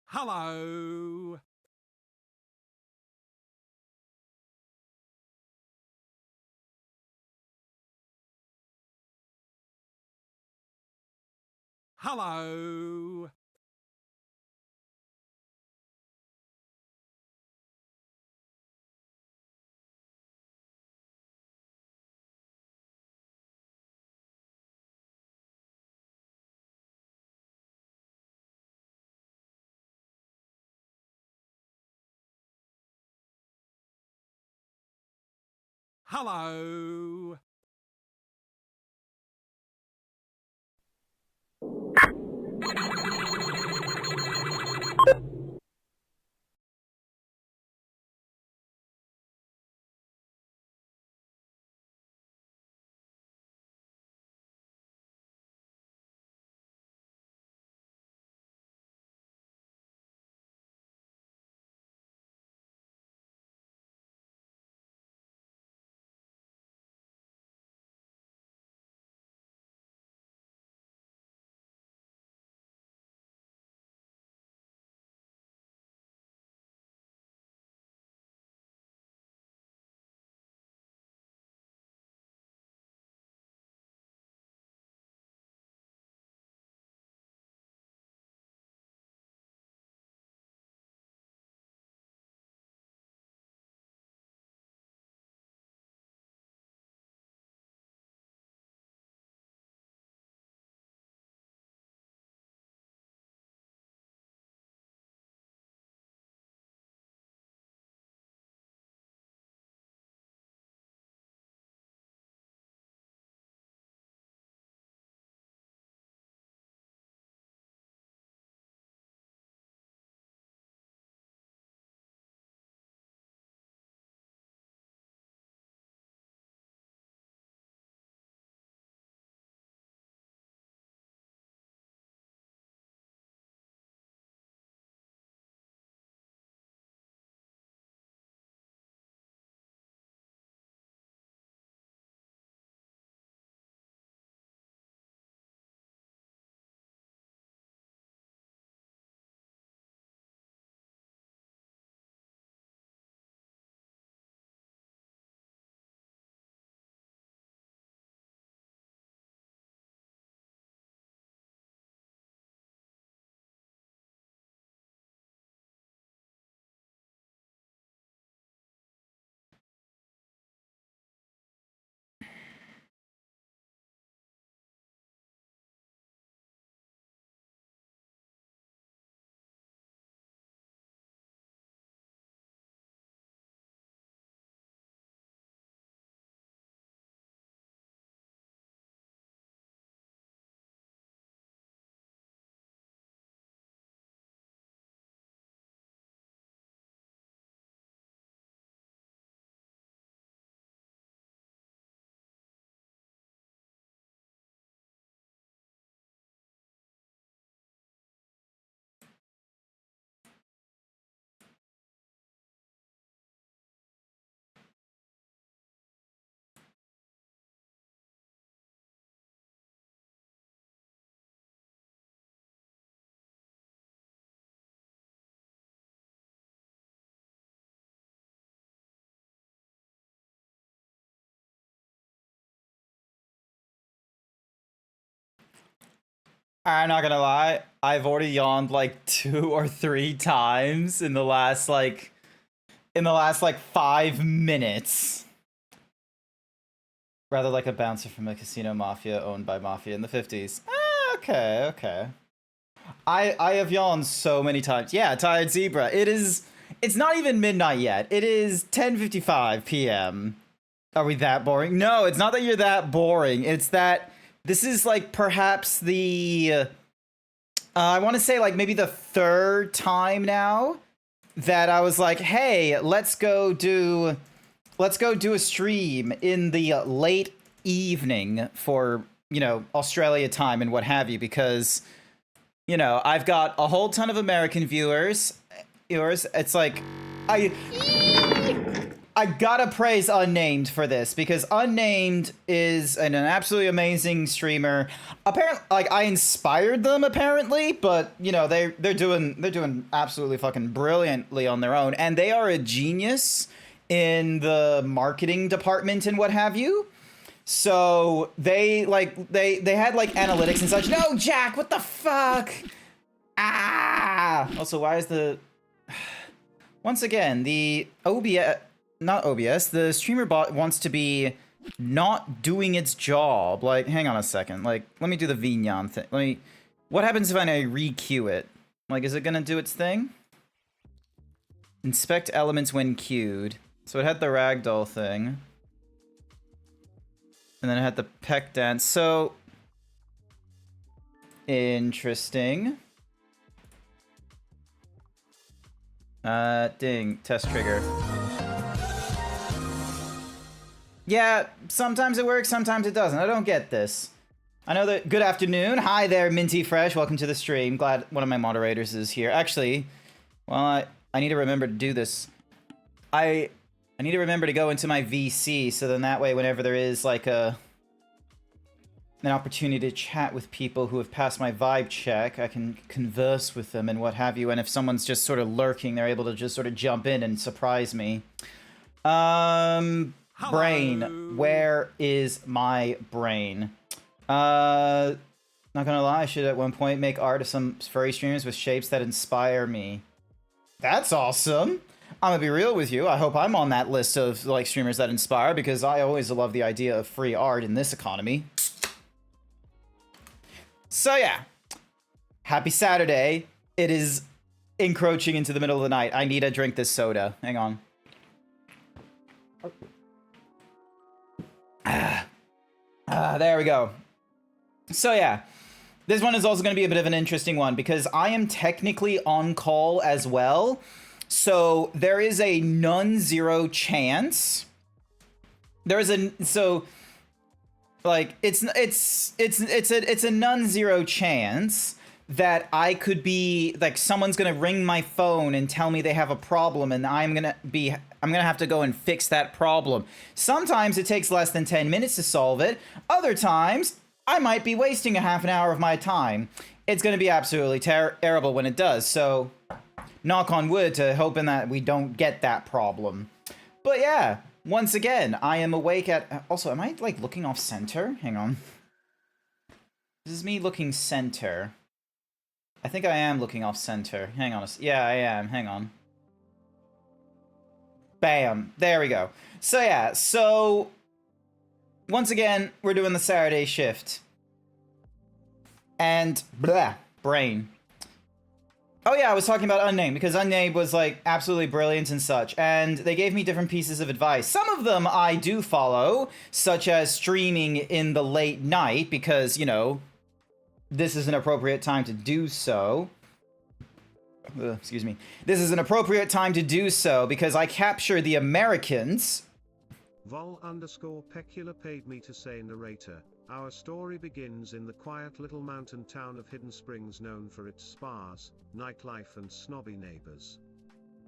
Hello. Hello. Hello. I'm not gonna lie, I've already yawned like 2 or 3 times in the last like 5 minutes. Rather like a bouncer from a casino mafia owned by mafia in the 50s. Okay, okay. I have yawned so many times. Yeah, tired zebra. It's not even midnight yet. It is 10:55 p.m. Are we that boring? No, it's not that you're that boring. It's that this is like perhaps the I want to say like maybe the third time now that I was like, "Hey, let's go do a stream in the late evening for, Australia time and what have you because I've got a whole ton of American viewers. It's like I I gotta praise Unnamed for this, because Unnamed is an absolutely amazing streamer. Apparently, like, I inspired them apparently, but you know they're doing absolutely fucking brilliantly on their own, and they are a genius in the marketing department and what have you. So they had like analytics and such. No, Jack, what the fuck? Ah! Also, why is the once again the OBS, not OBS, the streamer bot wants to be not doing its job. Like, hang on a second. Like, let me do the Vignon thing. Let me. What happens if I re-queue it? Like, is it gonna do its thing? Inspect elements when queued. So it had the ragdoll thing. And then it had the peck dance. So interesting. Ding. Test trigger. Yeah, sometimes it works, sometimes it doesn't. I don't get this. I know that. Good afternoon. Hi there, Minty Fresh. Welcome to the stream. Glad one of my moderators is here. Actually, well, I need to remember to do this. I need to remember to go into my VC, so then that way, whenever there is like an opportunity to chat with people who have passed my vibe check, I can converse with them and what have you. And if someone's just sort of lurking, they're able to just sort of jump in and surprise me. Hello. Brain. Where is my brain? Not gonna lie, I should at one point make art of some furry streamers with shapes that inspire me. That's awesome. I'm gonna be real with you. I hope I'm on that list of like streamers that inspire, because I always love the idea of free art in this economy. So yeah, happy Saturday. It is encroaching into the middle of the night. I need to drink this soda. Hang on. There we go. So yeah, this one is also going to be a bit of an interesting one, because I am technically on call as well. So there is a non-zero chance. There is a it's a non-zero chance that I could be like, someone's gonna ring my phone and tell me they have a problem, and I'm gonna have to go and fix that problem. Sometimes it takes less than 10 minutes to solve it. Other times I might be wasting a half an hour of my time. It's gonna be absolutely terrible when it does. So knock on wood to hoping that we don't get that problem. But yeah, once again, I am awake at... Also, am I, like, looking off center? Hang on. This is me looking center. I think I am looking off center. Hang on. Yeah, I am. Hang on. Bam. There we go. So, yeah. So, once again, we're doing the Saturday shift. And... blah. Brain. Oh yeah, I was talking about Unnamed, because Unnamed was like absolutely brilliant and such, and they gave me different pieces of advice. Some of them I do follow, such as streaming in the late night, because, you know, this is an appropriate time to do so. Excuse me. This is an appropriate time to do so because I capture the Americans. Vol_Pecula paid me to say narrator. Our story begins in the quiet little mountain town of Hidden Springs, known for its spas, nightlife and snobby neighbors.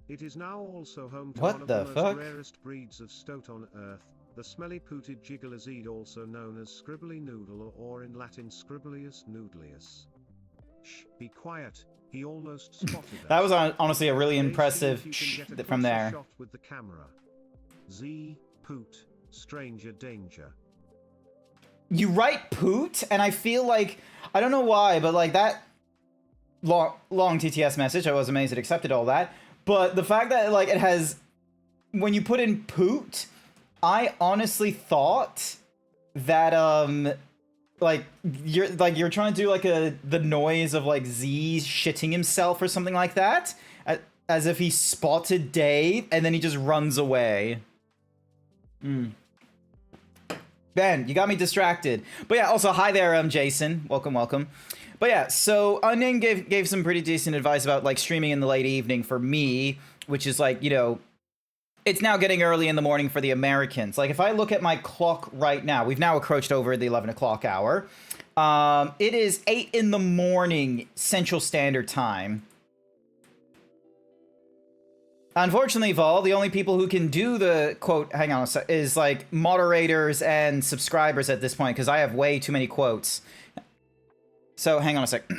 It is now also home to one of the most rarest breeds of stoat on earth, the smelly-pooted Gigolazide, also known as scribbly noodle, or in Latin scribblius noodlius. Shh, be quiet, he almost spotted us. That was honestly a really impressive shh from there. Shot with the camera. Poot, stranger danger. You write poot, and I feel like, I don't know why, but like that long TTS message, I was amazed it accepted all that, but the fact that like it has, when you put in poot, I honestly thought that like you're trying to do like the noise of like Z shitting himself or something like that, as if he spotted Dave and then he just runs away. Ben, you got me distracted. But yeah, also hi there, Jason. Welcome. But yeah, so Unnamed gave some pretty decent advice about like streaming in the late evening for me, which is like, you know, it's now getting early in the morning for the Americans. Like if I look at my clock right now, we've now approached over the 11 o'clock hour. It is 8 in the morning Central Standard Time. Unfortunately, Vol, the only people who can do the quote, hang on a sec, is like moderators and subscribers at this point, because I have way too many quotes. So hang on a sec.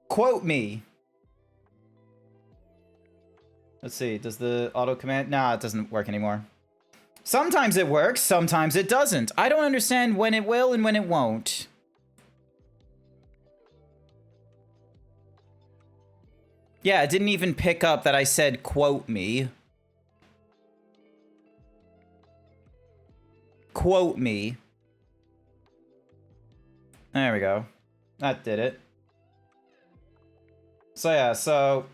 Quote me. Let's see, does the auto command? Nah, it doesn't work anymore. Sometimes it works, sometimes it doesn't. I don't understand when it will and when it won't. Yeah, it didn't even pick up that I said quote me. Quote me. There we go. That did it. So yeah, so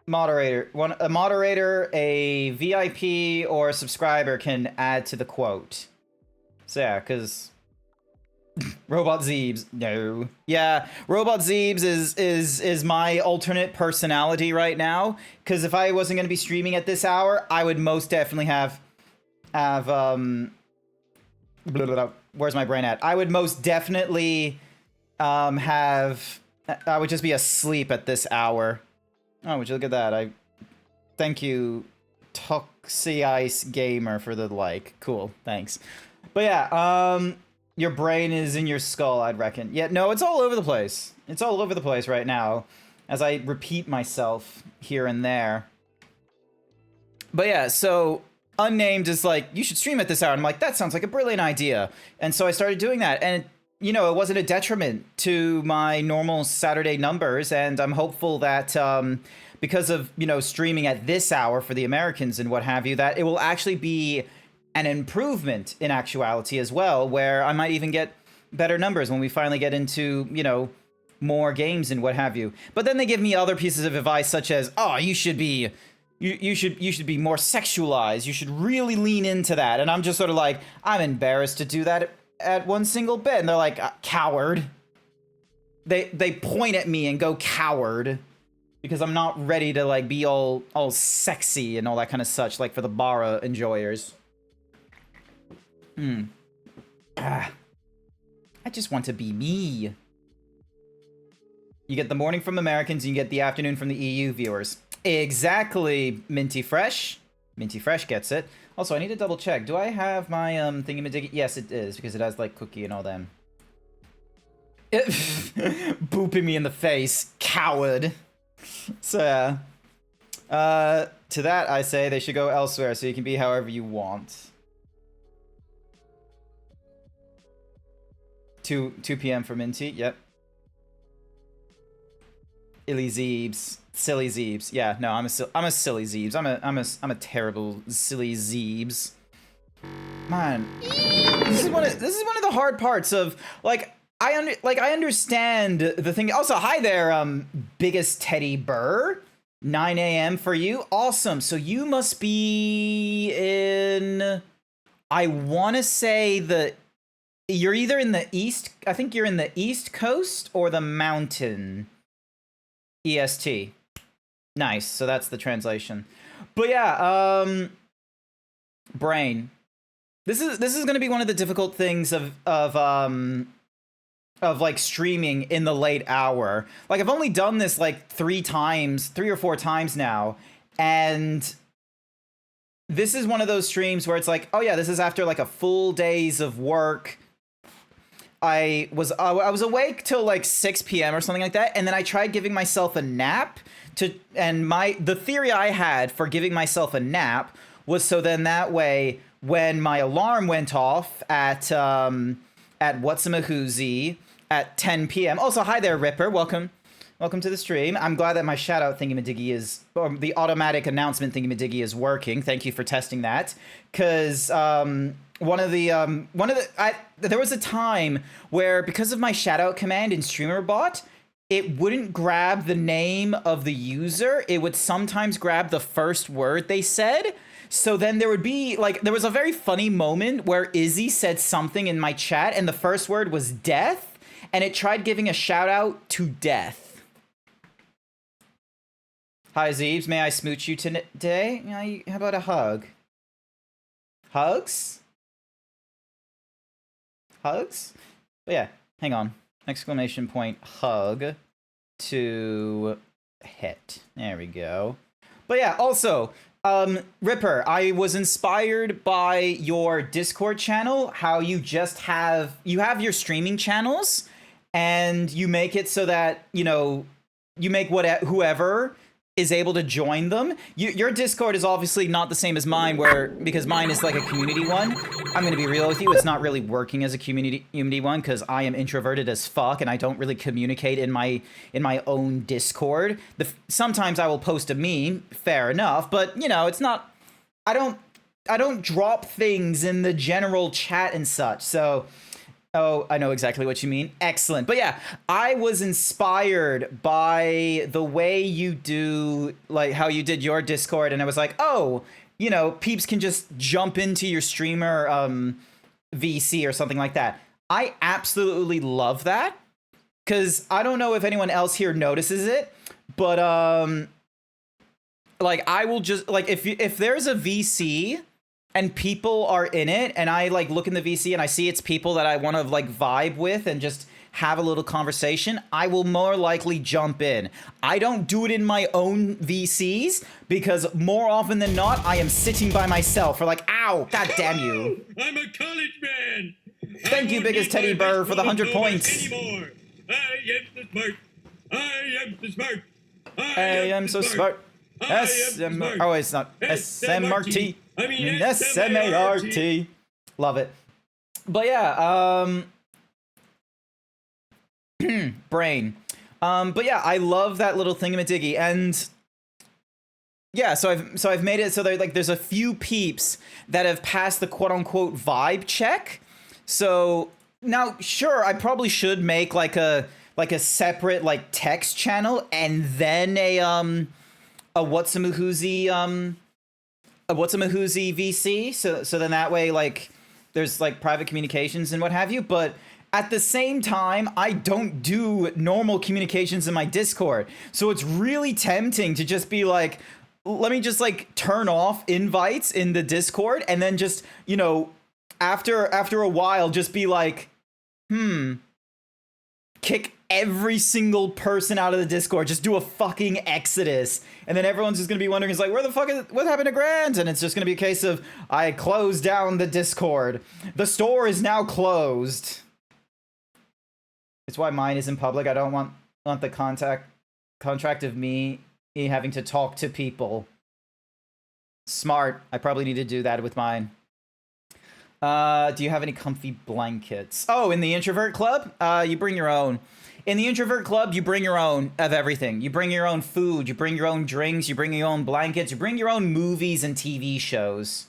moderator, a moderator, a VIP, or a subscriber can add to the quote. So yeah, because Robot Zeebs, no. Yeah, Robot Zeebs is my alternate personality right now. Because if I wasn't going to be streaming at this hour, I would most definitely have where's my brain at? I would most definitely I would just be asleep at this hour. Oh, would you look at that? Thank you, Toxiice Gamer, for the like. Cool, thanks. But yeah, your brain is in your skull, I'd reckon. Yeah, no, it's all over the place. It's all over the place right now, as I repeat myself here and there. But yeah, so Unnamed is like, you should stream at this hour. And I'm like, that sounds like a brilliant idea. And so I started doing that. And, you know, it wasn't a detriment to my normal Saturday numbers. And I'm hopeful that because of, you know, streaming at this hour for the Americans and what have you, that it will actually be an improvement in actuality as well, where I might even get better numbers when we finally get into, you know, more games and what have you. But then they give me other pieces of advice, such as, oh, you should be more sexualized. You should really lean into that. And I'm just sort of like, I'm embarrassed to do that at one single bit. And they're like, coward. They point at me and go coward, because I'm not ready to like be all sexy and all that kind of such, like for the Bara enjoyers. I just want to be me. You get the morning from Americans, and you get the afternoon from the EU viewers. Exactly, Minty Fresh. Minty Fresh gets it. Also, I need to double check. Do I have my thingy-majiggy? Yes, it is, because it has like cookie and all them. Booping me in the face, coward. So to that I say they should go elsewhere, so you can be however you want. 2 p.m. for Minty. Yep. Illy Zeebs. Silly Zeebs. Yeah, no, I'm a silly Zeebs. I'm a terrible silly Zeebs. Man, this is one of the hard parts of like I understand the thing. Also, hi there, biggest Teddy Burr. 9 a.m. for you. Awesome. So you must be in, I want to say you're either in the East, I think you're in the East Coast or the Mountain EST. Nice. So that's the translation. But yeah, brain. This is going to be one of the difficult things of like streaming in the late hour. Like I've only done this like 3 or 4 times now, and this is one of those streams where it's like, oh yeah, this is after like a full days of work. I was awake till like 6 p.m. or something like that, and then I tried giving myself a nap and the theory I had for giving myself a nap was so then that way when my alarm went off at Whatsamahoozy at 10 p.m. Also, hi there, Ripper. Welcome to the stream. I'm glad that my shout out thingy-majiggy or the automatic announcement thingy-majiggy is working. Thank you for testing that. Because there was a time where because of my shout out command in StreamerBot, it wouldn't grab the name of the user. It would sometimes grab the first word they said. So then there would be like, there was a very funny moment where Izzy said something in my chat and the first word was death, and it tried giving a shout out to death. Hi Zeebs, may I smooch you today? How about a hug? Hugs? Hugs? But yeah, hang on. Exclamation point hug to hit. There we go. But yeah, also, Ripper, I was inspired by your Discord channel, how you just have your streaming channels and you make it so that, you know, you make whoever is able to join them. Your Discord is obviously not the same as mine, because mine is like a community one. I'm gonna be real with you, it's not really working as a community one because I am introverted as fuck and I don't really communicate in my own Discord. Sometimes I will post a meme, fair enough, but you know, it's not. I don't drop things in the general chat and such. So. Oh, I know exactly what you mean. Excellent. But yeah, I was inspired by the way you do, like how you did your Discord, and I was like, oh, you know, peeps can just jump into your streamer VC or something like that. I absolutely love that, because I don't know if anyone else here notices it, but like I will just, like, if there's a VC and people are in it, and I like look in the VC and I see it's people that I want to like vibe with and just have a little conversation, I will more likely jump in. I don't do it in my own VCs because more often than not, I am sitting by myself or like, ow, god damn you. I'm a college man. Thank you, biggest teddy bear, for the 100 points. Anymore. I am the smart. I am the smart. I am so smart. Oh, it's not SMRT. I mean SMART. Love it. But yeah, brain. But yeah, I love that little thingamadiggy, and yeah, so I've made it so that like there's a few peeps that have passed the quote unquote vibe check. So now, sure, I probably should make like a separate like text channel and then a whatsamahoozy VC, so then that way like there's like private communications and what have you. But at the same time, I don't do normal communications in my Discord, so it's really tempting to just be like, let me just like turn off invites in the Discord and then just, you know, after a while just be like, kick every single person out of the Discord, just do a fucking exodus, and then everyone's just gonna be wondering, it's like, where the fuck what happened to Grant? And it's just gonna be a case of, I closed down the Discord, the store is now closed. It's why mine is in public. I don't want the contract of me having to talk to people. Smart. I probably need to do that with mine. Do you have any comfy blankets? Oh, in the introvert club, you bring your own. In the introvert club, you bring your own of everything. You bring your own food, you bring your own drinks, you bring your own blankets, you bring your own movies and TV shows.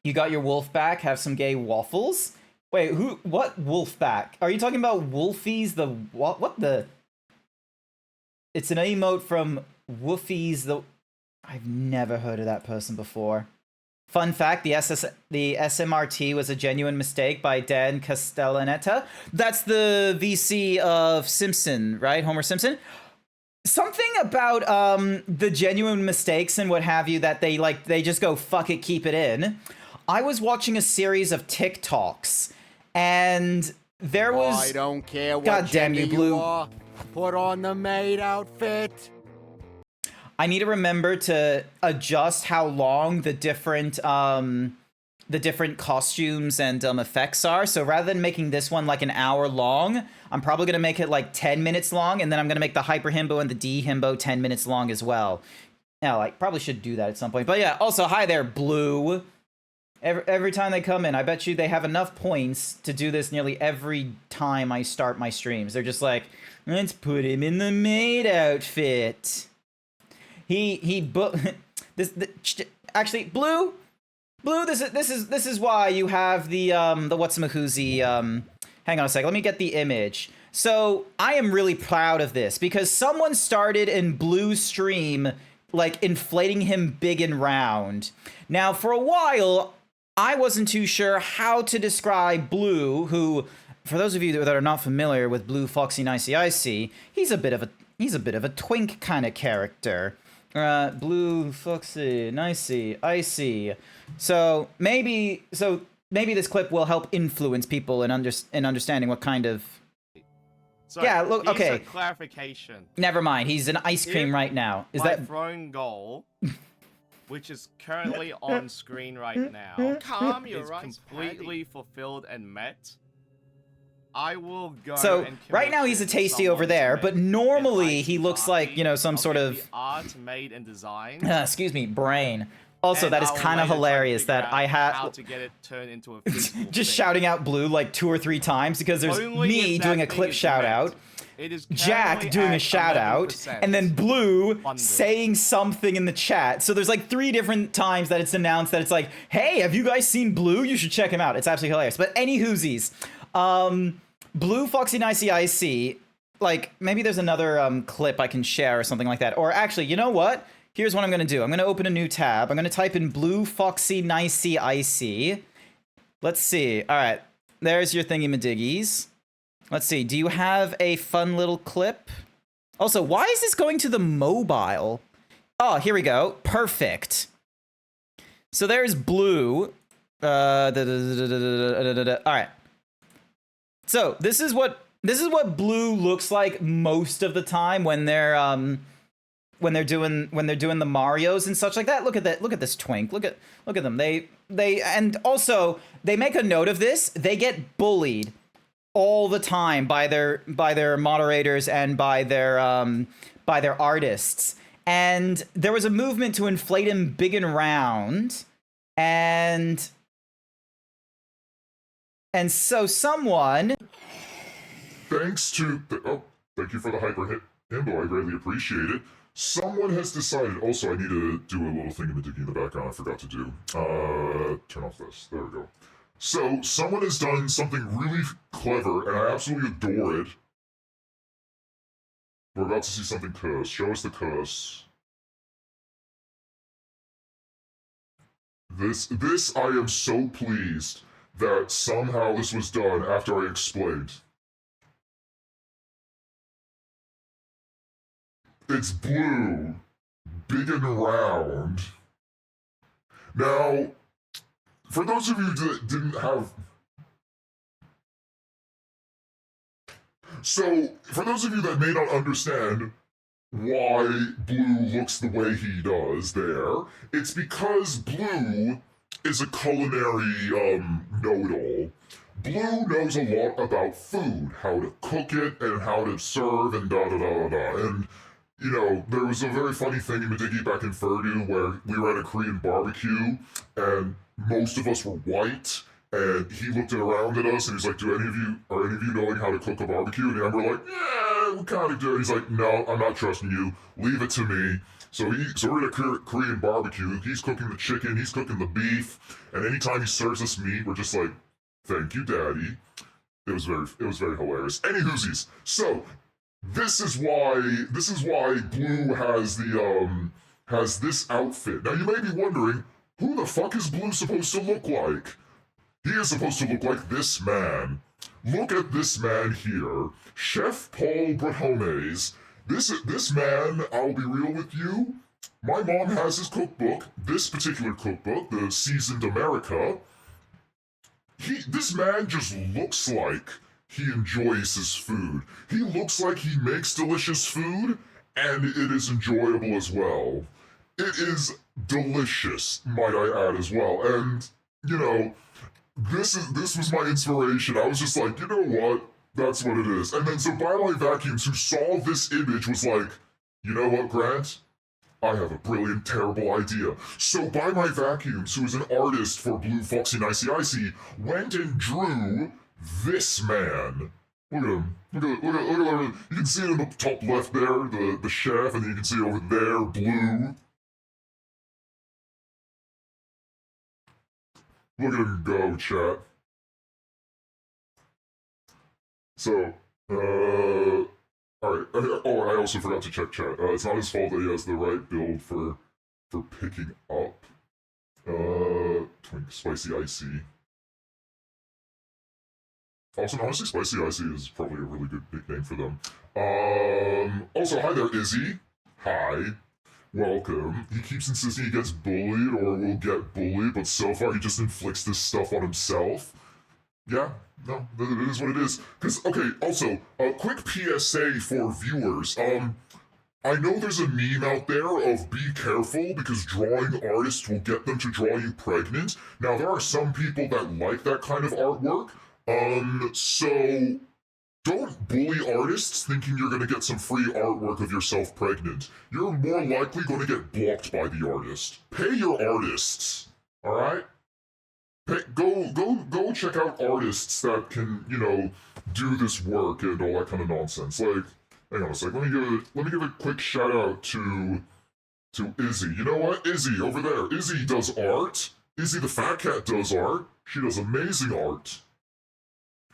You got your wolf back, have some gay waffles? Wait, what wolf back? Are you talking about Wolfies the what the? It's an emote from Woofies the... I've never heard of that person before. Fun fact, the SMRT was a genuine mistake by Dan Castellaneta. That's the VC of Simpson, right? Homer Simpson. Something about the genuine mistakes and what have you that they just go, fuck it, keep it in. I was watching a series of TikToks, and there was... I don't care what God damn you, Blue. are. Put on the maid outfit. I need to remember to adjust how long the different costumes and effects are. So rather than making this one like an hour long, I'm probably gonna make it like 10 minutes long, and then I'm gonna make the hyper himbo and the D himbo 10 minutes long as well. Now, I probably should do that at some point. But yeah, also hi there, Blue. Every time they come in, I bet you they have enough points to do this nearly every time I start my streams. They're just like, let's put him in the maid outfit. Actually, Blue, this is why you have the whatsamahoozy. Hang on a second, let me get the image. So I am really proud of this because someone started in Blue's stream like inflating him big and round. Now for a while, I wasn't too sure how to describe Blue, who, for those of you that are not familiar with Blue Foxy Nicey Icy, he's a bit of a twink kind of character. Blue Foxy Nicey Icy. So maybe this clip will help influence people in understanding what kind of So Yeah, look, here's okay. a clarification. Never mind. He's an ice cream If right now. Is my that thrown goal, which is currently on screen right now, Calm is your eyes, completely fulfilled and met, I will go so? and Right now he's a commission tasty over someone to there, make but an normally ice he looks like, coffee. you know, some I'll sort get of the art made and designed. excuse me, brain. Also, and that is I'll kind of later try to hilarious figure that out I how have to get it turned into a physical just thing. shouting out Blue like 2 or 3 times because there's Only me if doing that a thing clip is shout met. out, It is Jack currently doing a at shout out, 11%. and then Blue Funded. saying something in the chat. So there's like 3 different times that it's announced that it's like, hey, have you guys seen Blue? You should check him out. It's absolutely hilarious. But any whoosies, Blue Foxy Nicey Icy, like maybe there's another clip I can share or something like that. Or actually, you know what? Here's what I'm gonna do. I'm gonna open a new tab. I'm gonna type in Blue Foxy Nicey Icy. Let's see. All right, there's your thingy-madiggies. Let's see. Do you have a fun little clip? Also, why is this going to the mobile? Oh, here we go. Perfect. So there's Blue. All right. So this is what Blue looks like most of the time when they're doing the Marios and such like that. Look at that. Look at this twink. Look at them. They and also they make a note of this. They get bullied all the time by their moderators and by their artists. And there was a movement to inflate him big and round, and so someone. Thanks to thank you for the hyper hit, Himbo. I greatly appreciate it. Someone has decided. Also, I need to do a little thingamadiggy in the background. I forgot to do. Turn off this. There we go. So someone has done something really clever, and I absolutely adore it. We're about to see something cuss. Show us the cuss. This I am so pleased that somehow this was done after I explained. It's Blue, big and round. Now, for those of you that didn't have... So, for those of you that may not understand why Blue looks the way he does there, it's because Blue is a culinary know-it-all. Blue knows a lot about food, how to cook it, and how to serve, and da-da-da-da-da. And you know, there was a very funny thing in Medigi back in Furdu where we were at a Korean barbecue and most of us were white, and he looked around at us and he's like, are any of you knowing how to cook a barbecue? And we're like, yeah, we kind of do. And he's like, no, I'm not trusting you. Leave it to me. So we're at a Korean barbecue. He's cooking the chicken, he's cooking the beef, and anytime he serves us meat, we're just like, thank you, Daddy. It was very hilarious. Any whoosies. So This is why Blue has this outfit. Now you may be wondering, who the fuck is Blue supposed to look like? He is supposed to look like this man. Look at this man here, Chef Paul Brahomes. This man, I'll be real with you. My mom has his cookbook, this particular cookbook, the Seasoned America. This man just looks like he enjoys his food. He looks like he makes delicious food, and it is enjoyable as well. It is delicious, might I add as well. And, you know, this was my inspiration. I was just like, you know what? That's what it is. And then so By My Vacuums, who saw this image, was like, you know what, Grant? I have a brilliant, terrible idea. So By My Vacuums, who is an artist for Blue Foxy Nicey Icy, went and drew this man. Look at him. Look at him. You can see it in the top left there, the chef, and then you can see over there, Blue. Look at him go, chat. So, alright. Oh, I also forgot to check chat. It's not his fault that he has the right build for picking up. Twink Spicy Icy. Also, honestly, Spicy Icy is probably a really good nickname for them. Also, hi there, Izzy. Hi. Welcome. He keeps insisting he gets bullied or will get bullied, but so far he just inflicts this stuff on himself. Yeah, no, it is what it is. Because, okay, also, a quick PSA for viewers. I know there's a meme out there of be careful because drawing artists will get them to draw you pregnant. Now, there are some people that like that kind of artwork. So don't bully artists thinking you're going to get some free artwork of yourself pregnant. You're more likely going to get blocked by the artist. Pay your artists, all right? Go check out artists that can, do this work and all that kind of nonsense. Like, hang on a sec. Let me give a quick shout out to Izzy. You know what? Izzy over there. Izzy does art. Izzy the fat cat does art. She does amazing art.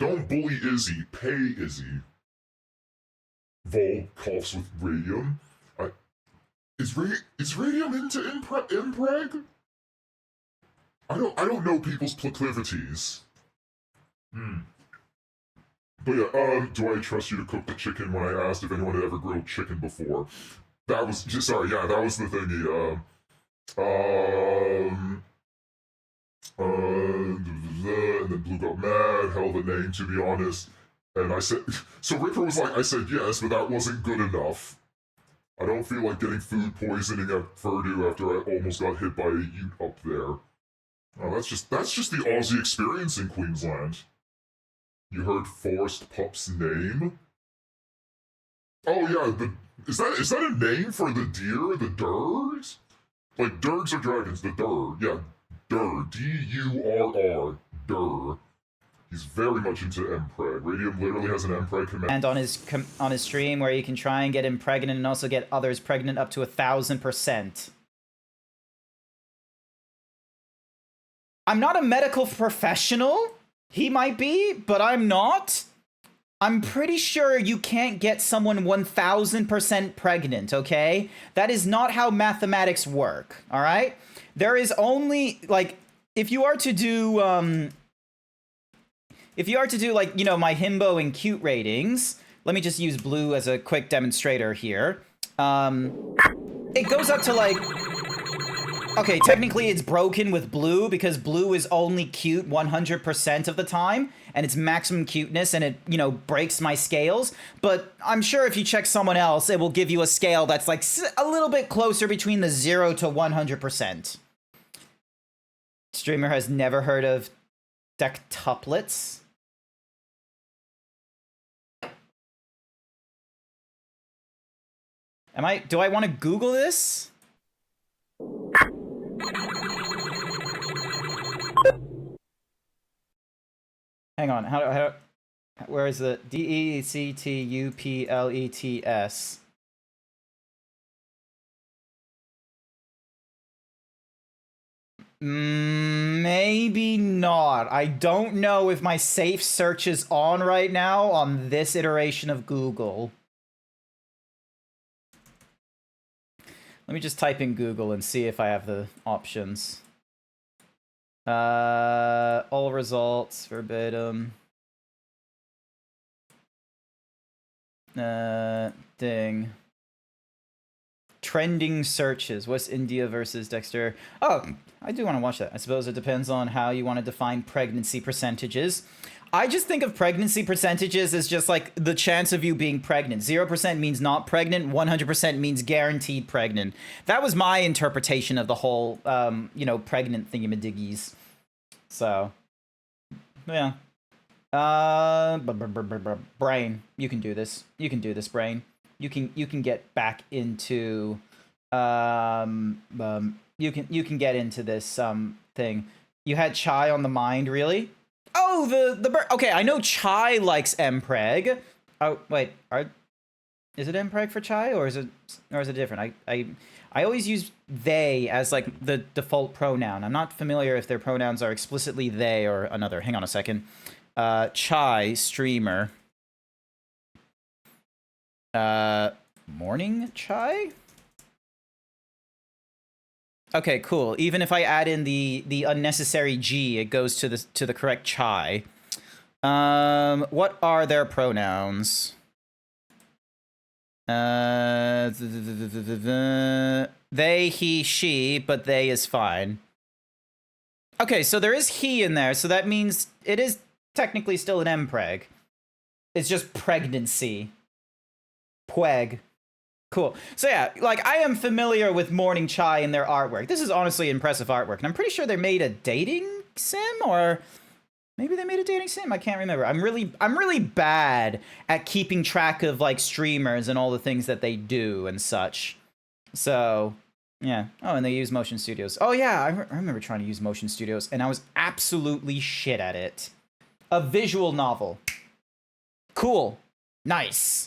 Don't bully Izzy. Pay Izzy. Vol coughs with radium. Is radium into impreg? I don't know people's proclivities. But yeah, do I trust you to cook the chicken when I asked if anyone had ever grilled chicken before? That was that was the thingy. And then Blue got mad, held a name to be honest. And I said, so Ripper was like, I said yes, but that wasn't good enough. I don't feel like getting food poisoning at Purdue after I almost got hit by a ute up there. Oh, that's just the Aussie experience in Queensland. You heard Forrest Pup's name? Oh yeah, is that a name for the deer, the Durgs? Like Durgs are dragons, the Dur, yeah, Dur, D-U-R-R, Dur. He's very much into Mpreg. Radium literally has an Mpreg command. And on his stream where you can try and get him pregnant and also get others pregnant up to 1,000%. I'm not a medical professional. He might be, but I'm not. I'm pretty sure you can't get someone 1,000% pregnant, okay? That is not how mathematics work, all right? There is only, like, if you are to do, like, my himbo and cute ratings, let me just use blue as a quick demonstrator here. It goes up to, like, okay, technically it's broken with blue because blue is only cute 100% of the time, and it's maximum cuteness, and it, breaks my scales. But I'm sure if you check someone else, it will give you a scale that's like a little bit closer between the 0 to 100%. Streamer has never heard of dectuplets. Do I want to Google this? Hang on, where is the dectuplets? Maybe not. I don't know if my safe search is on right now on this iteration of Google. Let me just type in Google and see if I have the options. All results, verbatim. Ding. Trending searches. West India versus Dexter. Oh, I do want to watch that. I suppose it depends on how you want to define pregnancy percentages. I just think of pregnancy percentages as just like the chance of you being pregnant. 0% means not pregnant. 100% means guaranteed pregnant. That was my interpretation of the whole, pregnant thingamadiggies. So, yeah. Brain, you can do this. You can do this, Brain. You can get back into, you can get into this thing. You had Chai on the mind, really? Oh, the bird. Okay, I know Chai likes Mpreg. Oh, wait, is it Mpreg for Chai or is it different? I always use they as like the default pronoun. I'm not familiar if their pronouns are explicitly they or another. Hang on a second. Chai streamer. Morning Chai? Okay, cool. Even if I add in the unnecessary G, it goes to the correct Chai. What are their pronouns? They, he, she, but they is fine. Okay, so there is he in there, so that means it is technically still an mpreg. It's just pregnancy. Pweg. Cool. So yeah, like, I am familiar with Morning Chai and their artwork. This is honestly impressive artwork, and I'm pretty sure they made a dating sim, or maybe they made a dating sim. I can't remember. I'm really bad at keeping track of like streamers and all the things that they do and such. So yeah. Oh, and they use Motion Studios. Oh yeah, I remember trying to use Motion Studios, and I was absolutely shit at it. A visual novel. Cool. Nice.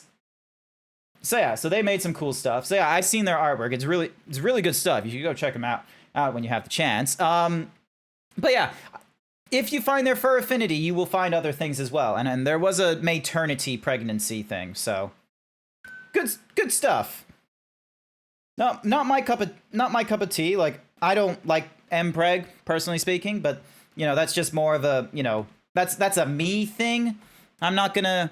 So yeah, so they made some cool stuff. So yeah, I've seen their artwork. It's really good stuff. You should go check them out when you have the chance. But yeah, if you find their fur affinity, you will find other things as well. And there was a maternity pregnancy thing. So good stuff. No, not my cup of tea. Like, I don't like mpreg, personally speaking, but you know, that's just more of a, you know, that's a me thing. I'm not gonna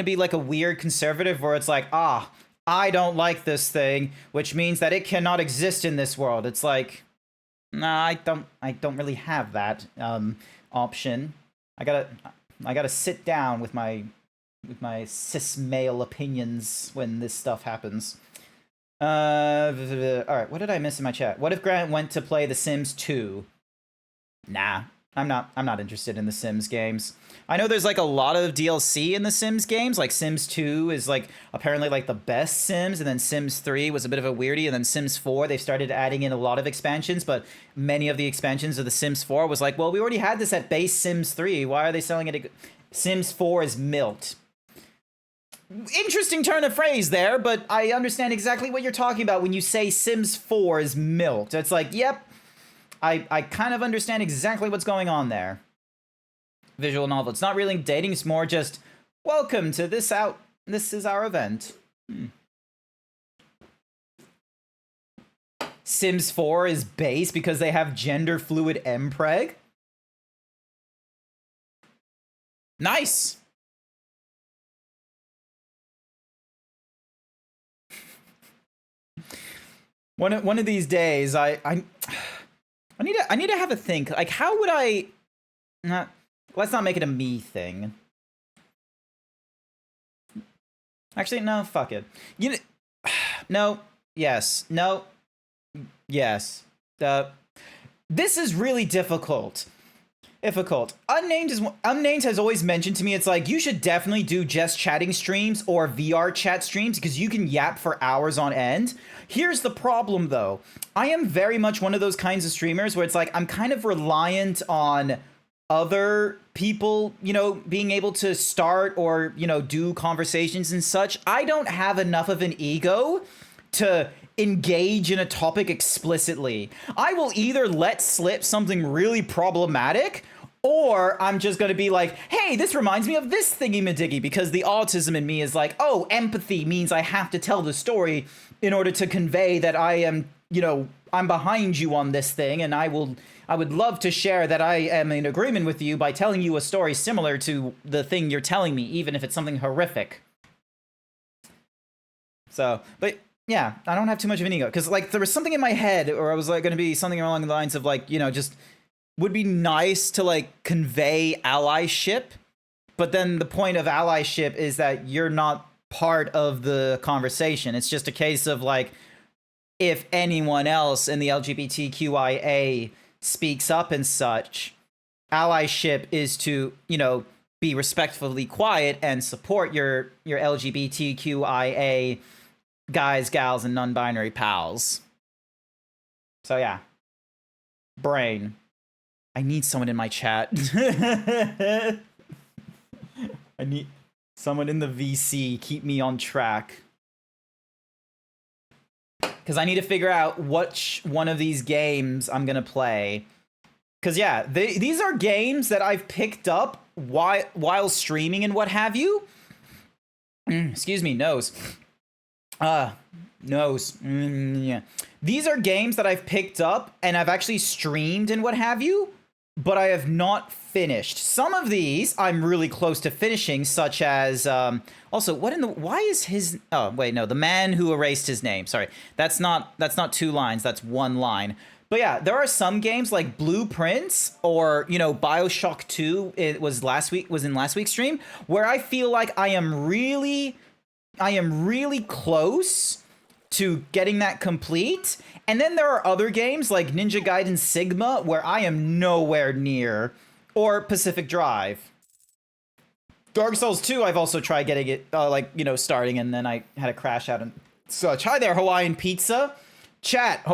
be like a weird conservative where it's like, I don't like this thing, which means that it cannot exist in this world. It's like, nah, I don't really have that option. I gotta sit down with my cis male opinions when this stuff happens. All right, what did I miss in my chat? What if Grant went to play The Sims 2? Nah, I'm not interested in The Sims games. I know there's like a lot of DLC in the Sims games, like Sims 2 is like apparently like the best Sims, and then Sims 3 was a bit of a weirdie, and then Sims 4, they've started adding in a lot of expansions, but many of the expansions of the Sims 4 was like, well, we already had this at base Sims 3, why are they selling it? Sims 4 is milked. Interesting turn of phrase there, but I understand exactly what you're talking about when you say Sims 4 is milked. It's like, yep, I kind of understand exactly what's going on there. Visual novel. It's not really dating, it's more just, welcome to this is our event. Sims 4 is base because they have gender fluid mpreg. Nice. One of these days, I need to have a think. Like, how would I? Let's not make it a me thing. Actually, no. Fuck it. You know, no. Yes. No. Yes. This is really difficult. Unnamed has always mentioned to me, it's like, you should definitely do just chatting streams or VR chat streams because you can yap for hours on end. Here's the problem though. I am very much one of those kinds of streamers where it's like, I'm kind of reliant on other people, you know, being able to start or, you know, do conversations and such. I don't have enough of an ego to engage in a topic explicitly. I will either let slip something really problematic, or I'm just going to be like, hey, this reminds me of this thingy-madiggy, because the autism in me is like, oh, empathy means I have to tell the story in order to convey that I am, you know, I'm behind you on this thing, and I would love to share that I am in agreement with you by telling you a story similar to the thing you're telling me, even if it's something horrific. So, but yeah, I don't have too much of an ego, because like there was something in my head, or I was like going to be something along the lines of like, you know, just would be nice to like convey allyship, but then the point of allyship is that you're not part of the conversation. It's just a case of like, if anyone else in the LGBTQIA speaks up and such, allyship is to, you know, be respectfully quiet and support your LGBTQIA guys, gals, and non-binary pals. So yeah. Brain. I need someone in my chat. I need someone in the VC. Keep me on track. Because I need to figure out which one of these games I'm going to play. Because yeah, these are games that I've picked up while streaming and what have you. Excuse me, nose. Nose. Yeah. These are games that I've picked up and I've actually streamed and what have you, but I have not finished. Some of these I'm really close to finishing, such as, also, why is his, oh, wait, no, the man who erased his name. Sorry, that's not 2 lines, that's 1 line. But yeah, there are some games like Blueprints or, you know, BioShock 2, it was in last week's stream, where I feel like I am really close to getting that complete. And then there are other games like Ninja Gaiden Sigma where I am nowhere near, or Pacific Drive. Dark Souls 2, I've also tried getting it, starting, and then I had a crash out and such. Hi there, Hawaiian Pizza. Chat,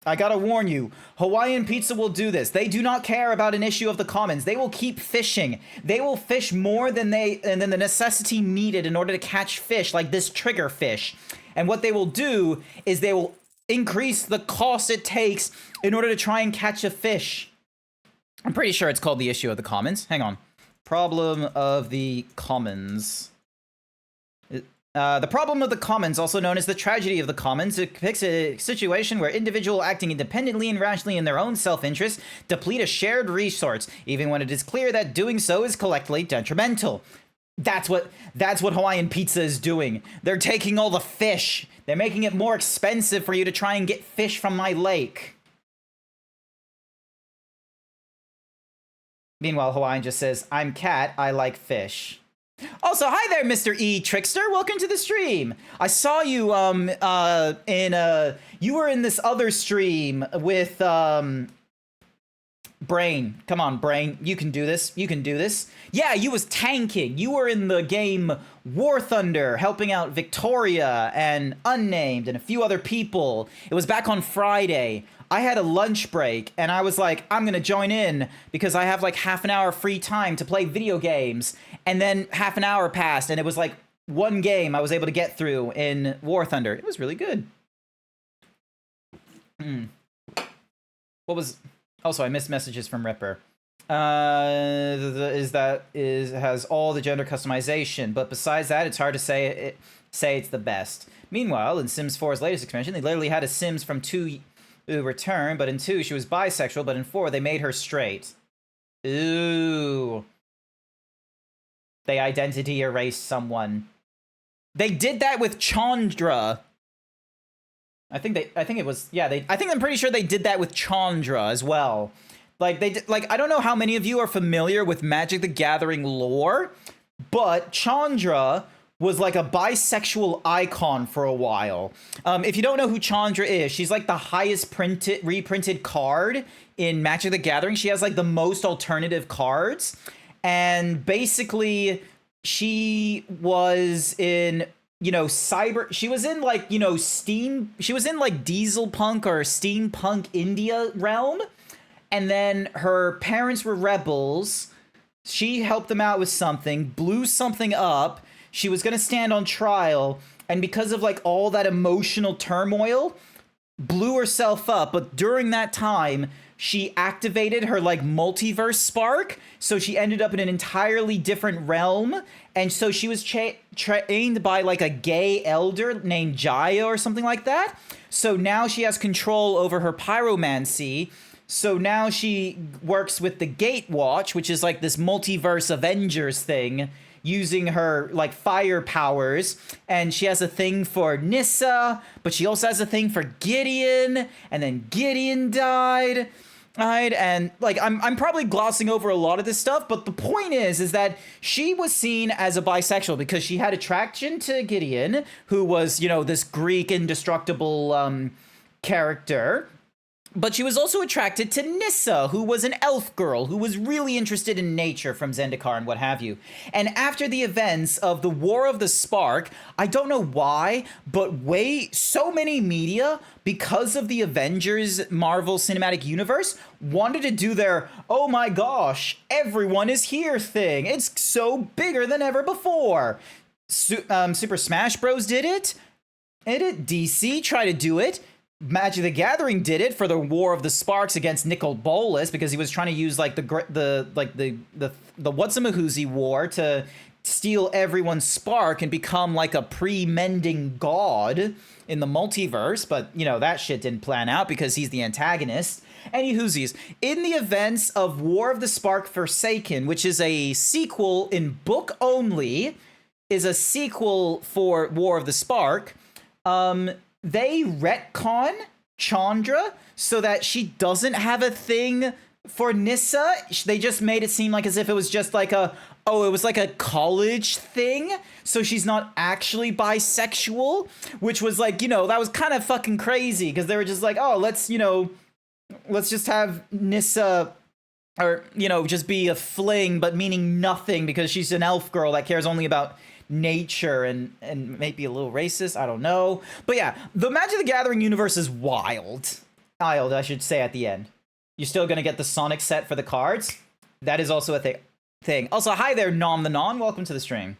I gotta warn you, Hawaiian Pizza will do this. They do not care about an issue of the commons. They will keep fishing. They will fish more than the necessity needed in order to catch fish, like this trigger fish. And what they will do is they will increase the cost it takes in order to try and catch a fish. I'm pretty sure it's called the issue of the commons. Hang on. Problem of the commons. The problem of the commons, also known as the tragedy of the commons, depicts a situation where individuals acting independently and rationally in their own self-interest deplete a shared resource, even when it is clear that doing so is collectively detrimental. That's what Hawaiian Pizza is doing. They're taking all the fish. They're making it more expensive for you to try and get fish from my lake. Meanwhile, Hawaiian just says, I'm cat, I like fish. Also, hi there, Mr. E Trickster. Welcome to the stream. I saw you you were in this other stream with Brain. Come on, Brain. You can do this. You can do this. Yeah, you was tanking. You were in the game War Thunder, helping out Victoria and Unnamed and a few other people. It was back on Friday. I had a lunch break, and I was like, I'm gonna join in because I have like half an hour free time to play video games. And then half an hour passed, and it was like one game I was able to get through in War Thunder. It was really good. What was... Also, I missed messages from Ripper. Has all the gender customization, but besides that, it's hard to say it's the best. Meanwhile, in Sims 4's latest expansion, they literally had a Sims from 2 return, but in 2 she was bisexual, but in 4 they made her straight. Ooh. They identity erased someone. They did that with Chandra. I'm pretty sure they did that with Chandra as well. Like I don't know how many of you are familiar with Magic the Gathering lore, but Chandra was like a bisexual icon for a while. If you don't know who Chandra is, she's like the highest reprinted card in Magic the Gathering. She has like the most alternative cards. And basically, she was in, she was in like, she was in like diesel punk or steampunk India realm. And then her parents were rebels. She helped them out with something, blew something up. She was going to stand on trial. And because of like all that emotional turmoil, blew herself up. But during that time, she activated her like multiverse spark, so she ended up in an entirely different realm, and so she was trained by like a gay elder named Jaya or something like that. So now she has control over her pyromancy. So now she works with the Gatewatch, which is like this multiverse Avengers thing, using her like fire powers, and she has a thing for Nissa, but she also has a thing for Gideon, and then Gideon died, and like I'm probably glossing over a lot of this stuff, but the point is that she was seen as a bisexual because she had attraction to Gideon, who was, this Greek indestructible character. But she was also attracted to Nissa, who was an elf girl who was really interested in nature from Zendikar and what have you. And after the events of the War of the Spark, I don't know why, but so many media, because of the Avengers Marvel Cinematic Universe, wanted to do their, oh my gosh, everyone is here thing. It's so bigger than ever before. Super Smash Bros. Did it. DC tried to do it. Magic the Gathering did it for the War of the Sparks against Nicol Bolas because he was trying to use like the Whatsamahuzi War to steal everyone's spark and become like a pre-mending god in the multiverse, but that shit didn't plan out because he's the antagonist. Anywhoosies, in the events of War of the Spark Forsaken, which is a sequel in book only, is a sequel for War of the Spark, they retcon Chandra so that she doesn't have a thing for Nissa. They just made it seem like as if it was just like it was like a college thing. So she's not actually bisexual, which was like, that was kind of fucking crazy because they were just like, oh, let's just have Nissa, or, just be a fling, but meaning nothing because she's an elf girl that cares only about nature and maybe a little racist. I don't know. But yeah, the Magic the Gathering universe is wild. Wild, I should say at the end. You're still going to get the Sonic set for the cards. That is also a thing. Also, hi there, Nom the Non. Welcome to the stream.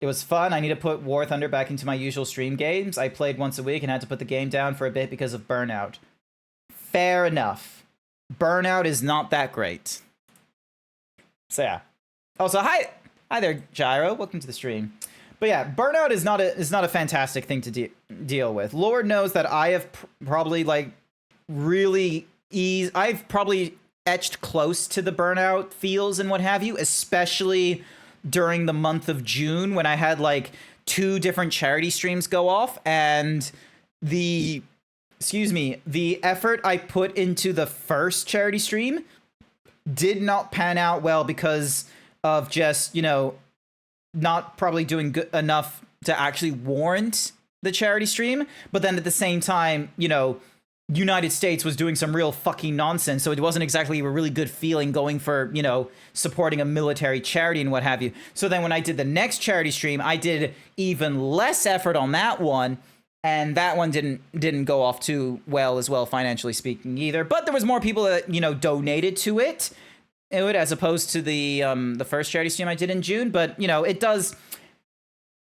It was fun. I need to put War Thunder back into my usual stream games. I played once a week and had to put the game down for a bit because of burnout. Fair enough. Burnout is not that great. So yeah. Also, hi there, Gyro. Welcome to the stream. But yeah, burnout is not a fantastic thing to deal with. Lord knows that I have probably like really I've probably etched close to the burnout feels and what have you, especially during the month of June when I had like 2 different charity streams go off, and the effort I put into the first charity stream did not pan out well because of just, not probably doing good enough to actually warrant the charity stream. But then at the same time, United States was doing some real fucking nonsense, so it wasn't exactly a really good feeling going for, supporting a military charity and what have you. So then when I did the next charity stream, I did even less effort on that one, and that one didn't go off too well financially speaking either. But there was more people that, donated to it as opposed to the first charity stream I did in June. But, it does,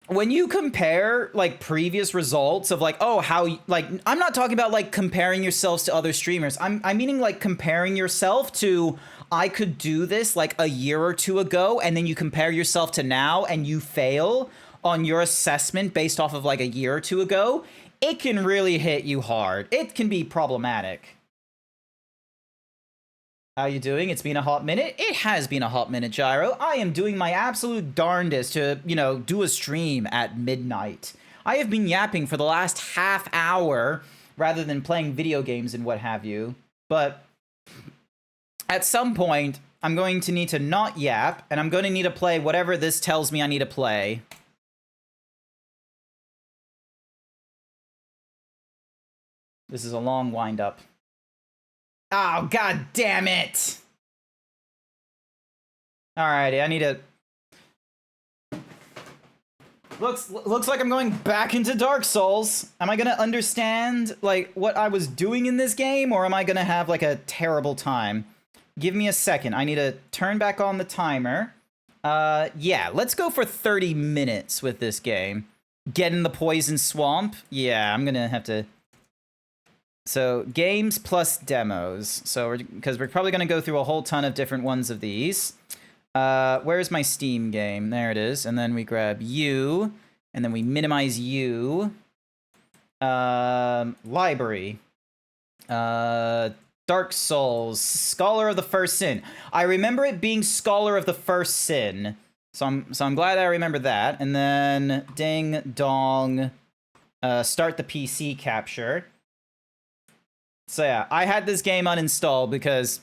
when you compare like previous results of like, oh, how, like, I'm not talking about like comparing yourselves to other streamers. I'm meaning like comparing yourself to, I could do this like a year or 2 ago, and then you compare yourself to now and you fail on your assessment based off of like a year or 2 ago. It can really hit you hard. It can be problematic. How you doing? It's been a hot minute. It has been a hot minute, Gyro. I am doing my absolute darndest to, do a stream at midnight. I have been yapping for the last half hour rather than playing video games and what have you. But at some point, I'm going to need to not yap, and I'm going to need to play whatever this tells me I need to play. This is a long wind-up. Oh, god damn it! Alrighty, I need to... Looks like I'm going back into Dark Souls. Am I gonna understand, like, what I was doing in this game, or am I gonna have, like, a terrible time? Give me a second. I need to turn back on the timer. Yeah, let's go for 30 minutes with this game. Get in the Poison Swamp. Yeah, I'm gonna have to... So, games plus demos. So, because we're probably going to go through a whole ton of different ones of these. Where's my Steam game? There it is. And then we grab you. And then we minimize you. Library. Dark Souls. Scholar of the First Sin. I remember it being Scholar of the First Sin. So I'm glad I remember that. And then ding dong. Start the PC capture. So yeah, I had this game uninstalled because,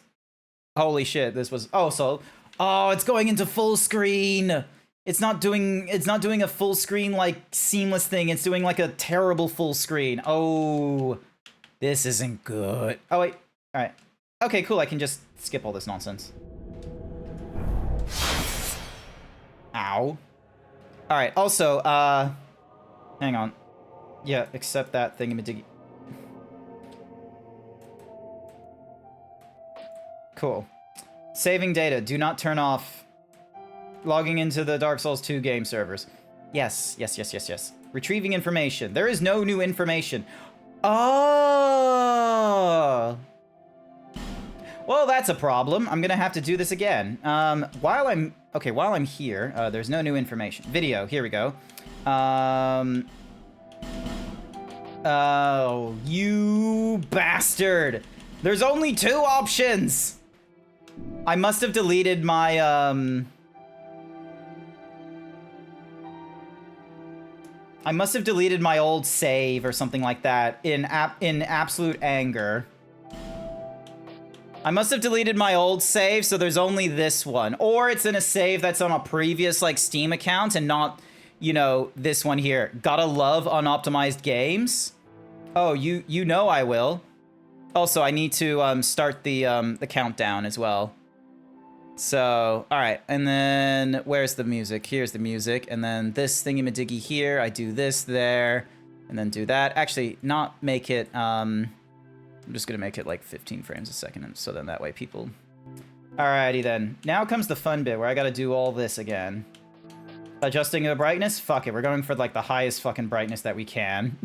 holy shit, this was, it's going into full screen. It's not doing a full screen, like, seamless thing. It's doing, like, a terrible full screen. Oh, this isn't good. Oh, wait, all right. Okay, cool, I can just skip all this nonsense. Ow. All right, also, hang on. Yeah, accept that thingamajiggy. Cool. Saving data. Do not turn off logging into the Dark Souls 2 game servers. Yes. Retrieving information. There is no new information. Oh. Well, that's a problem. I'm gonna have to do this again. While I'm here, there's no new information. Video. Here we go. Oh, you bastard. There's only 2 options. I must have deleted my, I must have deleted my old save or something like that in absolute anger. I must have deleted my old save, so there's only this one. Or it's in a save that's on a previous, like, Steam account and not, you know, this one here. Gotta love unoptimized games. Oh, you know I will. Also, I need to start the countdown as well. So, all right, and then where's the music? Here's the music, and then this thingy-majiggy here. I do this there, and then do that. Actually, not make it. I'm just gonna make it like 15 frames a second, and so then that way people. Alrighty then. Now comes the fun bit where I gotta do all this again. Adjusting the brightness. Fuck it, we're going for like the highest fucking brightness that we can.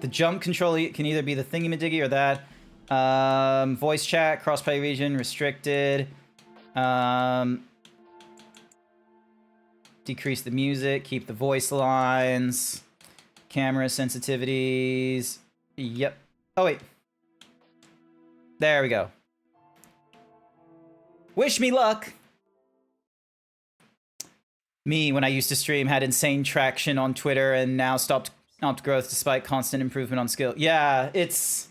The jump control can either be the thingy-majiggy or that. Voice chat, crossplay region, restricted. Decrease the music, keep the voice lines. Camera sensitivities. Yep. Oh, wait. There we go. Wish me luck. Me, when I used to stream, had insane traction on Twitter and now stopped growth despite constant improvement on skill. Yeah, it's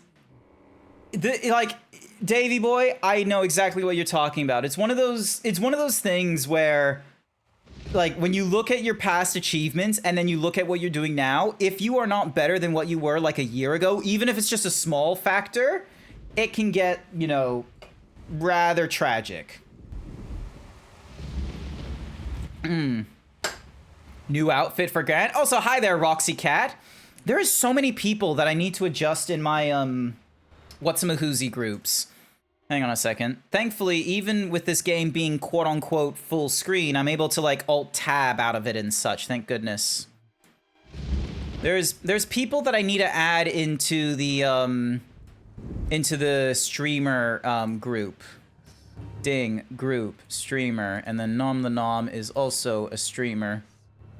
like Davey boy, I know exactly what you're talking about. It's one of those things where like when you look at your past achievements and then you look at what you're doing now, if you are not better than what you were like a year ago, even if it's just a small factor, it can get, you know, rather tragic. New outfit for Grant. Also, hi there, Roxy Cat. There is so many people that I need to adjust in my, whatsamahoozy groups. Hang on a second. Thankfully, even with this game being quote-unquote full screen, I'm able to, like, alt-tab out of it and such. Thank goodness. There's people that I need to add into the streamer, group. Ding, group, streamer, and then Nom the Nom is also a streamer.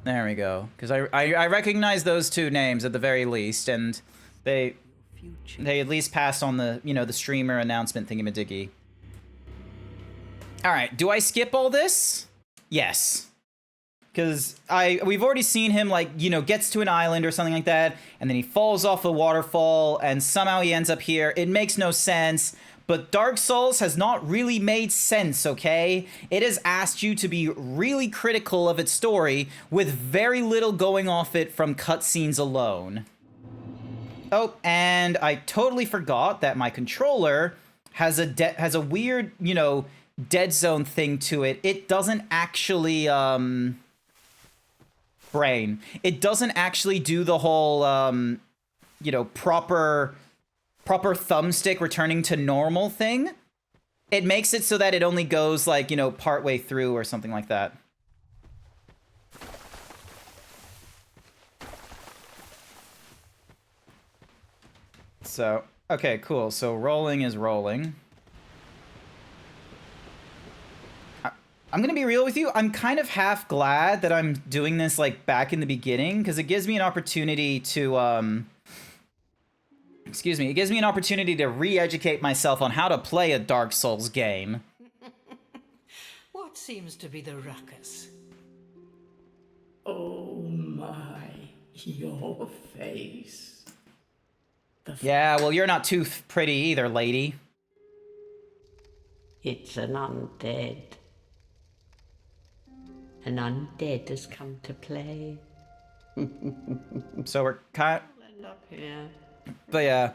There we go. Because I recognize those two names at the very least, and they at least passed on the, you know, the streamer announcement thingy-majiggy. Alright, do I skip all this? Yes. Because we've already seen him, like, you know, gets to an island or something like that, and then he falls off a waterfall, and somehow he ends up here. It makes no sense. But Dark Souls has not really made sense, okay? It has asked you to be really critical of its story with very little going off it from cutscenes alone. Oh, and I totally forgot that my controller has a weird, you know, dead zone thing to it. It doesn't actually, brain. It doesn't actually do the whole, you know, proper thumbstick returning to normal thing. It makes it so that it only goes, like, you know, partway through or something like that. So, okay, cool. So rolling is rolling. I'm gonna be real with you. I'm kind of half glad that I'm doing this, like, back in the beginning, because it gives me an opportunity to, excuse me, it gives me an opportunity to re-educate myself on how to play a Dark Souls game. What seems to be the ruckus? Oh my, your face. Yeah, well, you're not too pretty either, lady. It's an undead. An undead has come to play. So we're kind End up here. But yeah,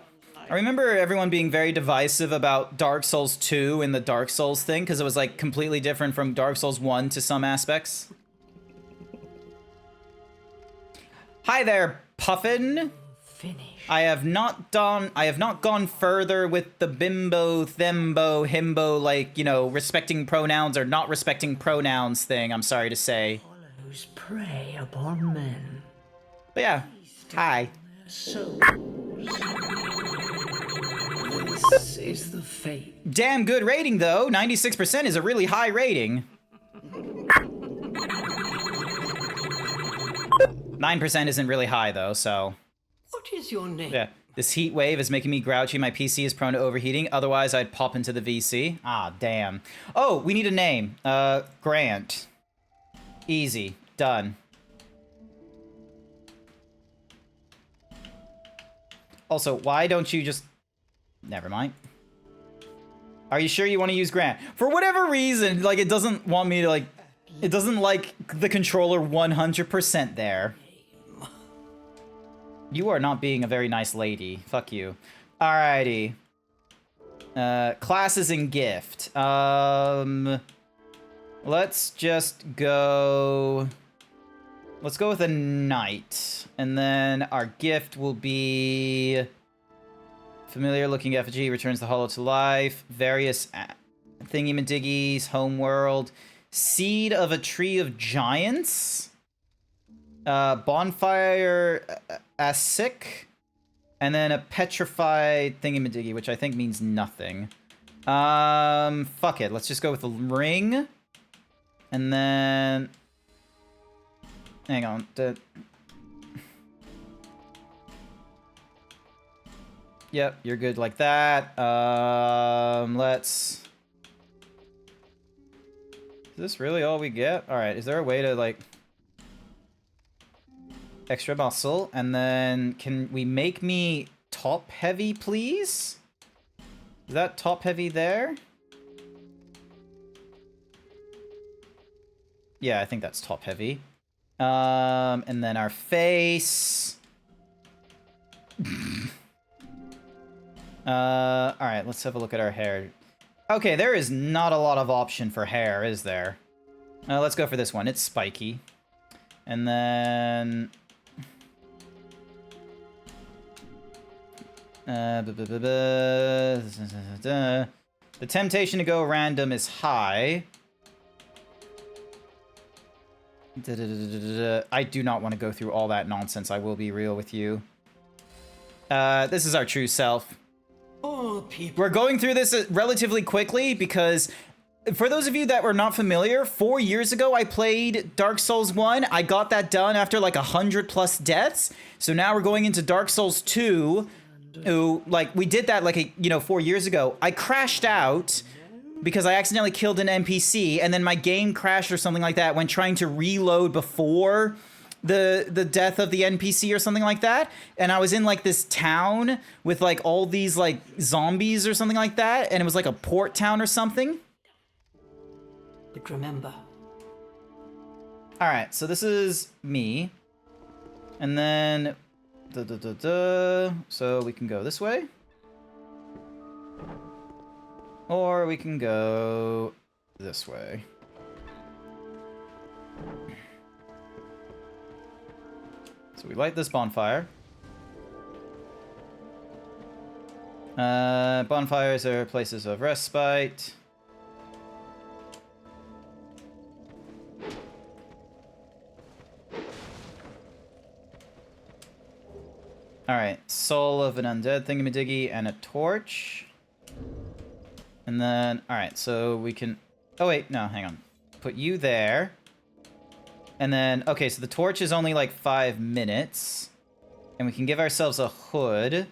I remember everyone being very divisive about Dark Souls 2 and the Dark Souls thing, because it was, like, completely different from Dark Souls 1 to some aspects. Hi there, Puffin. Finish. I have not gone further with the bimbo, thembo, himbo, like, you know, respecting pronouns or not respecting pronouns thing, I'm sorry to say. Hollows prey upon men. But yeah, hi. Souls. This is the fate. Damn good rating, though. 96% is a really high rating. 9% isn't really high, though, so... What is your name? Yeah. This heat wave is making me grouchy. My PC is prone to overheating. Otherwise, I'd pop into the VC. Ah, damn. Oh, we need a name. Grant. Easy. Done. Also, why don't you just... Never mind. Are you sure you want to use Grant? For whatever reason, like, it doesn't want me to, like... It doesn't like the controller 100% there. You are not being a very nice lady. Fuck you. Alrighty. Classes and gift. Let's just go... Let's go with a knight. And then our gift will be... Familiar looking effigy returns the hollow to life. Various thingy-madiggies. Homeworld. Seed of a tree of giants. Bonfire Asic. And then a petrified thingy-madiggy, which I think means nothing. Fuck it. Let's just go with the ring. And then... Hang on. Yep, you're good like that. Let's... Is this really all we get? Alright, is there a way to, like... Extra muscle, and then can we make me top heavy, please? Is that top heavy there? Yeah, I think that's top heavy. And then our face. Alright, let's have a look at our hair. Okay, there is not a lot of option for hair, is there? Let's go for this one. It's spiky. And then... The temptation to go random is high. I do not want to go through all that nonsense, I will be real with you. This is our true self. We're going through this relatively quickly because, for those of you that were not familiar, 4 years ago I played Dark Souls 1. I got that done after like 100+ deaths. So now we're going into Dark Souls 2. Like, we did that like, 4 years ago. I crashed out because I accidentally killed an NPC, and then my game crashed or something like that when trying to reload before the death of the NPC or something like that. And I was in like this town with like all these like zombies or something like that, and it was like a port town or something. But remember. Alright, so this is me. And then... So we can go this way. Or we can go this way. So we light this bonfire. Bonfires are places of respite. Alright, soul of an undead thingamadiggy and a torch. And then, alright, so we can... Oh wait, no, hang on. Put you there. And then, okay, so the torch is only like 5 minutes. And we can give ourselves a hood.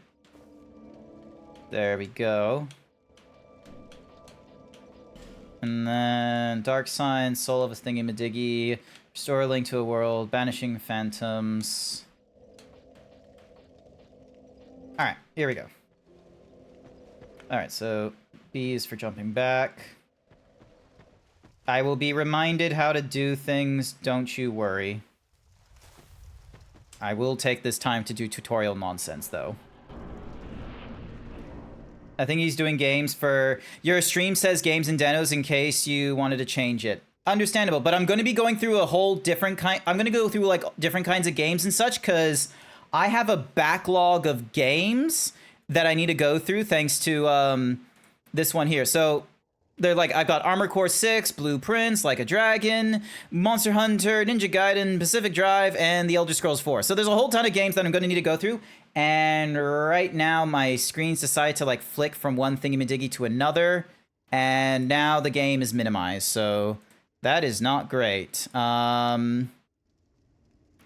There we go. And then, dark sign, soul of a thingamadiggy, restore a link to a world, banishing phantoms... Alright, here we go. Alright, so B is for jumping back. I will be reminded how to do things, don't you worry. I will take this time to do tutorial nonsense, though. I think he's doing games for... Your stream says games and denos in case you wanted to change it. Understandable, but I'm going to be going through a whole different kind... I'm going to go through, like, different kinds of games and such, because... I have a backlog of games that I need to go through thanks to this one here. So they're like, I've got Armored Core 6, Blueprints, Like a Dragon, Monster Hunter, Ninja Gaiden, Pacific Drive, and The Elder Scrolls 4. So there's a whole ton of games that I'm going to need to go through. And right now my screens decide to like flick from one thingamadiggy to another. And now the game is minimized. So that is not great.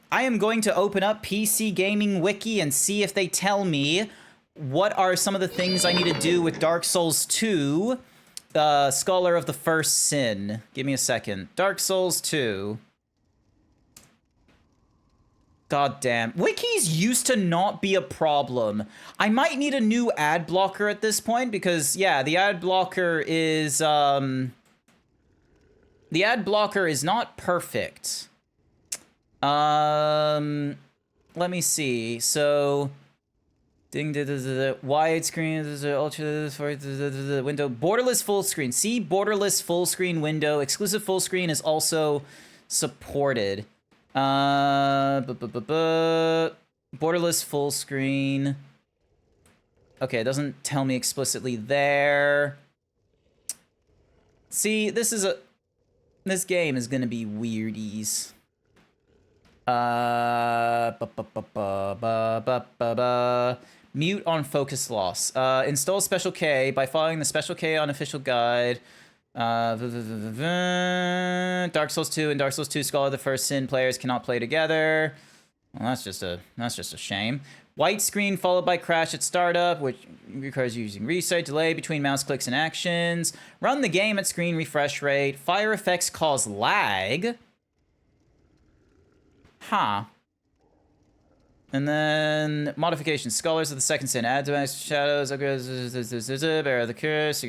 I am going to open up PC Gaming Wiki and see if they tell me what are some of the things I need to do with Dark Souls 2, Scholar of the First Sin. Give me a second. Dark Souls 2. God damn. Wikis used to not be a problem. I might need a new ad blocker at this point because, yeah, the ad blocker is, the ad blocker is not perfect. Let me see. So, widescreen, ultra, window, borderless full screen. See, borderless full screen window. Exclusive full screen is also supported. Borderless full screen. Okay, it doesn't tell me explicitly there. See, this game is gonna be weirdies. Mute on focus loss. Install Special K by following the Special K on official guide. Dark Souls 2 and Dark Souls 2 Scholar of the First Sin players cannot play together. Well, that's just a shame. White screen followed by crash at startup, which requires using reset, delay between mouse clicks and actions. Run the game at screen refresh rate. Fire effects cause lag. Huh. And then modifications. Scholars of the Second Sin. Add to shadows. Bear of the curse.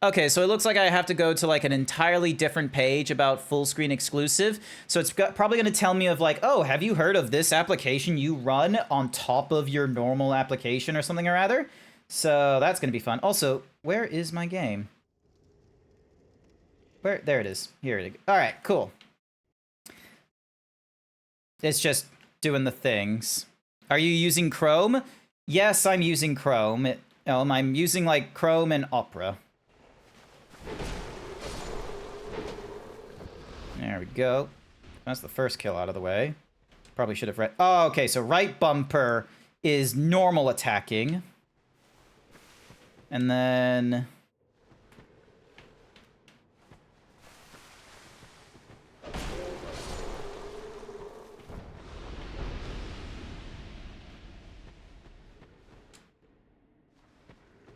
Okay, so it looks like I have to go to like an entirely different page about full screen exclusive. So it's probably going to tell me of like, oh, have you heard of this application you run on top of your normal application or something or other? So that's going to be fun. Also, where is my game? There it is. Here it is. All right, cool. It's just doing the things. Are you using Chrome? Yes, I'm using Chrome. I'm using like Chrome and Opera. There we go. That's the first kill out of the way. Probably should have read. Oh, okay, so right bumper is normal attacking. And then...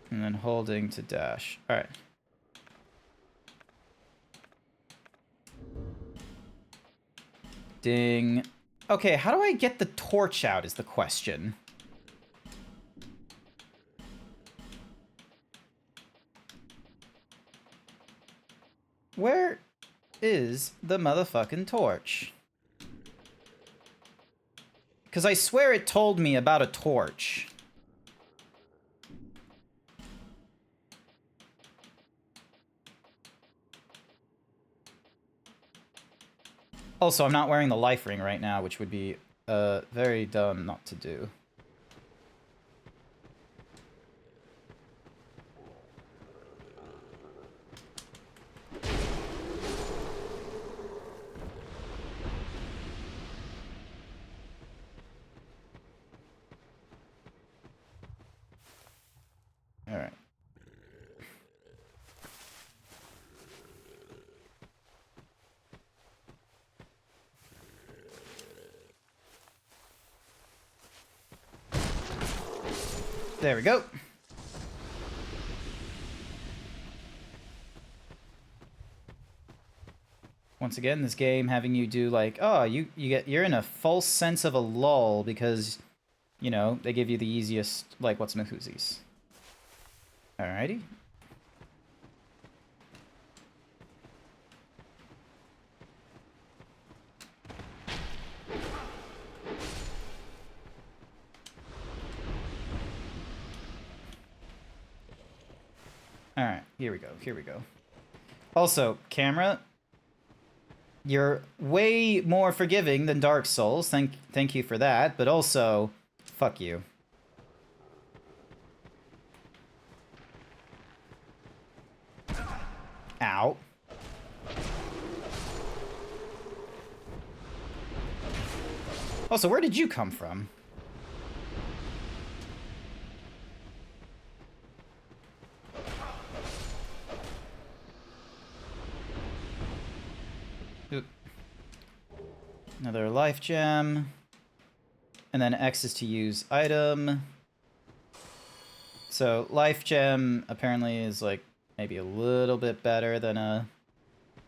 and then holding to dash. All right. Ding. Okay, how do I get the torch out is the question. Where is the motherfucking torch? Because I swear it told me about a torch. Also, I'm not wearing the life ring right now, which would be very dumb not to do. All right. There we go. Once again, this game having you do like, oh, you're in a false sense of a lull because, you know, they give you the easiest, like, what's Mahoozies. Alrighty. Alright, here we go, here we go. Also, camera, you're way more forgiving than Dark Souls. Thank you for that, but also, fuck you. Ow. Also, where did you come from? Another life gem. And then X is to use item. So life gem apparently is like maybe a little bit better than a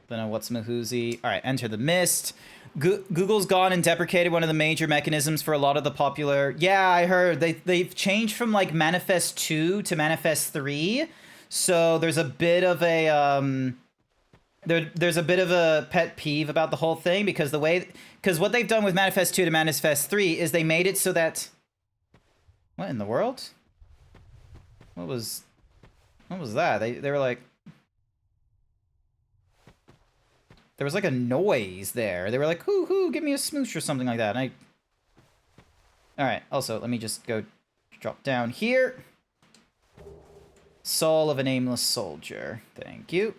what's mahoozy. All right, enter the mist. Google's gone and deprecated one of the major mechanisms for a lot of the popular. Yeah, I heard they've changed from like Manifest 2 to Manifest 3. So there's a bit of a there's a bit of a pet peeve about the whole thing because what they've done with Manifest 2 to Manifest 3 is they made it so that what in the world? What was that? They were like there was like a noise there. They were like, hoo hoo, give me a smooch or something like that. And alright, also, let me just go drop down here. Soul of a Nameless Soldier. Thank you.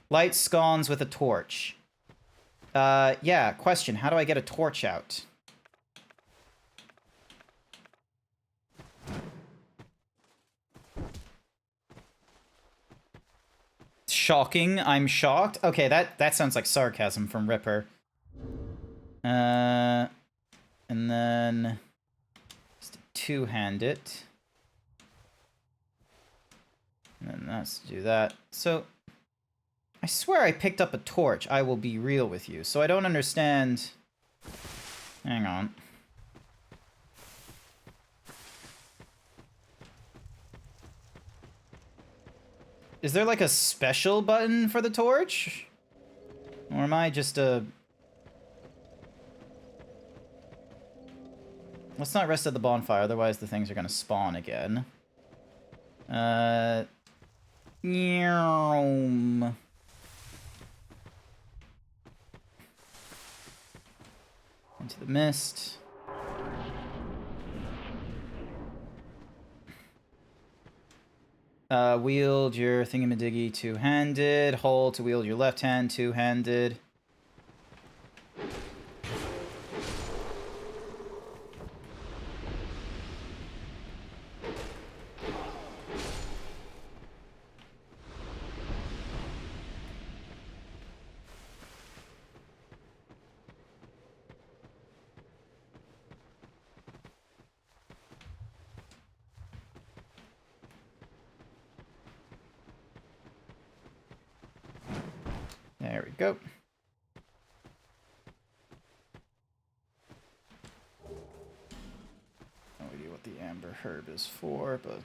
Light scones with a torch. Yeah, question. How do I get a torch out? Shocking. I'm shocked. Okay, that sounds like sarcasm from Ripper. And then just two-hand it. And then let's do that. So I swear I picked up a torch. I will be real with you. So I don't understand. Hang on. Is there like a special button for the torch? Or am I just a... Let's not rest at the bonfire, otherwise the things are gonna spawn again. Into the mist. Wield your thingamadiggy two-handed. Hold to wield your left hand two-handed. There we go. No idea what the amber herb is for, but...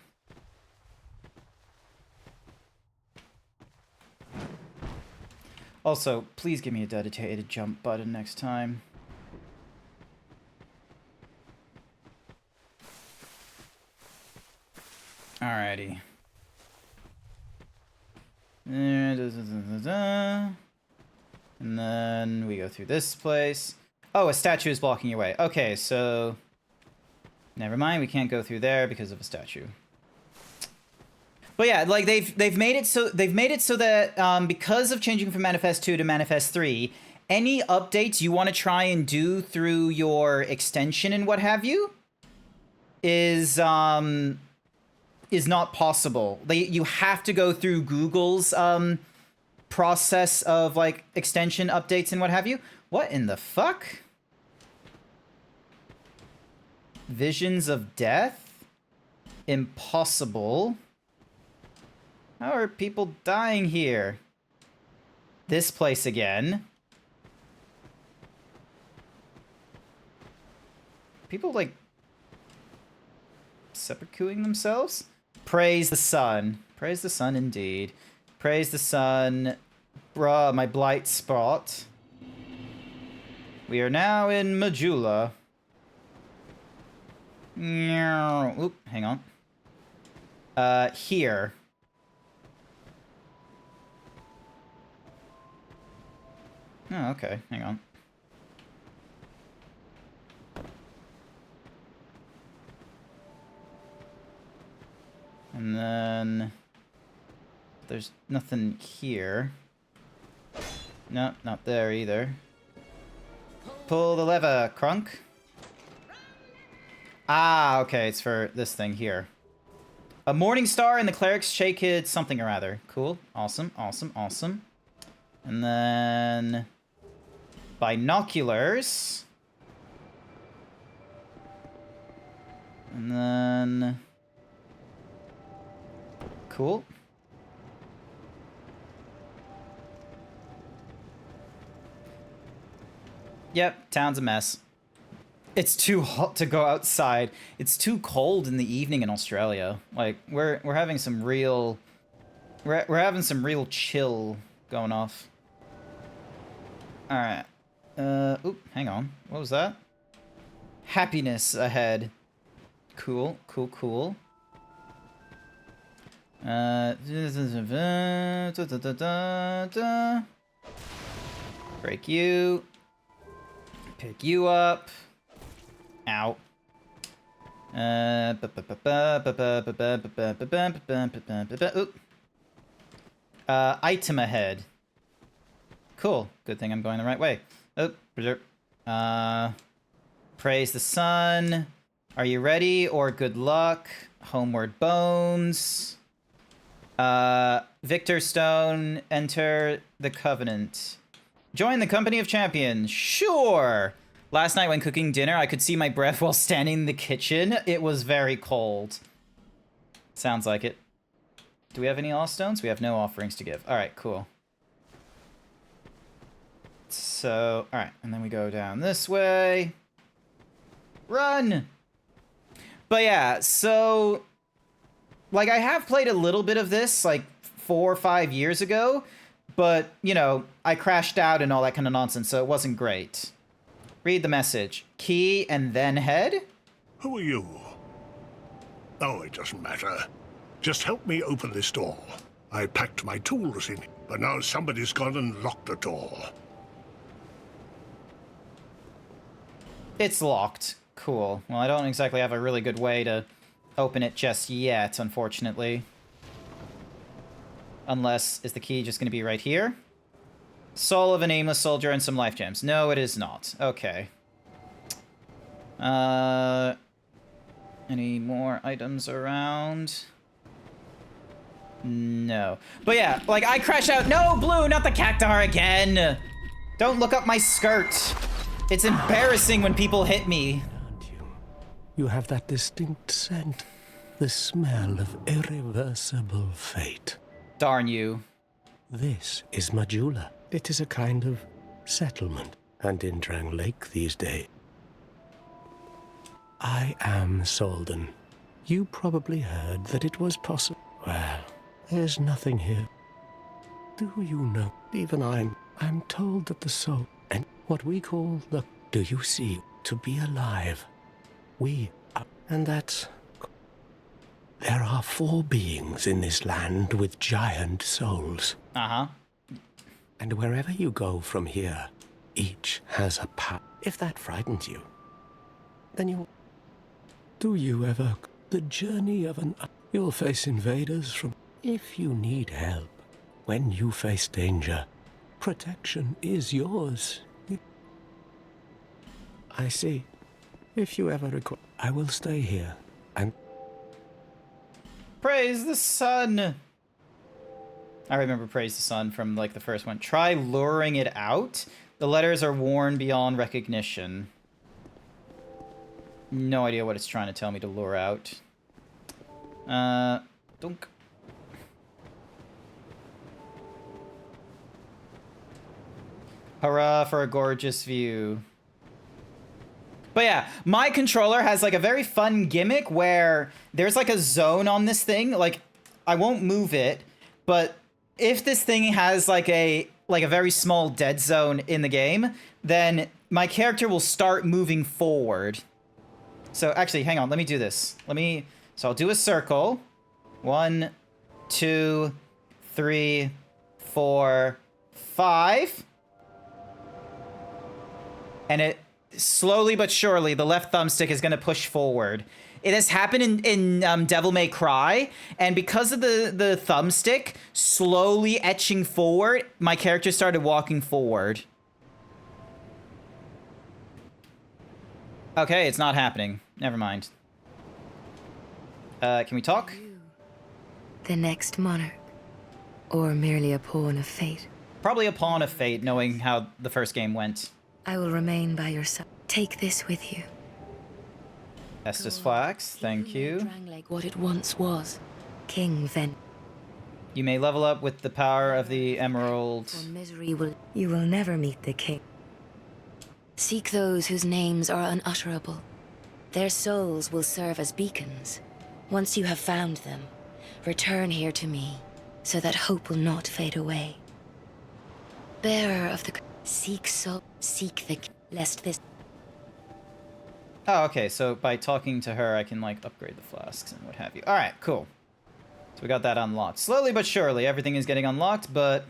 Also, please give me a dedicated jump button next time. Alrighty. And then we go through this place. Oh, a statue is blocking your way. Okay, so... Never mind, we can't go through there because of a statue. But yeah, like they've made it so that because of changing from Manifest 2 to Manifest 3, any updates you want to try and do through your extension and what have you is not possible. You have to go through Google's process of like extension updates and what have you. What in the fuck? Visions of death? Impossible. How are people dying here? This place again. People like seppukuing themselves? Praise the sun. Praise the sun indeed. Praise the sun. Bruh, my blight spot. We are now in Majula. Oop, hang on. Here. Oh, okay, hang on. And then... There's nothing here. No, not there either. Pull the lever, Crunk. Ah, okay, it's for this thing here. A morning star and the cleric's shaked something or other. Cool, awesome, awesome, awesome. And then... Binoculars. And then... Cool. Yep, town's a mess. It's too hot to go outside. It's too cold in the evening in Australia. Like, we're having some real... We're having some real chill going off. Alright. Oop, hang on. What was that? Happiness ahead. Cool, cool, cool. Break you. Pick you up. Ow. Oop. Item ahead. Cool. Good thing I'm going the right way. Oop. Praise the sun. Are you ready? Or good luck. Homeward bones. Victor Stone. Enter the Covenant. Join the company of champions. Sure. Last night when cooking dinner, I could see my breath while standing in the kitchen. It was very cold. Sounds like it. Do we have any lost stones? We have no offerings to give. All right, cool. So, all right, and then we go down this way. Run! But yeah, so... Like, I have played a little bit of this, like, 4 or 5 years ago. But, you know, I crashed out and all that kind of nonsense, so it wasn't great. Read the message. Key and then head? Who are you? Oh, it doesn't matter. Just help me open this door. I packed my tools in, but now somebody's gone and locked the door. It's locked. Cool. Well, I don't exactly have a really good way to open it just yet, unfortunately. Unless, is the key just going to be right here? Soul of an aimless soldier and some life gems. No, it is not. Okay. Any more items around? No. But yeah, like, I crash out. No, Blue, not the cactar again! Don't look up my skirt. It's embarrassing when people hit me. You have that distinct scent. The smell of irreversible fate. Darn you. This is Majula. It is a kind of settlement, and in Drang Lake these days. I am Solden. You probably heard that it was possible. Well, there's nothing here. Do you know, even I'm told that the soul, and what we call the, do you see, to be alive, we are, and that's... There are 4 beings in this land with giant souls. Uh-huh. And wherever you go from here, each has a power. If that frightens you, then you... Do you ever... The journey of an... You'll face invaders from... If you need help, when you face danger, protection is yours. I see. If you ever require... I will stay here, and... Praise the sun! I remember Praise the Sun from, like, the first one. Try luring it out. The letters are worn beyond recognition. No idea what it's trying to tell me to lure out. Dunk. Hurrah for a gorgeous view. But yeah, my controller has, like, a very fun gimmick where there's, like, a zone on this thing. Like, I won't move it, but... If this thing has like a very small dead zone in the game, then my character will start moving forward. So actually, hang on, let me do this. So I'll do a circle. 1, 2, 3, 4, 5. And it slowly but surely, the left thumbstick is gonna push forward. It has happened in Devil May Cry, and because of the thumbstick slowly etching forward, my character started walking forward. Okay, it's not happening. Never mind. Can we talk? The next monarch, or merely a pawn of fate? Probably a pawn of fate, knowing how the first game went. I will remain by your side. Take this with you. Estus Flax, thank you. Drangleic what it once was. King Ven. You may level up with the power of the emerald. For misery will. You will never meet the king. Seek those whose names are unutterable. Their souls will serve as beacons. Once you have found them, return here to me, so that hope will not fade away. Bearer of the... Seek the... Lest this... Oh, okay, so by talking to her, I can, like, upgrade the flasks and what have you. Alright, cool. So we got that unlocked. Slowly but surely, everything is getting unlocked, but...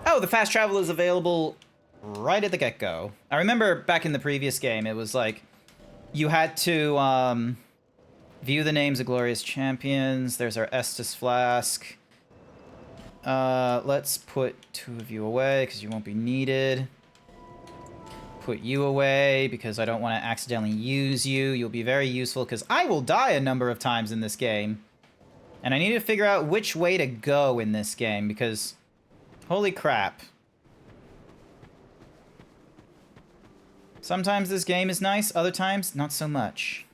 Oh, the fast travel is available right at the get-go. I remember back in the previous game, it was like... You had to, view the names of glorious champions. There's our Estus Flask. Let's put 2 of you away, because you won't be needed. Put you away, because I don't want to accidentally use you. You'll be very useful, because I will die a number of times in this game. And I need to figure out which way to go in this game, because... Holy crap. Sometimes this game is nice, other times, not so much.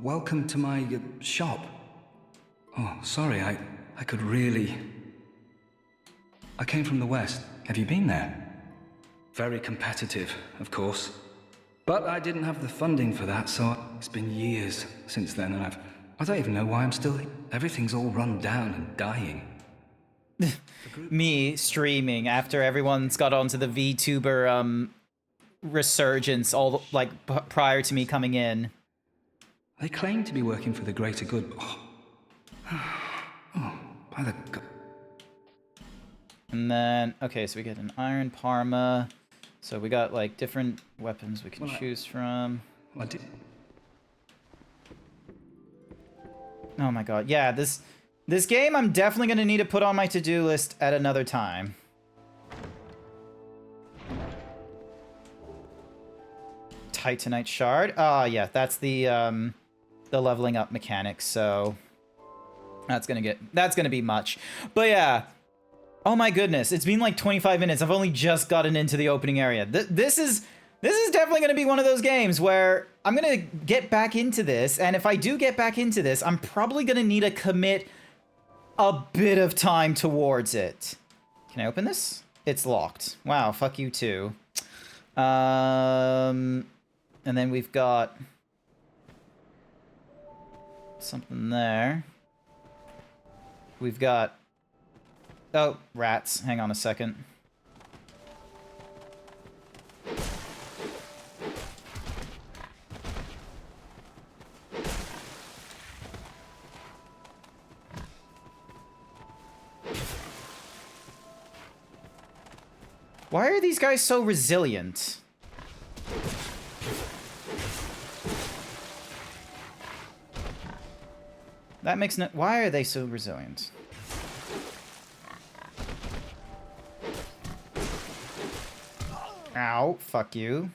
Welcome to my shop. Oh, sorry, I could really... I came from the West. Have you been there? Very competitive, of course. But I didn't have the funding for that, so it's been years since then, and I don't even know why I'm still here. Everything's all run down and dying. Me streaming after everyone's got onto the VTuber resurgence, all like prior to me coming in. They claim to be working for the greater good. Oh, by the God. And then, okay, so we get an iron parma. So we got like different weapons we can choose from. I did. Oh my god, yeah, this game I'm definitely gonna need to put on my to-do list at another time. Titanite shard. Ah, yeah, that's the leveling up mechanic, so that's gonna be much. But yeah. Oh my goodness, it's been like 25 minutes. I've only just gotten into the opening area. This is definitely gonna be one of those games where I'm gonna get back into this, and if I do get back into this, I'm probably gonna need to commit a bit of time towards it. Can I open this? It's locked. Wow, fuck you too. And then we've got something there. We've got... Oh, rats. Hang on a second. Why are these guys so resilient? That makes no... Why are they so resilient? Ow, fuck you.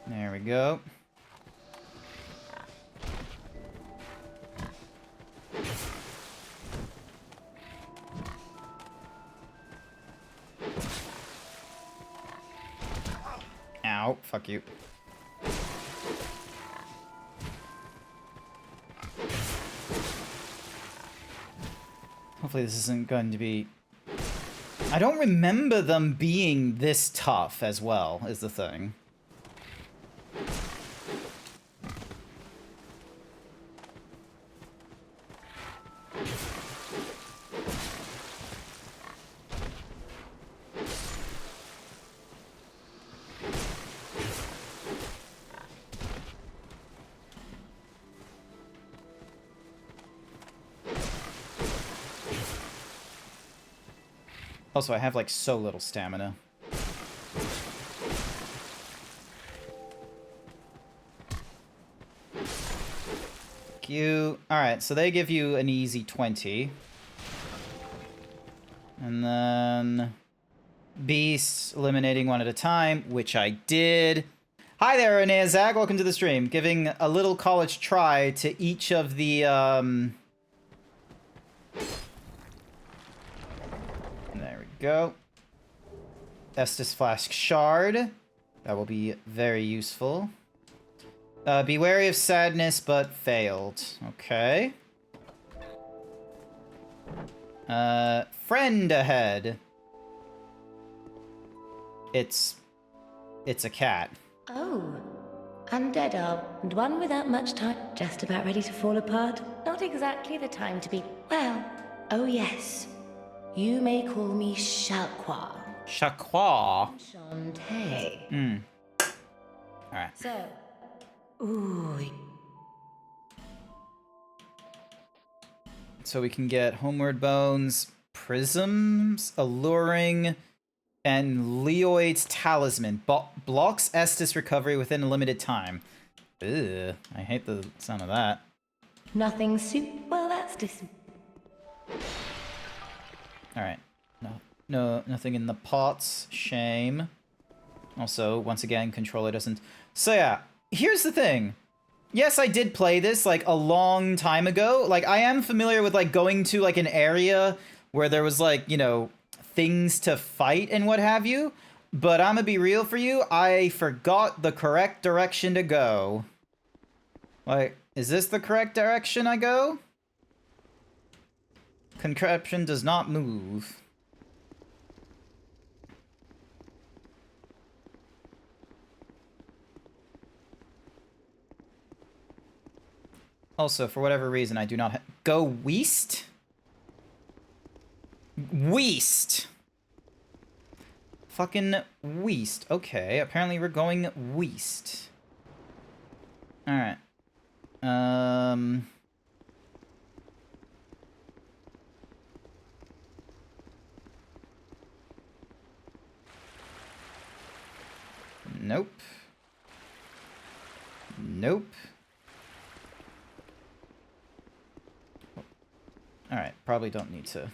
There we go. Ow, fuck you. Hopefully this isn't going to be... I don't remember them being this tough as well, is the thing. Also, I have, like, so little stamina. Cute. Alright, so they give you an easy 20. And then... Beasts, eliminating one at a time, which I did. Hi there, Renee Zag. Welcome to the stream. Giving a little college try to each of the, There we go. Estus Flask Shard. That will be very useful. Be wary of sadness, but failed. Okay. Friend ahead. It's a cat. Oh, undead are, and one without much time, just about ready to fall apart. Not exactly the time to be, well, oh yes. You may call me Shalqua. Shaqua. Shantae. Alright. So, ooh. So we can get Homeward Bones, Prisms, Alluring, and Leoid's Talisman. Blocks Estus recovery within a limited time. Ugh, I hate the sound of that. Nothing well, that's Alright. No, nothing in the pots. Shame. Also, once again, controller doesn't... So yeah, here's the thing. Yes, I did play this, like, a long time ago. Like, I am familiar with, like, going to, like, an area where there was, like, you know, things to fight and what have you. But I'm gonna be real for you, I forgot the correct direction to go. Like, is this the correct direction I go? Contraption does not move. Also, for whatever reason, I do not go west? West! Fucking west. Okay, apparently we're going west. Alright. Nope. Nope. Alright, probably don't need to.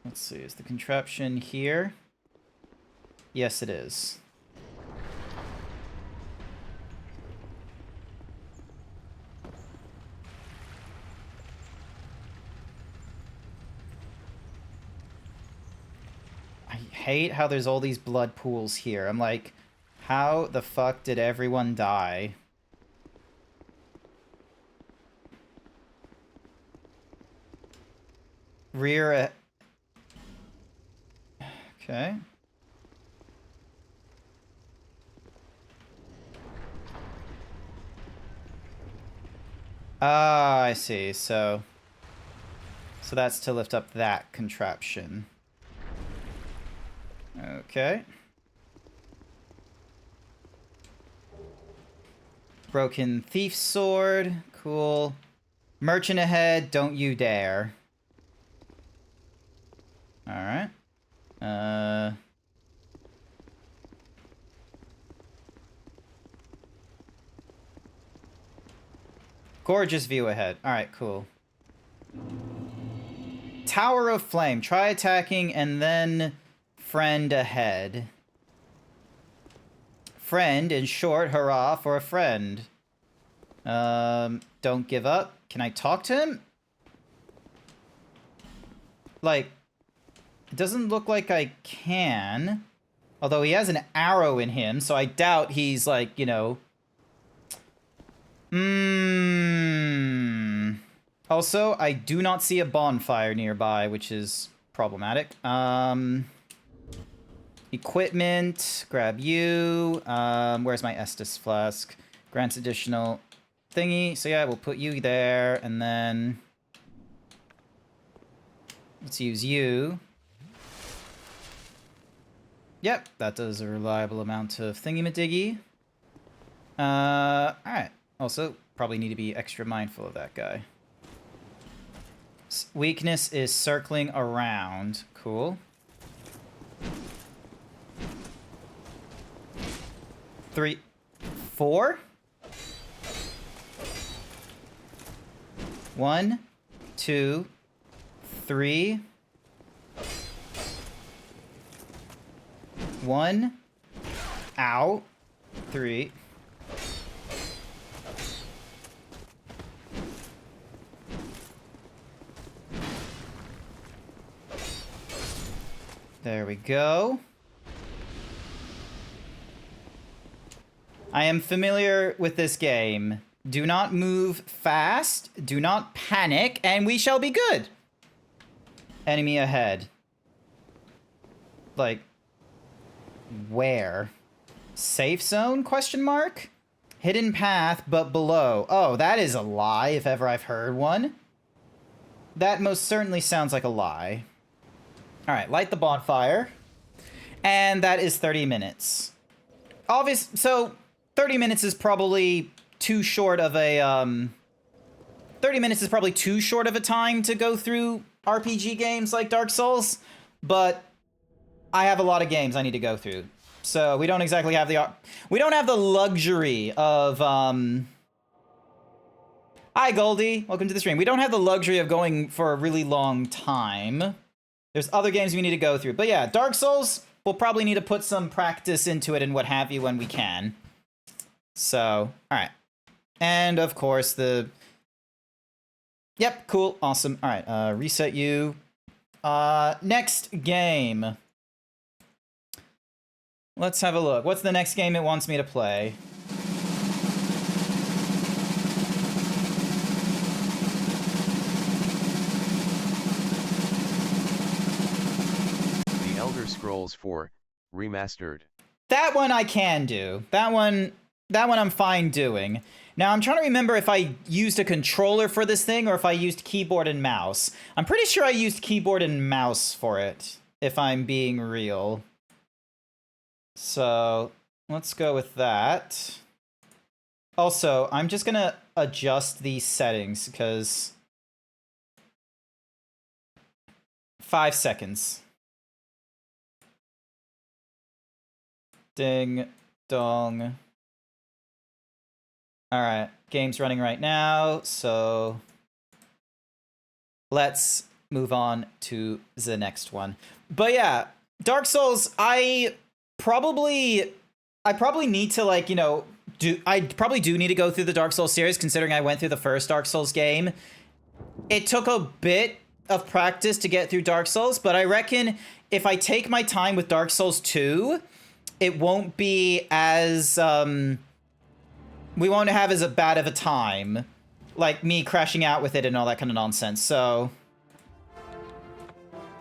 Let's see, is the contraption here? Yes, it is. I hate how there's all these blood pools here. I'm like, how the fuck did everyone die? Rear... Okay. Ah, I see. So that's to lift up that contraption. Okay. Broken thief sword. Cool. Merchant ahead. Don't you dare. Alright. Gorgeous view ahead. Alright, cool. Tower of Flame. Try attacking and then friend ahead. Friend, in short, hurrah for a friend. Don't give up. Can I talk to him? Like, it doesn't look like I can. Although he has an arrow in him, so I doubt he's like, you know... Also, I do not see a bonfire nearby, which is problematic. Equipment, grab you. Where's my Estus flask? Grants additional thingy. So yeah, we'll put you there, and then... let's use you. Yep, that does a reliable amount of thingy-madiggy. Alright. Also, probably need to be extra mindful of that guy. Weakness is circling around. Cool. 3, 4. 1, 2, 3. 1, Ow. 3. There we go. I am familiar with this game. Do not move fast, do not panic, and we shall be good. Enemy ahead. Like, where? Safe zone, question mark? Hidden path, but below. Oh, that is a lie, if ever I've heard one. That most certainly sounds like a lie. Alright, light the bonfire. And that is 30 minutes. So 30 minutes is probably too short of a, 30 minutes is probably too short of a time to go through RPG games like Dark Souls, but I have a lot of games I need to go through. So we don't exactly have the luxury of, Hi Goldie, welcome to the stream. We don't have the luxury of going for a really long time. There's other games we need to go through. But yeah, Dark Souls, we'll probably need to put some practice into it and what have you when we can. So, alright. And of course the... Yep, cool, awesome. Alright, reset you. Next game. Let's have a look. What's the next game it wants me to play? The Elder Scrolls 4 Remastered. That one I can do. That one I'm fine doing. Now I'm trying to remember if I used a controller for this thing or if I used keyboard and mouse. I'm pretty sure I used keyboard and mouse for it, if I'm being real. So let's go with that. Also, I'm just gonna adjust these settings because 5 seconds. Ding dong. All right, game's running right now, so let's move on to the next one. But yeah, Dark Souls, I probably need to, like, you know, I probably do need to go through the Dark Souls series, considering I went through the first Dark Souls game. It took a bit of practice to get through Dark Souls, but I reckon if I take my time with Dark Souls 2, it won't be as, we won't have as bad of a time, like me crashing out with it and all that kind of nonsense, so...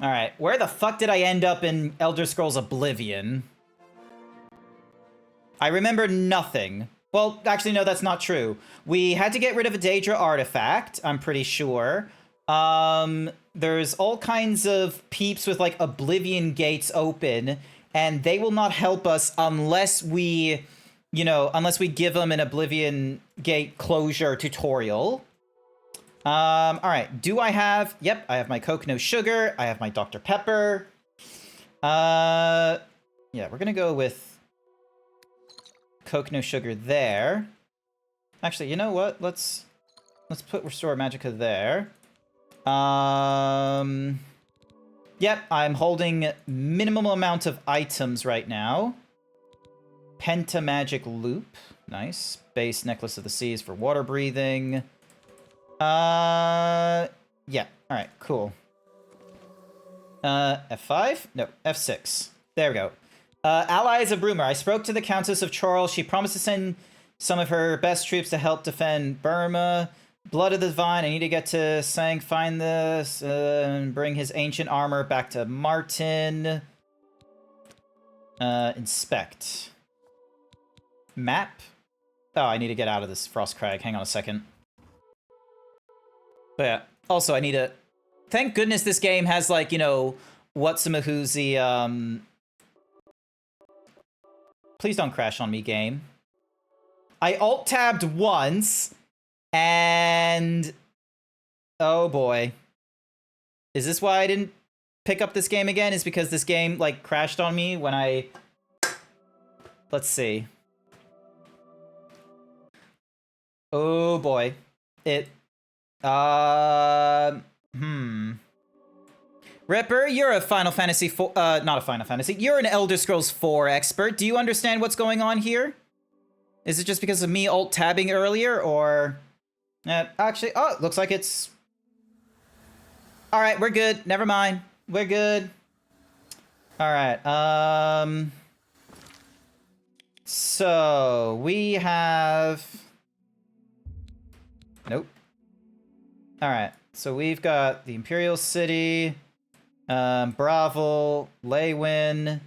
Alright, where the fuck did I end up in Elder Scrolls Oblivion? I remember nothing. Well, actually, no, that's not true. We had to get rid of a Daedra artifact, I'm pretty sure. There's all kinds of peeps with, like, Oblivion gates open, and they will not help us unless we, you know, unless we give them an Oblivion gate closure tutorial. Alright, do I have... Yep, I have my Coke No Sugar, I have my Dr. Pepper. Yeah, we're gonna go with Coke No Sugar there. Actually, you know what? Let's put Restore Magicka there. Yep, I'm holding minimum amount of items right now. Pentamagic Loop. Nice. Base Necklace of the Seas for water breathing. Yeah. Alright, cool. F5? No, F6. There we go. Allies of Rumor. I spoke to the Countess of Charles. She promised to send some of her best troops to help defend Burma. Blood of the Divine. I need to get to Sang, find this, and bring his ancient armor back to Martin. Inspect. Map? Oh, I need to get out of this Frost Crag. Hang on a second. But yeah, also I need to... Thank goodness this game has, like, you know, Whatsamahuzi, Please don't crash on me, game. I alt-tabbed once, and... Oh boy. Is this why I didn't pick up this game again? Is because this game, like, crashed on me when I... Let's see. Oh boy. It... Ripper, you're a Final Fantasy 4, not a Final Fantasy, you're an Elder Scrolls 4 expert. Do you understand what's going on here? Is it just because of me alt-tabbing earlier, or... actually, oh, looks like it's... Alright, we're good. Never mind. We're good. Alright, so, we have... Nope. Alright, so we've got the Imperial City, Bravo, Leywin.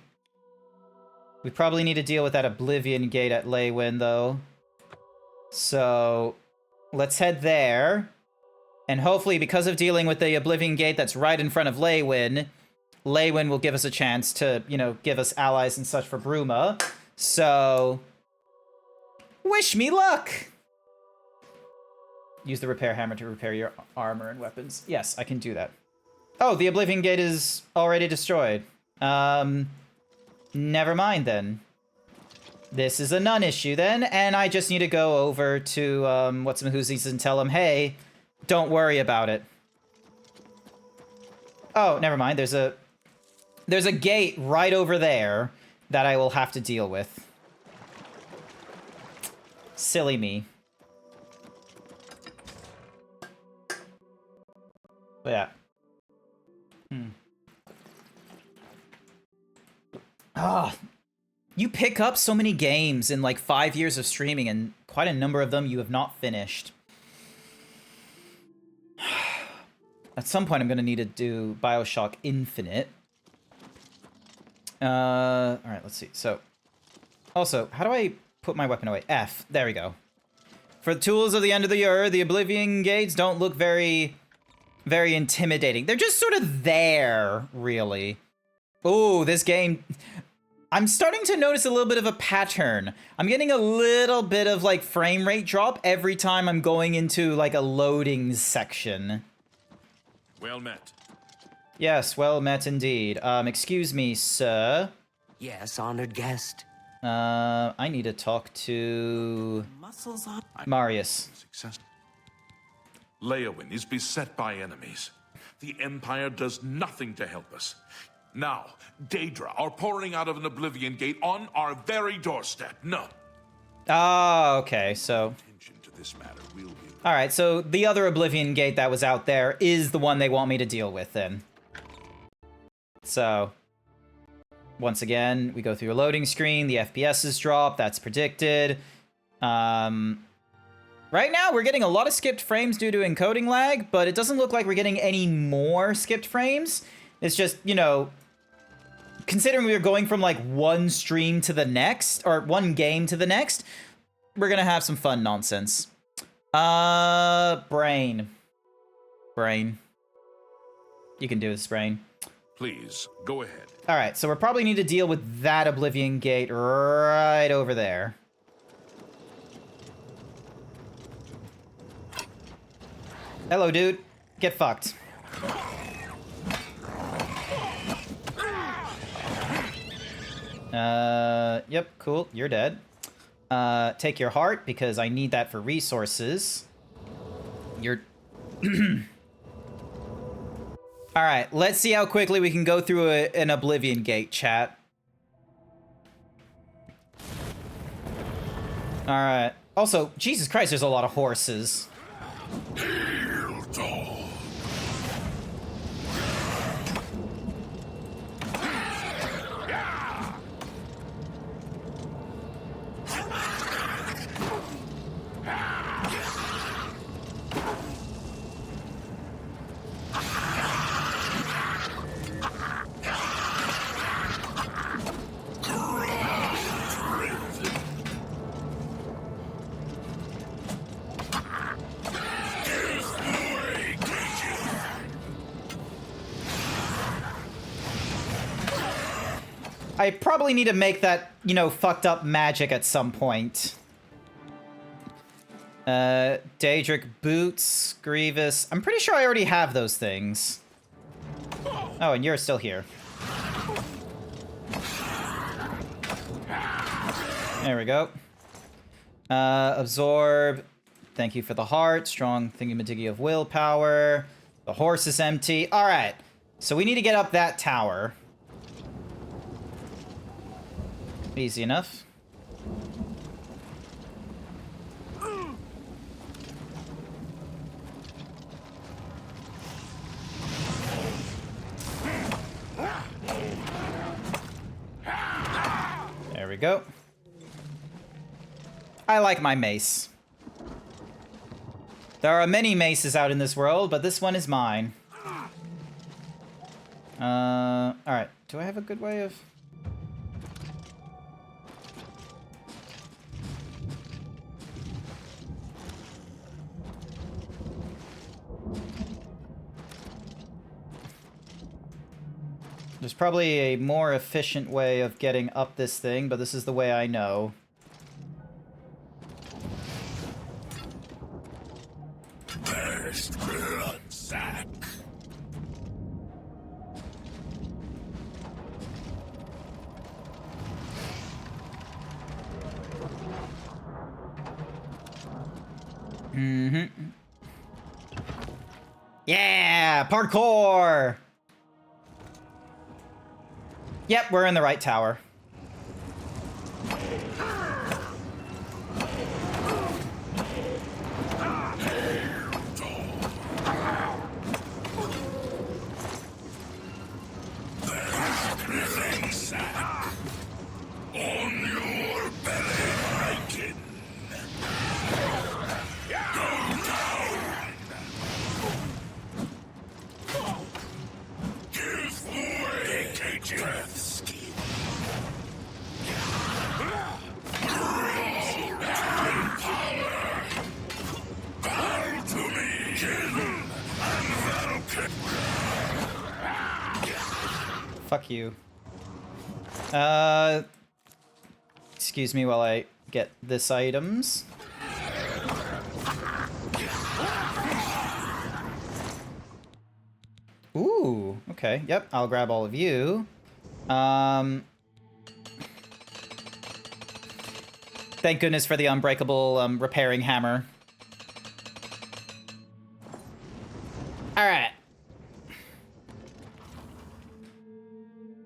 We probably need to deal with that Oblivion Gate at Leywin, though. So, let's head there. And hopefully, because of dealing with the Oblivion Gate that's right in front of Leywin, Leywin will give us a chance to, you know, give us allies and such for Bruma. So, wish me luck! Use the repair hammer to repair your armor and weapons. Yes, I can do that. Oh, the Oblivion Gate is already destroyed. Never mind then. This is a non-issue then, and I just need to go over to, what's-my-whoosies and tell him, hey, don't worry about it. Oh, never mind. There's a gate right over there that I will have to deal with. Silly me. But yeah. Ah, you pick up so many games in like 5 years of streaming, and quite a number of them you have not finished. At some point, I'm going to need to do BioShock Infinite. Alright, let's see. So, also, how do I put my weapon away? F. There we go. For the tools of the end of the earth, the Oblivion Gates don't look very intimidating. They're just sort of there, really. Ooh, this game... I'm starting to notice a little bit of a pattern. I'm getting a little bit of, like, frame rate drop every time I'm going into, like, a loading section. Well met. Yes, well met indeed. Excuse me, sir. Yes, honored guest. I need to talk to... Marius. Success. Leowin is beset by enemies. The Empire does nothing to help us. Now, Daedra are pouring out of an Oblivion Gate on our very doorstep. No. Ah, okay, so... Attention to this matter will be... Alright, so the other Oblivion Gate that was out there is the one they want me to deal with, then. So... Once again, we go through a loading screen, the FPSs drop, that's predicted. Right now, we're getting a lot of skipped frames due to encoding lag, but it doesn't look like we're getting any more skipped frames. It's just, you know... Considering we are going from, like, one stream to the next, or one game to the next, we're gonna have some fun nonsense. Brain. Brain. You can do this, Brain. Please, go ahead. Alright, so we'll probably need to deal with that Oblivion Gate right over there. Hello, dude. Get fucked. Yep, cool. You're dead. Take your heart, because I need that for resources. You're... Alright, let's see how quickly we can go through an Oblivion Gate, chat. Alright. Also, Jesus Christ, there's a lot of horses. I probably need to make that, you know, fucked up magic at some point. Daedric boots, Grievous. I'm pretty sure I already have those things. Oh, and you're still here. There we go. Absorb. Thank you for the heart. Strong thingamadiggy of willpower. The horse is empty. All right. So we need to get up that tower. Easy enough. There we go. I like my mace. There are many maces out in this world, but this one is mine. Alright. Do I have a good way of... There's probably a more efficient way of getting up this thing, but this is the way I know. First blood sack. Mm-hmm. Yeah! Parkour! Yep, we're in the right tower. Fuck you. Excuse me while I get this items. Ooh, okay. Yep, I'll grab all of you. Thank goodness for the unbreakable repairing hammer. Alright.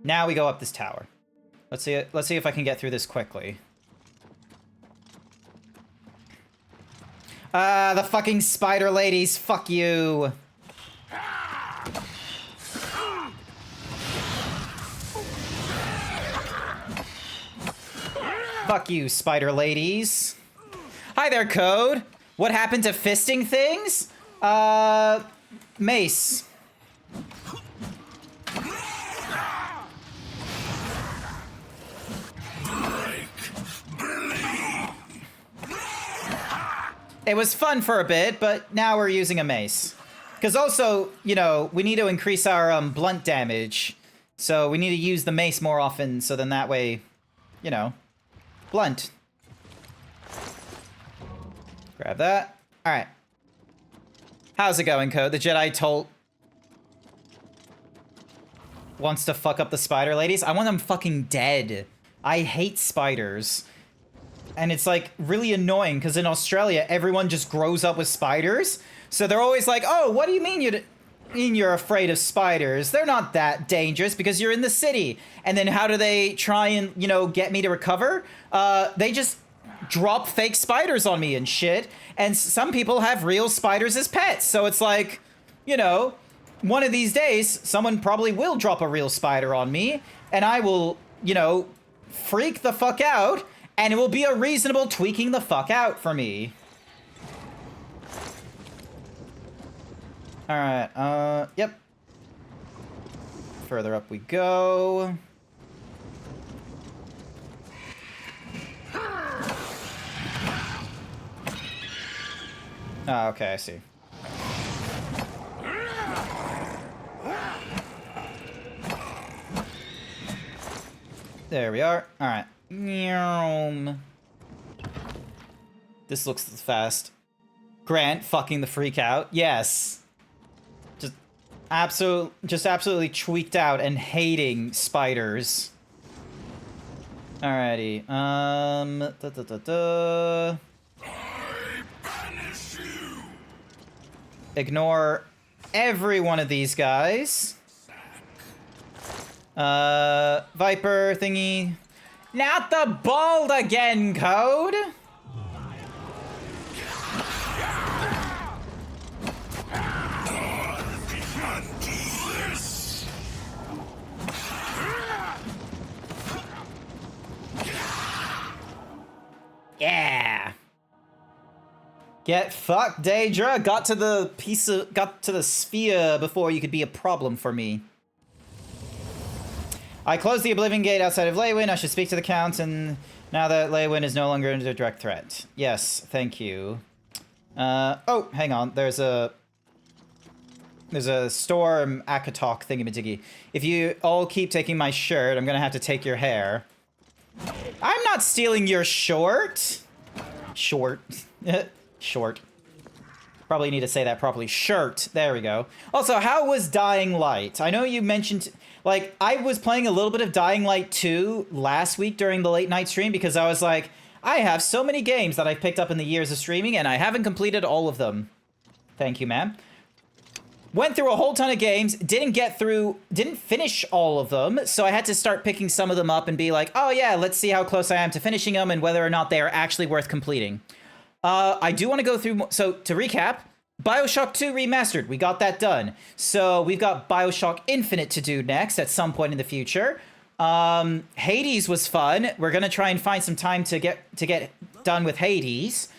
Now we go up this tower. Let's see if I can get through this quickly. The fucking spider ladies, fuck you. Fuck you, spider ladies. Hi there, Code. What happened to fisting things? Mace. It was fun for a bit, but now we're using a mace. Because also, you know, we need to increase our blunt damage. So we need to use the mace more often, so then that way, you know, blunt. Grab that. Alright. How's it going, Code? The Jedi told... wants to fuck up the spider ladies? I want them fucking dead. I hate spiders. And it's, like, really annoying, because in Australia, everyone just grows up with spiders. So they're always like, oh, what do you mean you're afraid of spiders? They're not that dangerous because you're in the city. And then how do they try and, you know, get me to recover? They just drop fake spiders on me and shit. And some people have real spiders as pets. So it's like, you know, one of these days, someone probably will drop a real spider on me. And I will, you know, freak the fuck out. And it will be a reasonable tweaking the fuck out for me. Alright, yep. Further up we go. Oh, okay, I see. There we are. Alright. This looks fast. Grant fucking the freak out. Yes. Just absolutely tweaked out and hating spiders. Alrighty. Ignore every one of these guys. Viper thingy. Not the bald again, Code! Yeah! Get fucked, Daedra! Got to the sphere before you could be a problem for me. I closed the Oblivion Gate outside of Leywin. I should speak to the Count, and now that Leywin is no longer under direct threat. Yes, thank you. Oh, hang on. There's a Storm Akatok thingamajiggy. If you all keep taking my shirt, I'm gonna have to take your hair. I'm not stealing your short. Short. Short. Probably need to say that properly. Shirt. There we go. Also, how was Dying Light? I know you mentioned... Like, I was playing a little bit of Dying Light 2 last week during the late night stream because I was like, I have so many games that I've picked up in the years of streaming and I haven't completed all of them. Thank you, ma'am. Went through a whole ton of games, didn't finish all of them, so I had to start picking some of them up and be like, oh yeah, let's see how close I am to finishing them and whether or not they are actually worth completing. I do want to go through, so to recap, BioShock 2 Remastered, we got that done. So we've got BioShock Infinite to do next at some point in the future. Hades was fun. We're gonna try and find some time to get done with Hades.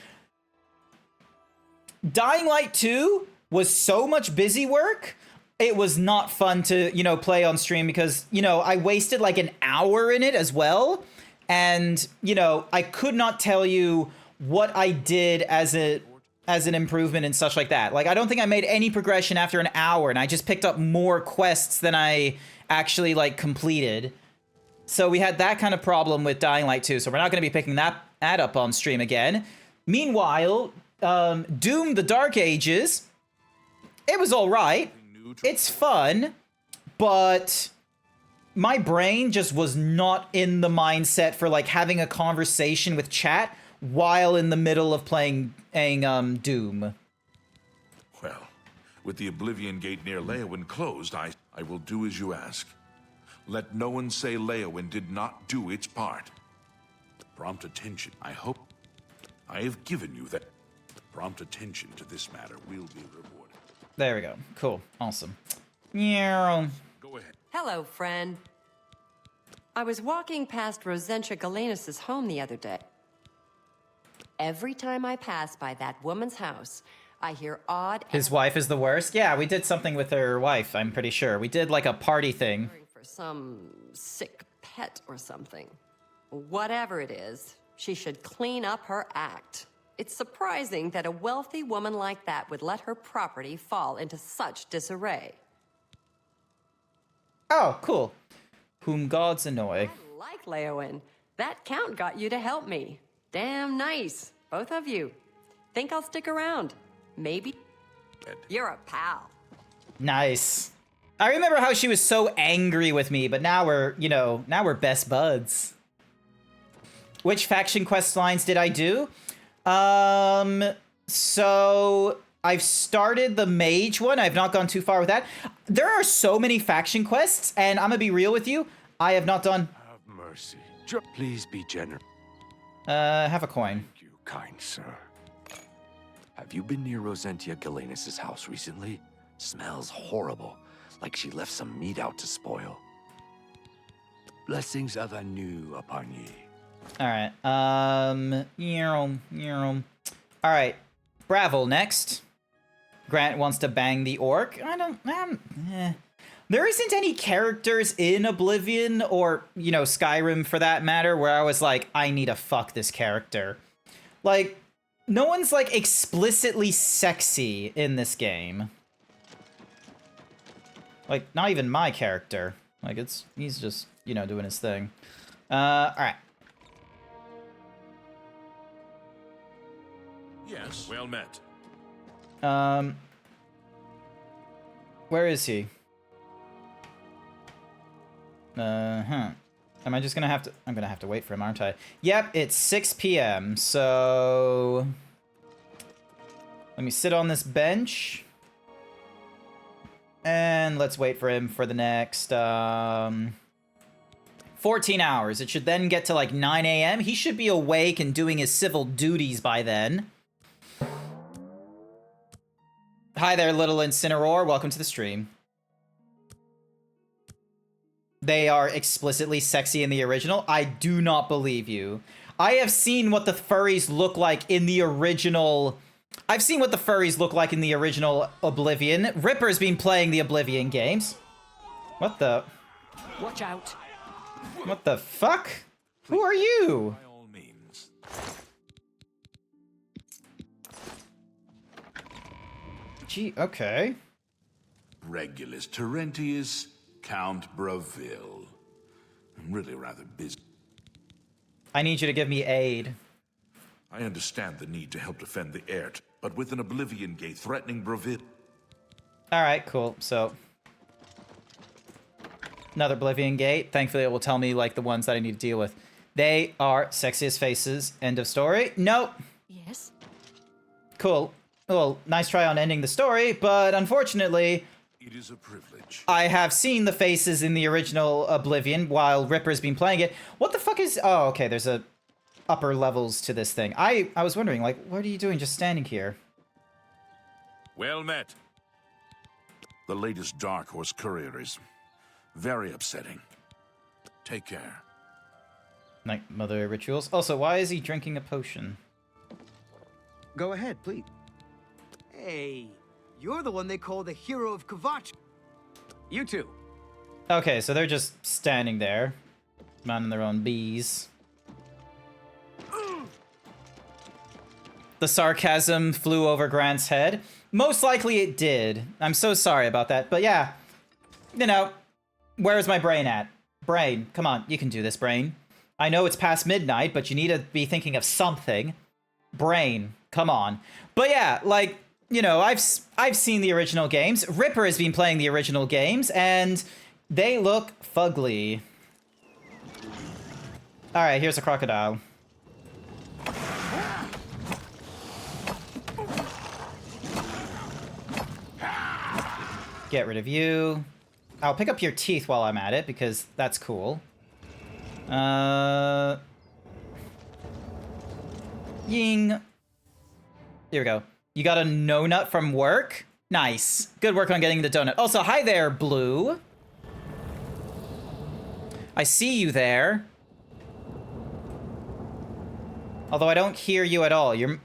Dying Light 2 was so much busy work. It was not fun to, you know, play on stream because, you know, I wasted like an hour in it as well. And, you know, I could not tell you what I did as an improvement and such like that. Like, I don't think I made any progression after an hour, and I just picked up more quests than I actually, like, completed. So we had that kind of problem with Dying Light 2, so we're not going to be picking that up on stream again. Meanwhile, Doom the Dark Ages, it was alright. It's fun, but my brain just was not in the mindset for, like, having a conversation with chat while in the middle of playing Doom. Well, with the Oblivion Gate near Leowyn closed, I will do as you ask. Let no one say Leowyn did not do its part. Prompt attention. I hope I have given you that. Prompt attention to this matter will be rewarded. There we go. Cool. Awesome. Yeah. Go ahead. Hello, friend. I was walking past Rosentia Galenis' home the other day. Every time I pass by that woman's house, I hear odd... His wife is the worst? Yeah, we did something with her wife, I'm pretty sure. We did, like, a party thing. ...for some sick pet or something. Whatever it is, she should clean up her act. It's surprising that a wealthy woman like that would let her property fall into such disarray. Oh, cool. Whom gods annoy. I like Leowyn. That Count got you to help me. Damn nice, both of you. Think I'll stick around. Maybe. You're a pal. Nice. I remember how she was so angry with me, but now we're, you know, now we're best buds. Which faction quest lines did I do? So I've started the mage one. I've not gone too far with that. There are so many faction quests, and I'm gonna be real with you. I have not done. Have mercy. Please be generous. Have a coin. Thank you, kind sir. Have you been near Rosentia Galenis' house recently? Smells horrible, like she left some meat out to spoil. Blessings of anew upon ye. Alright, alright, Bravel next. Grant wants to bang the orc. There isn't any characters in Oblivion, or, you know, Skyrim for that matter, where I was like, I need to fuck this character. Like, no one's, like, explicitly sexy in this game. Like, not even my character. Like, he's just, you know, doing his thing. Alright. Yes, well met. Where is he? Am I just gonna have to... I'm gonna have to wait for him, aren't I? Yep, it's 6 p.m., so... Let me sit on this bench. And let's wait for him for the next, 14 hours. It should then get to like 9 a.m. He should be awake and doing his civil duties by then. Hi there, little Incineroar. Welcome to the stream. They are explicitly sexy in the original. I do not believe you. I have seen what the furries look like in the original... I've seen what the furries look like in the original Oblivion. Ripper's been playing the Oblivion games. What the... Watch out. What the fuck? Who are you? By all means. Gee, okay. Regulus Terentius, Count Braville. I'm really rather busy. I need you to give me aid. I understand the need to help defend the heir, but with an Oblivion Gate threatening Braville... Alright, cool. So... Another Oblivion Gate. Thankfully, it will tell me, like, the ones that I need to deal with. They are sexiest faces. End of story. Nope. Yes? Cool. Well, nice try on ending the story, but unfortunately... It is a privilege. I have seen the faces in the original Oblivion while Ripper's been playing it. What the fuck is... Oh, okay, there's a upper levels to this thing. I was wondering, like, what are you doing just standing here? Well met. The latest Dark Horse courier is very upsetting. Take care. Night Mother rituals. Also, why is he drinking a potion? Go ahead, please. Hey, you're the one they call the hero of Kvatch. You too. Okay, so they're just standing there, minding their own bees. The sarcasm flew over Grant's head. Most likely it did. I'm so sorry about that. But yeah, you know, where's my brain at? Brain, come on, you can do this, brain. I know it's past midnight, but you need to be thinking of something. Brain, come on. But yeah, like, you know, I've seen the original games. Ripper has been playing the original games, and they look fugly. All right, here's a crocodile. Get rid of you. I'll pick up your teeth while I'm at it, because that's cool. Ying. Here we go. You got a no nut from work? Nice. Good work on getting the donut. Also, hi there, Blue. I see you there. Although I don't hear you at all. You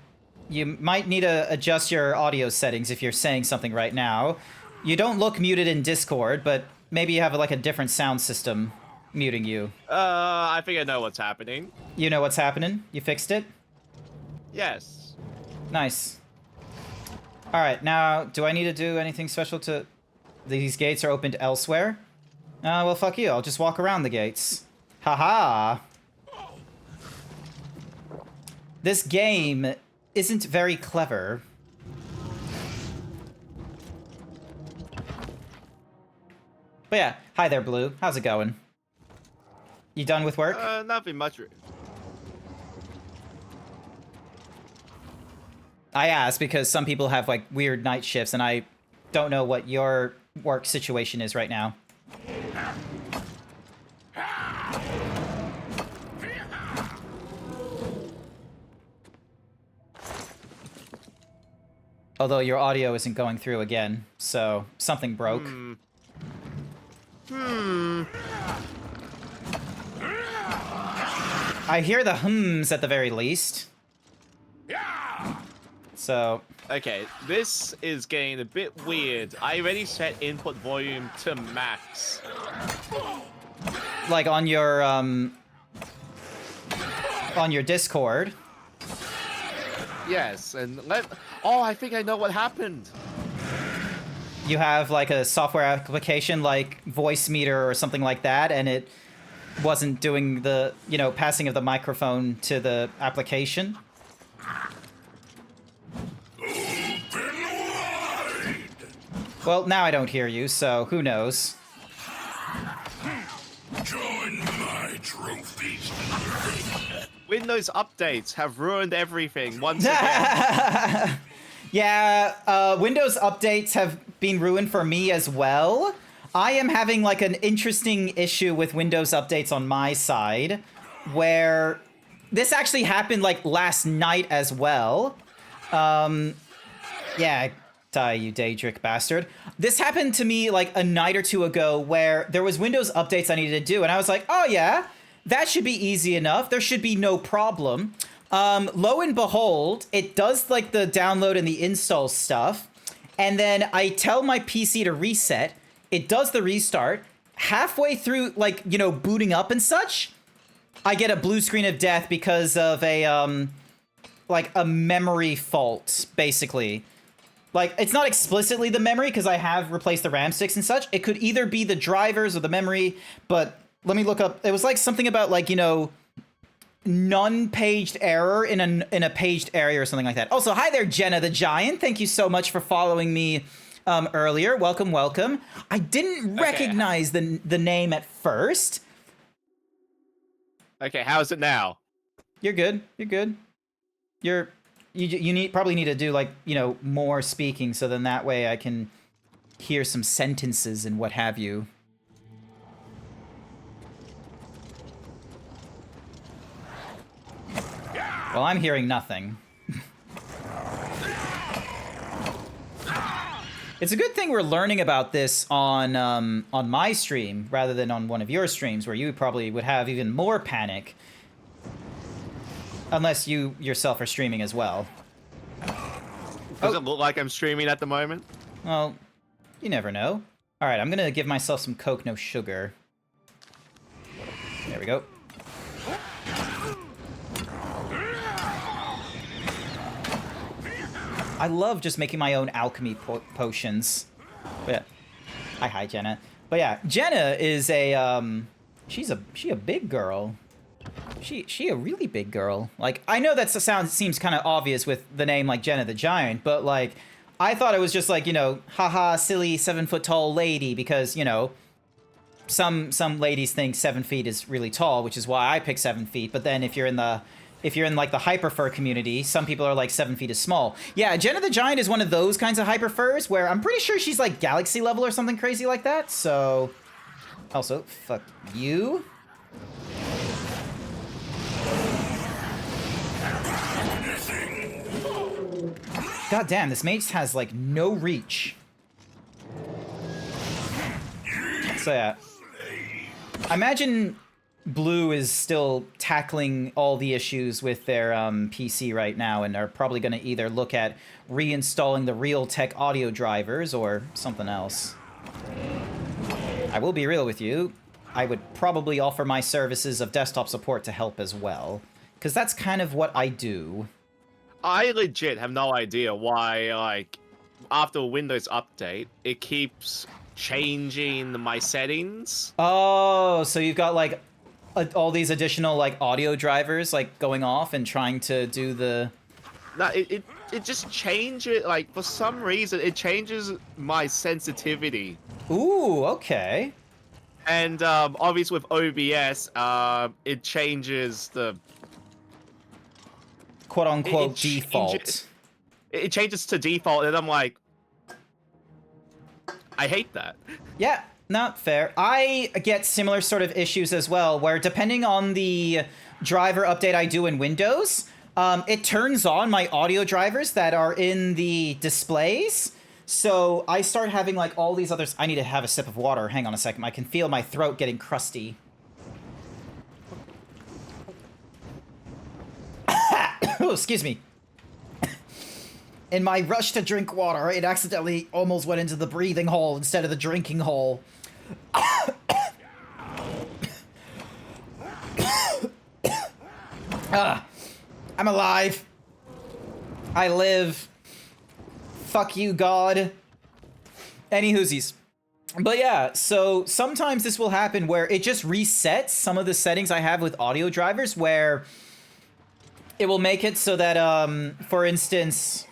might need to adjust your audio settings if you're saying something right now. You don't look muted in Discord, but maybe you have like a different sound system muting you. I think I know what's happening. You know what's happening? You fixed it? Yes. Nice. All right, now, do I need to do anything special to... These gates are opened elsewhere? Well, fuck you. I'll just walk around the gates. Haha. This game isn't very clever. But yeah, hi there, Blue. How's it going? You done with work? Nothing much. I ask because some people have like weird night shifts, and I don't know what your work situation is right now. Although your audio isn't going through again, so something broke. I hear the hums at the very least. So... Okay, this is getting a bit weird. I already set input volume to max. Like on your Discord. Yes, and oh, I think I know what happened. You have like a software application like Voice Meter or something like that, and it wasn't doing the, you know, passing of the microphone to the application. Well, now I don't hear you, so who knows? Join my trophies. Windows updates have ruined everything once again. Yeah, Windows updates have been ruined for me as well. I am having like an interesting issue with Windows updates on my side, where this actually happened like last night as well. Yeah, die, you Daedric bastard. This happened to me like a night or two ago where there was Windows updates I needed to do, and I was like, oh yeah, that should be easy enough. There should be no problem. Lo and behold, it does like the download and the install stuff, and then I tell my PC to reset. It does the restart. Halfway through, like, you know, booting up and such, I get a blue screen of death because of a, like, a memory fault, basically. Like, it's not explicitly the memory, because I have replaced the RAM sticks and such. It could either be the drivers or the memory, but let me look up. It was, like, something about, like, you know, non-paged error in a paged area or something like that. Also, hi there, Jenna the Giant. Thank you so much for following me earlier. Welcome, welcome. I didn't recognize the name at first. Okay, how's it now? You're good. You're good. You probably need to do, like, you know, more speaking, so then that way I can hear some sentences and what have you. Well, I'm hearing nothing. It's a good thing we're learning about this on my stream rather than on one of your streams, where you probably would have even more panic. Unless you yourself are streaming as well. Does it look like I'm streaming at the moment? Well, you never know. All right, I'm gonna give myself some Coke, no sugar. There we go. I love just making my own alchemy potions. But yeah. Hi, Jenna. But yeah, Jenna is a she a big girl. She a really big girl. Like, I know that seems kind of obvious with the name like Jenna the Giant, but like I thought it was just like, you know, haha, silly 7-foot-tall lady, because, you know, some ladies think 7 feet is really tall, which is why I pick 7 feet. But then if you're in like the hyperfur community, some people are like 7 feet is small. Yeah, Jenna the Giant is one of those kinds of hyperfurs where I'm pretty sure she's like galaxy level or something crazy like that. So, also, fuck you. God damn, this mage has like no reach. So yeah, I imagine Blue is still tackling all the issues with their PC right now, and are probably going to either look at reinstalling the Realtek audio drivers or something else. I will be real with you. I would probably offer my services of desktop support to help as well, because that's kind of what I do. I legit have no idea why, like, after a Windows update, it keeps changing my settings. Oh, so you've got like all these additional like audio drivers like going off and trying to do the... No, it just changes, like, for some reason, it changes my sensitivity. Ooh, okay. And obviously with OBS, it changes the... quote-unquote default. It changes to default, and I'm like, I hate that. Yeah, not fair. I get similar sort of issues as well, where depending on the driver update I do in Windows, it turns on my audio drivers that are in the displays. So I start having like all these others. I need to have a sip of water. Hang on a second. I can feel my throat getting crusty. Oh, excuse me. In my rush to drink water, it accidentally almost went into the breathing hole instead of the drinking hole. I'm alive. I live. Fuck you, God. Any whoosies. But yeah, so sometimes this will happen where it just resets some of the settings I have with audio drivers, where it will make it so that, for instance,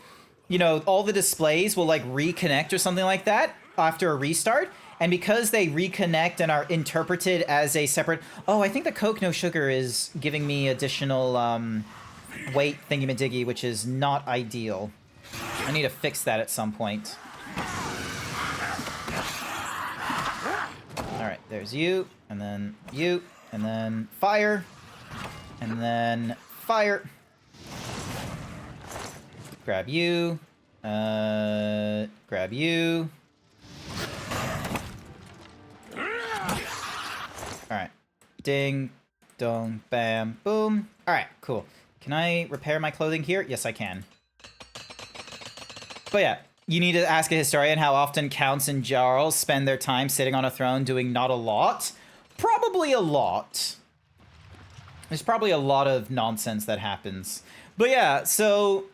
you know, all the displays will like reconnect or something like that after a restart. And because they reconnect and are interpreted as a separate... Oh, I think the Coke No Sugar is giving me additional weight thingy-majiggy, which is not ideal. I need to fix that at some point. There's you, and then you, and then fire, and then fire. Grab you, grab you. Alright. Ding, dong, bam, boom. Alright, cool. Can I repair my clothing here? Yes, I can. But yeah, you need to ask a historian how often counts and jarls spend their time sitting on a throne doing not a lot. Probably a lot. There's probably a lot of nonsense that happens. But yeah, so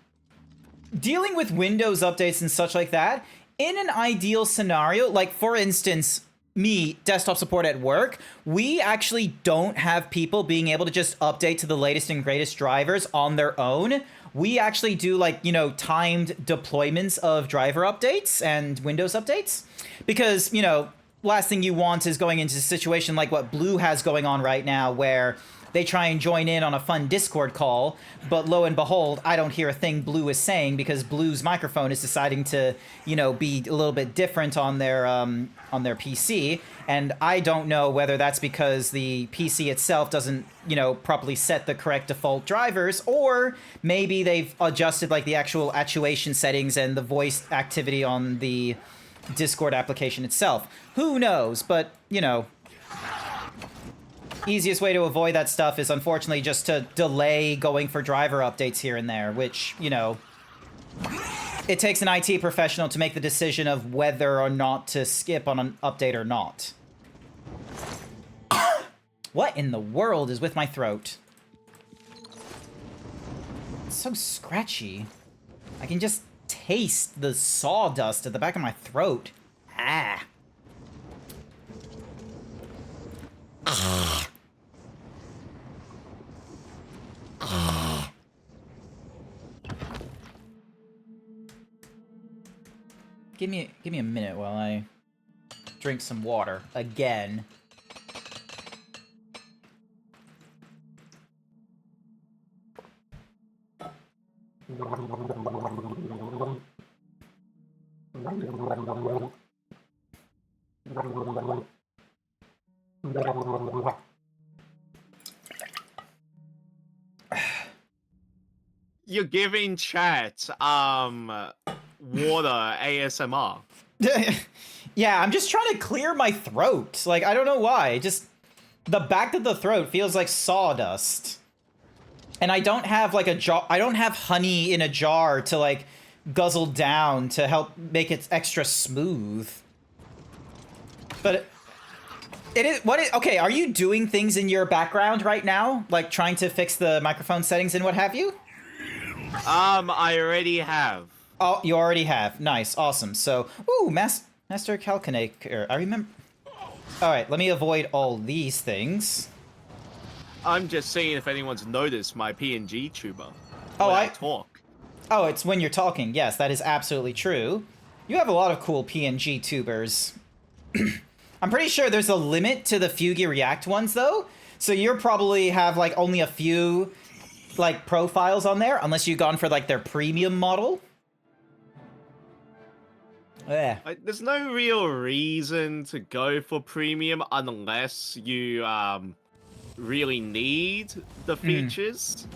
dealing with Windows updates and such like that, in an ideal scenario, like for instance, me, desktop support at work, we actually don't have people being able to just update to the latest and greatest drivers on their own. We actually do like, you know, timed deployments of driver updates and Windows updates. Because, you know, last thing you want is going into a situation like what Blue has going on right now, where they try and join in on a fun Discord call, but lo and behold, I don't hear a thing Blue is saying because Blue's microphone is deciding to, you know, be a little bit different on their PC, and I don't know whether that's because the PC itself doesn't, you know, properly set the correct default drivers, or maybe they've adjusted like the actual actuation settings and the voice activity on the Discord application itself. Who knows? But, you know, easiest way to avoid that stuff is unfortunately just to delay going for driver updates here and there, which, you know, it takes an IT professional to make the decision of whether or not to skip on an update or not. What in the world is with my throat? It's so scratchy. I can just taste the sawdust at the back of my throat. Ah. Give me a minute while I drink some water again. You're giving chat water ASMR. Yeah, I'm just trying to clear my throat. Like, I don't know why. Just the back of the throat feels like sawdust. And I don't have like a jar. I don't have honey in a jar to like guzzle down to help make it extra smooth. But it is what it, okay, are you doing things in your background right now? Like trying to fix the microphone settings and what have you? I already have. Oh, you already have. Nice, awesome. So, ooh, Master Calcinator. I remember. All right, let me avoid all these things. I'm just seeing if anyone's noticed my PNG tuber. Oh, I talk. Oh, it's when you're talking. Yes, that is absolutely true. You have a lot of cool PNG tubers. I'm pretty sure there's a limit to the Fugi React ones, though. So you're probably have like only a few like profiles on there, unless you've gone for like their premium model. Yeah. There's no real reason to go for premium unless you really need the features.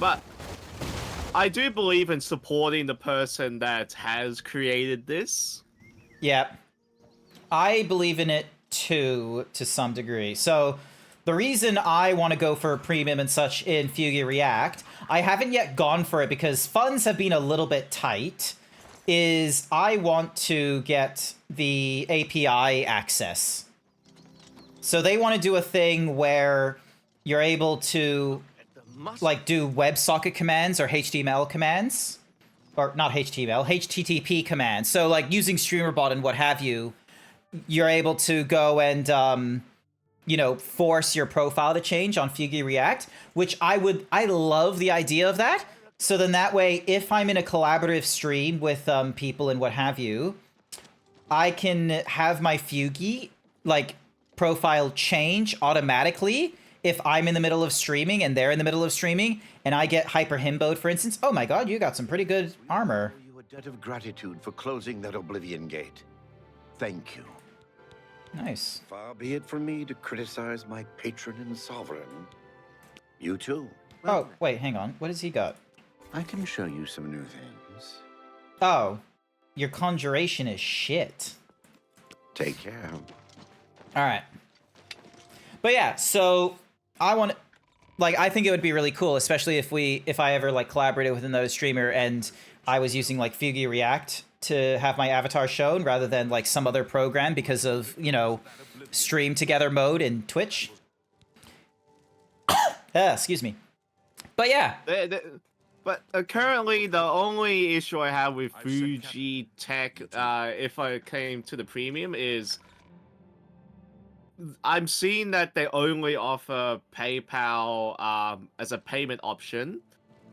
But I do believe in supporting the person that has created this. Yeah. I believe in it too, to some degree. So the reason I want to go for premium and such in Fugi React, I haven't yet gone for it because funds have been a little bit tight, is I want to get the API access. So they want to do a thing where you're able to like do WebSocket commands or HTML commands, or not HTML, HTTP commands. So like using StreamerBot and what have you, you're able to go and, you know, force your profile to change on Fugi React, which I love the idea of that. So then that way, if I'm in a collaborative stream with people and what have you, I can have my Fugi like profile change automatically if I'm in the middle of streaming and they're in the middle of streaming and I get hyper himboed, for instance. Oh my god, you got some pretty good armor. I owe you a debt of gratitude for closing that Oblivion gate. Thank you. Nice. Far be it from me to criticize my patron and sovereign. You too. Oh, wait, hang on. What has he got? I can show you some new things. Oh, your conjuration is shit. Take care. All right. But yeah, so I want, like, I think it would be really cool, especially if I ever like collaborated with another streamer and I was using like Fugue React to have my avatar shown rather than like some other program because of, you know, stream together mode in Twitch. Excuse me. But yeah. But currently, the only issue I have with Fuji Tech, if I came to the premium, is I'm seeing that they only offer PayPal as a payment option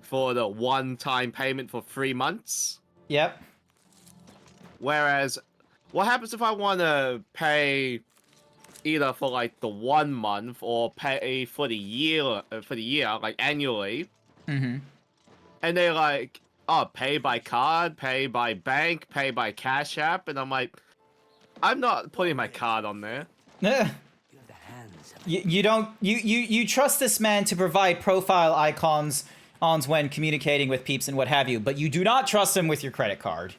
for the one-time payment for 3 months. Yep. Whereas, what happens if I want to pay either for like the 1 month or pay for the year, like annually? Mm-hmm. And they're like, oh, pay by card, pay by bank, pay by Cash App, and I'm like, I'm not putting my card on there. You trust this man to provide profile icons when communicating with peeps and what have you, but you do not trust him with your credit card.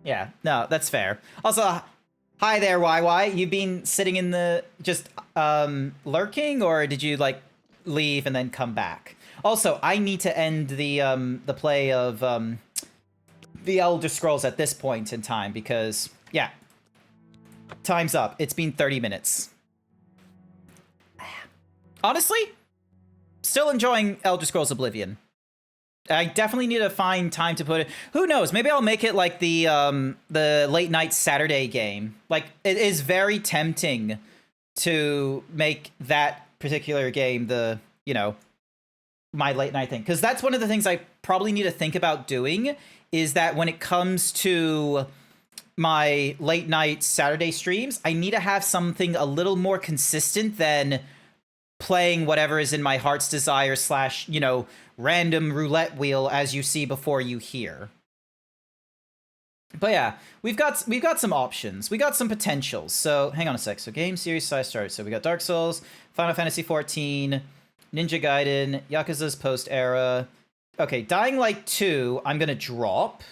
Yeah, no, that's fair. Also, hi there, YY. You've been sitting in the just lurking, or did you like leave and then come back? Also, I need to end the play of the Elder Scrolls at this point in time because yeah, time's up. It's been 30 minutes. Honestly, still enjoying Elder Scrolls Oblivion. I definitely need to find time to put it. Who knows? Maybe I'll make it like the late night Saturday game. Like it is very tempting to make that particular game the, you know, my late night thing, because that's one of the things I probably need to think about doing is that when it comes to my late night Saturday streams, I need to have something a little more consistent than playing whatever is in my heart's desire / you know, random roulette wheel as you see before you hear. But yeah, we've got some options. We got some potentials. So hang on a sec. So game series size start. So we got Dark Souls, Final Fantasy 14, Ninja Gaiden, Yakuza's post-era. Okay, Dying Light 2, I'm gonna drop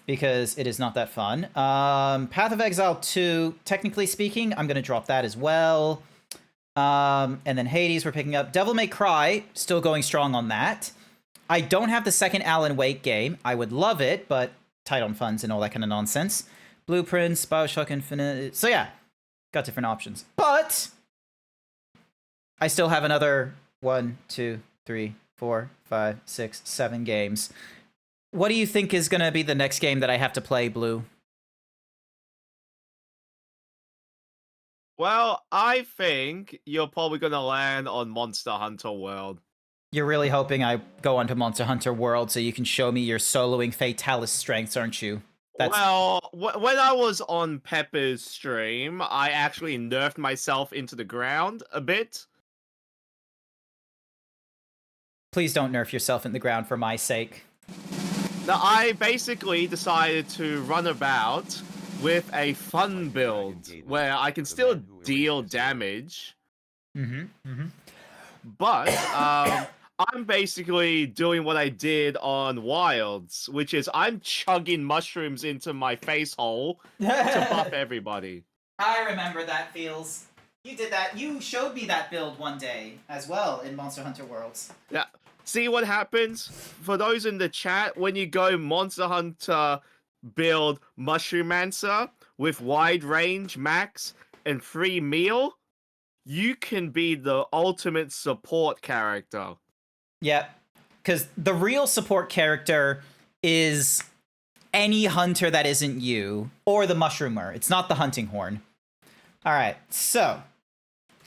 because it is not that fun. Path of Exile 2, technically speaking, I'm gonna drop that as well. And then Hades we're picking up. Devil May Cry, still going strong on that. I don't have the second Alan Wake game. I would love it, but tight on funds and all that kind of nonsense. Blueprints, Bioshock Infinite. So yeah, got different options. But I still have another 1, 2, 3, 4, 5, 6, 7 games. What do you think is going to be the next game that I have to play, Blue? Well, I think you're probably going to land on Monster Hunter World. You're really hoping I go onto Monster Hunter World so you can show me your soloing Fatalis strengths, aren't you? Well, when I was on Pepper's stream, I actually nerfed myself into the ground a bit. Please don't nerf yourself in the ground for my sake. Now, I basically decided to run about with a fun build where I can still deal damage. But I'm basically doing what I did on Wilds, which is I'm chugging mushrooms into my face hole to buff everybody. I remember that feels. You did that. You showed me that build one day as well in Monster Hunter Worlds. Yeah. See what happens? For those in the chat, when you go Monster Hunter build Mushroomancer with wide range max and free meal, you can be the ultimate support character. Yeah, because the real support character is any hunter that isn't you, or the mushroomer. It's not the hunting horn. All right, so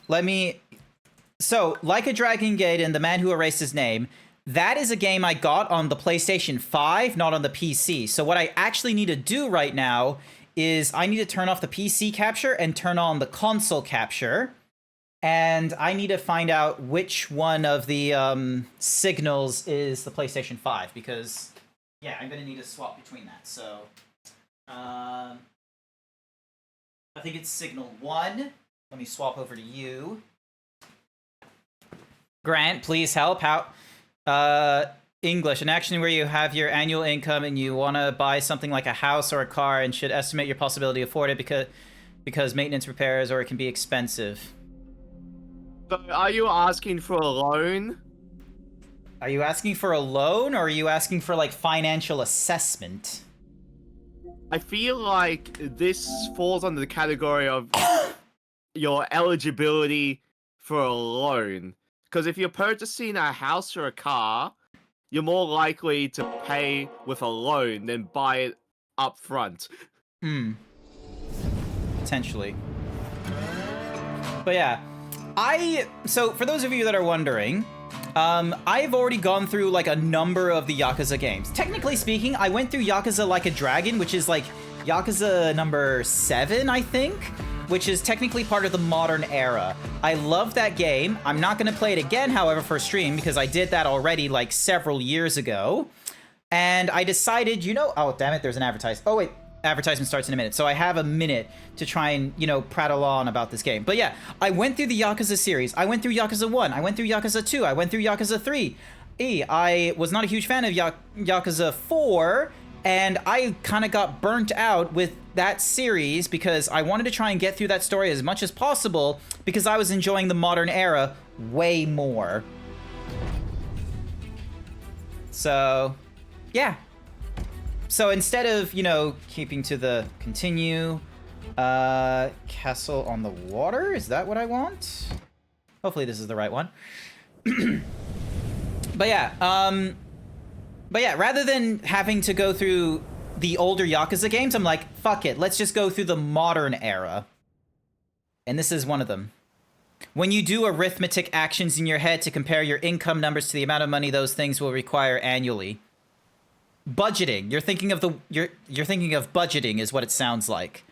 Like a Dragon Gaiden, The Man Who Erased His Name, that is a game I got on the PlayStation 5, not on the PC. So what I actually need to do right now is I need to turn off the PC capture and turn on the console capture. And I need to find out which one of the signals is the PlayStation 5, because, yeah, I'm going to need to swap between that. So, I think it's signal 1. Let me swap over to you. Grant, please help. How? English, an action where you have your annual income and you want to buy something like a house or a car and should estimate your possibility to afford it because maintenance, repairs, or it can be expensive. So are you asking for a loan? Are you asking for a loan, or are you asking for, like, financial assessment? I feel like this falls under the category of your eligibility for a loan. Because if you're purchasing a house or a car, you're more likely to pay with a loan than buy it up front. Potentially. But yeah, so for those of you that are wondering, I've already gone through like a number of the Yakuza games. Technically speaking, I went through Yakuza Like a Dragon, which is like Yakuza number 7, I think, which is technically part of the modern era. I love that game. I'm not going to play it again, however, for stream, because I did that already like several years ago. And I decided, oh, damn it, there's an advertisement. Oh, wait, advertisement starts in a minute. So I have a minute to try and, prattle on about this game. But yeah, I went through the Yakuza series. I went through Yakuza 1. I went through Yakuza 2. I went through Yakuza 3. I was not a huge fan of Yakuza 4, and I kind of got burnt out with that series because I wanted to try and get through that story as much as possible because I was enjoying the modern era way more. So, yeah. So instead of, keeping to the continue, castle on the water, is that what I want? Hopefully this is the right one. But yeah, rather than having to go through the older Yakuza games, I'm like, fuck it, let's just go through the modern era. And this is one of them. When you do arithmetic actions in your head to compare your income numbers to the amount of money those things will require annually. Budgeting. You're thinking of you're thinking of budgeting is what it sounds like.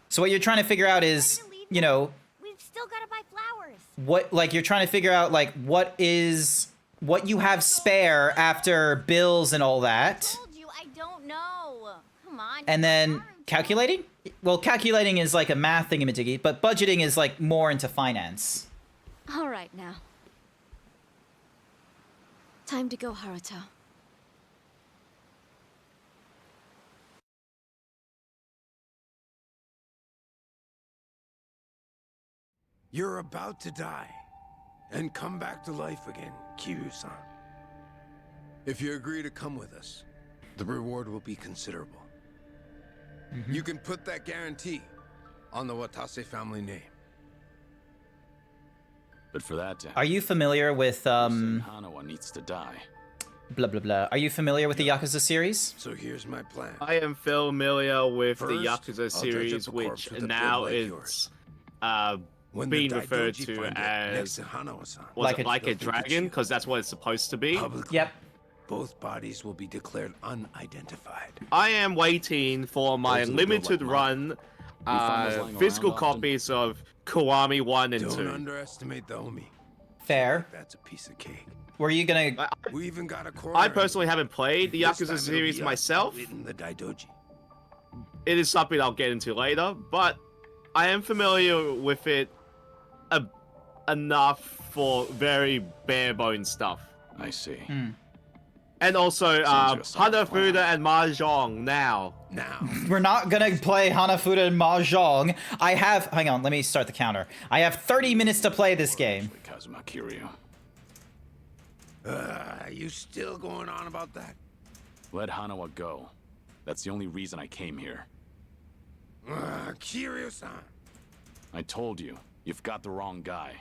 So what you're trying to figure out is, We've still gotta buy flowers. You're trying to figure out like what you have spare after bills and all that. I told you, I don't know. Come on. And then calculating? Well, calculating is like a math thingamajiggy, but budgeting is like more into finance. All right now. Time to go, Haruto. You're about to die and come back to life again, Kiryu-san. If you agree to come with us, the reward will be considerable. You can put that guarantee on the Watase family name. But for that to Are you familiar with Hanawa needs to die. Blah blah blah. Are you familiar with the Yakuza series? So here's my plan. I am familiar with First, the Yakuza I'll dredge up series, the which corpse with a now blood like is yours. being referred Daidoji to find it as next to Hanawa-san, like a they'll dragon, think it's because that's what it's supposed to be. publicly. Yep. Both bodies will be declared unidentified. I am waiting for my Those are the limited like run find those lying physical around often? copies of Kiwami 1 and Don't 2. underestimate the Omi. Fair. That's a piece of cake. Were you gonna? We even got a I personally haven't played the This time Yakuza it'll series be us myself. outwitting the Daidoji. It is something I'll get into later, but I am familiar with it enough for very bare bones stuff. I see. And also, Sounds like a solid Hanafuda and Mahjong now. We're not gonna play Hanafuda and Mahjong. Hang on, let me start the counter. I have 30 minutes to play this game. Kazuma Kiryu. You still going on about that? Let Hanawa go. That's the only reason I came here. Kiryu-san. I told you, you've got the wrong guy.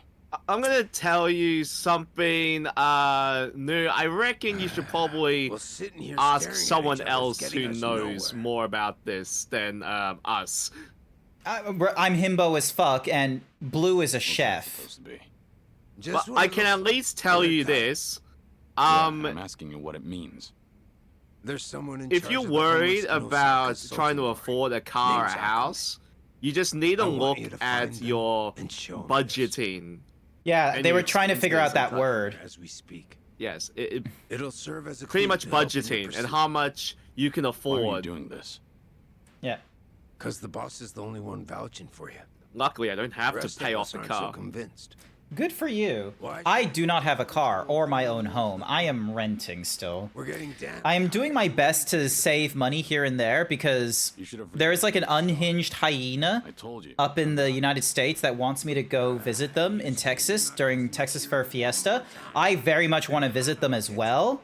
I'm gonna tell you something new. I reckon you should probably ask staring at someone each other is else getting who us knows more about this than us. I'm himbo as fuck, and Blue is a chef. But I can at least tell you this. I'm asking you what it means. There's someone in If charge you're of the worried homeless about Osaka trying to Soto afford a car or a Name's house, you just need to I want look you to at find them your and show 'em Yeah, budgeting. And they your were trying to figure out expenses that word. as we speak. Yes, It'll serve as a pretty clue much to help in your budgeting and pursuit. how much you can Why are you afford. doing this? Yeah. Because the boss is the only one vouching for you. Luckily, I don't have to Rest pay of off us the aren't car. so convinced. Good for you. I do not have a car or my own home. I am renting still. We're getting down. I am doing my best to save money here and there because there is like an unhinged hyena up in the United States that wants me to go visit them in Texas during Texas Fair Fiesta. I very much want to visit them as well.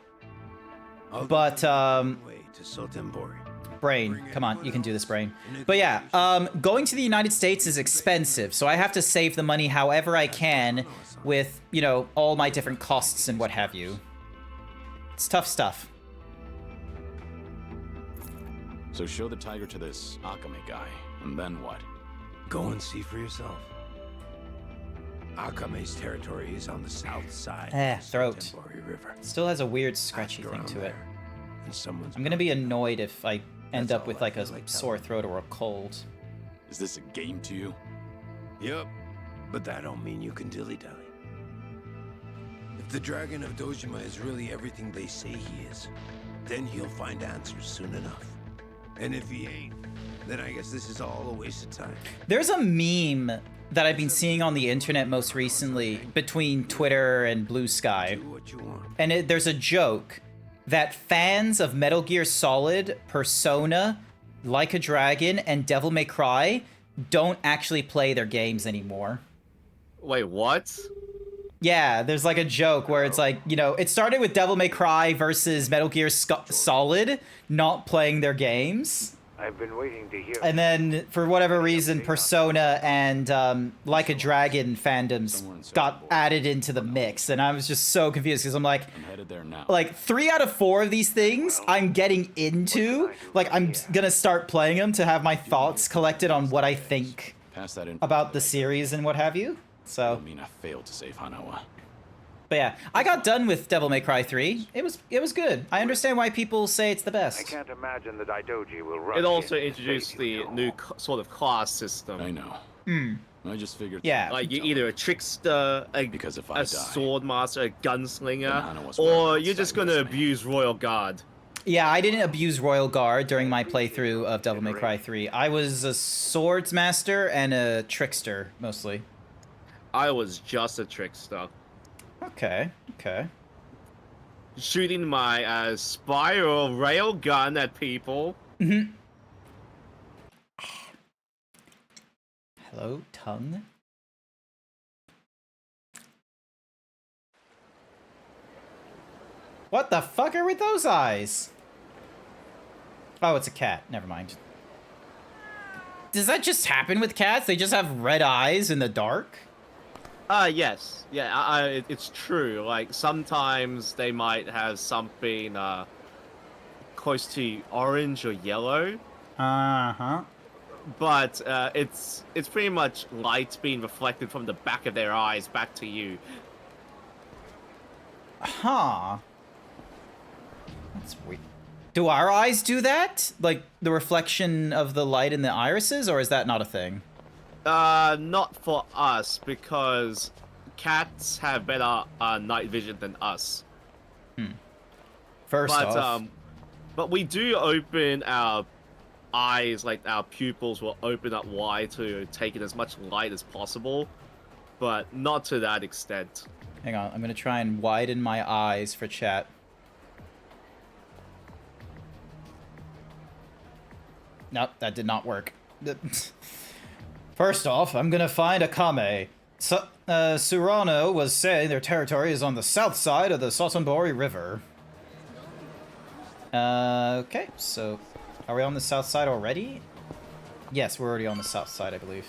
But, Way to Sultanbori. Brain, come on, you can do this, Brain. But yeah, going to the United States is expensive, so I have to save the money however I can with, you know, all my different costs and what have you. It's tough stuff. So show the tiger to this Akame guy, and then what? Go and see for yourself. Akame's territory is on the south side of the Throat. Sultanbori River. Still has a weird scratchy thing to it. I'm gonna be annoyed if I end up with like a sore throat or a cold. Is this a game to you? Yep, but that don't mean you can dilly-dally. If the Dragon of Dojima is really everything they say he is, then he'll find answers soon enough. And if he ain't, then I guess this is all a waste of time. There's a meme that I've been seeing on the internet most recently between Twitter and Blue Sky. And there's a joke that fans of Metal Gear Solid, Persona, Like a Dragon, and Devil May Cry don't actually play their games anymore. Wait, what? Yeah, there's like a joke where it's like, you know, it started with Devil May Cry versus Metal Gear Solid not playing their games. I've been waiting to hear. And then, for whatever reason, Persona and Like a Dragon fandoms got added into the mix, and I was just so confused because I'm like, headed there now. like 3 out of 4 of these things I'm getting into. Like, I'm gonna start playing them to have my thoughts collected on what I think Pass that in about the series and what have you. So. I mean, I failed to save Hanawa. But yeah, I got done with Devil May Cry 3. It was good. I understand why people say it's the I best. can't imagine the Daidoji will run. It also introduced the new sort of class system. I know. Hmm. I just figured. Yeah. Like you're either a trickster, because if I a sword master, a gunslinger, Hanawa's or you're just gonna abuse Royal Guard. Yeah, I didn't abuse Royal Guard during my playthrough of Devil May Cry 3. I was a swords master and a trickster, mostly. I was just a trickster. Okay, okay. Shooting my spiral rail gun at people. Mm-hmm. Hello, tongue? What the fuck are with those eyes? Oh, it's a cat. Never mind. Does that just happen with cats? They just have red eyes in the dark? Yes. Yeah, it's true. Like, sometimes they might have something close to orange or yellow. Uh-huh. But it's pretty much light being reflected from the back of their eyes back to you. Huh. That's weird. Do our eyes do that? Like, the reflection of the light in the irises, or is that not a thing? Not for us, because cats have better night vision than us. First off. But we do open our eyes, like our pupils will open up wide to take in as much light as possible, but not to that extent. Hang on, I'm gonna try and widen my eyes for chat. Nope, that did not work. First off, I'm gonna find Akame. Surano was saying their territory is on the south side of the Sultanbori River. Okay, so are we on the south side already? Yes, we're already on the south side, I believe.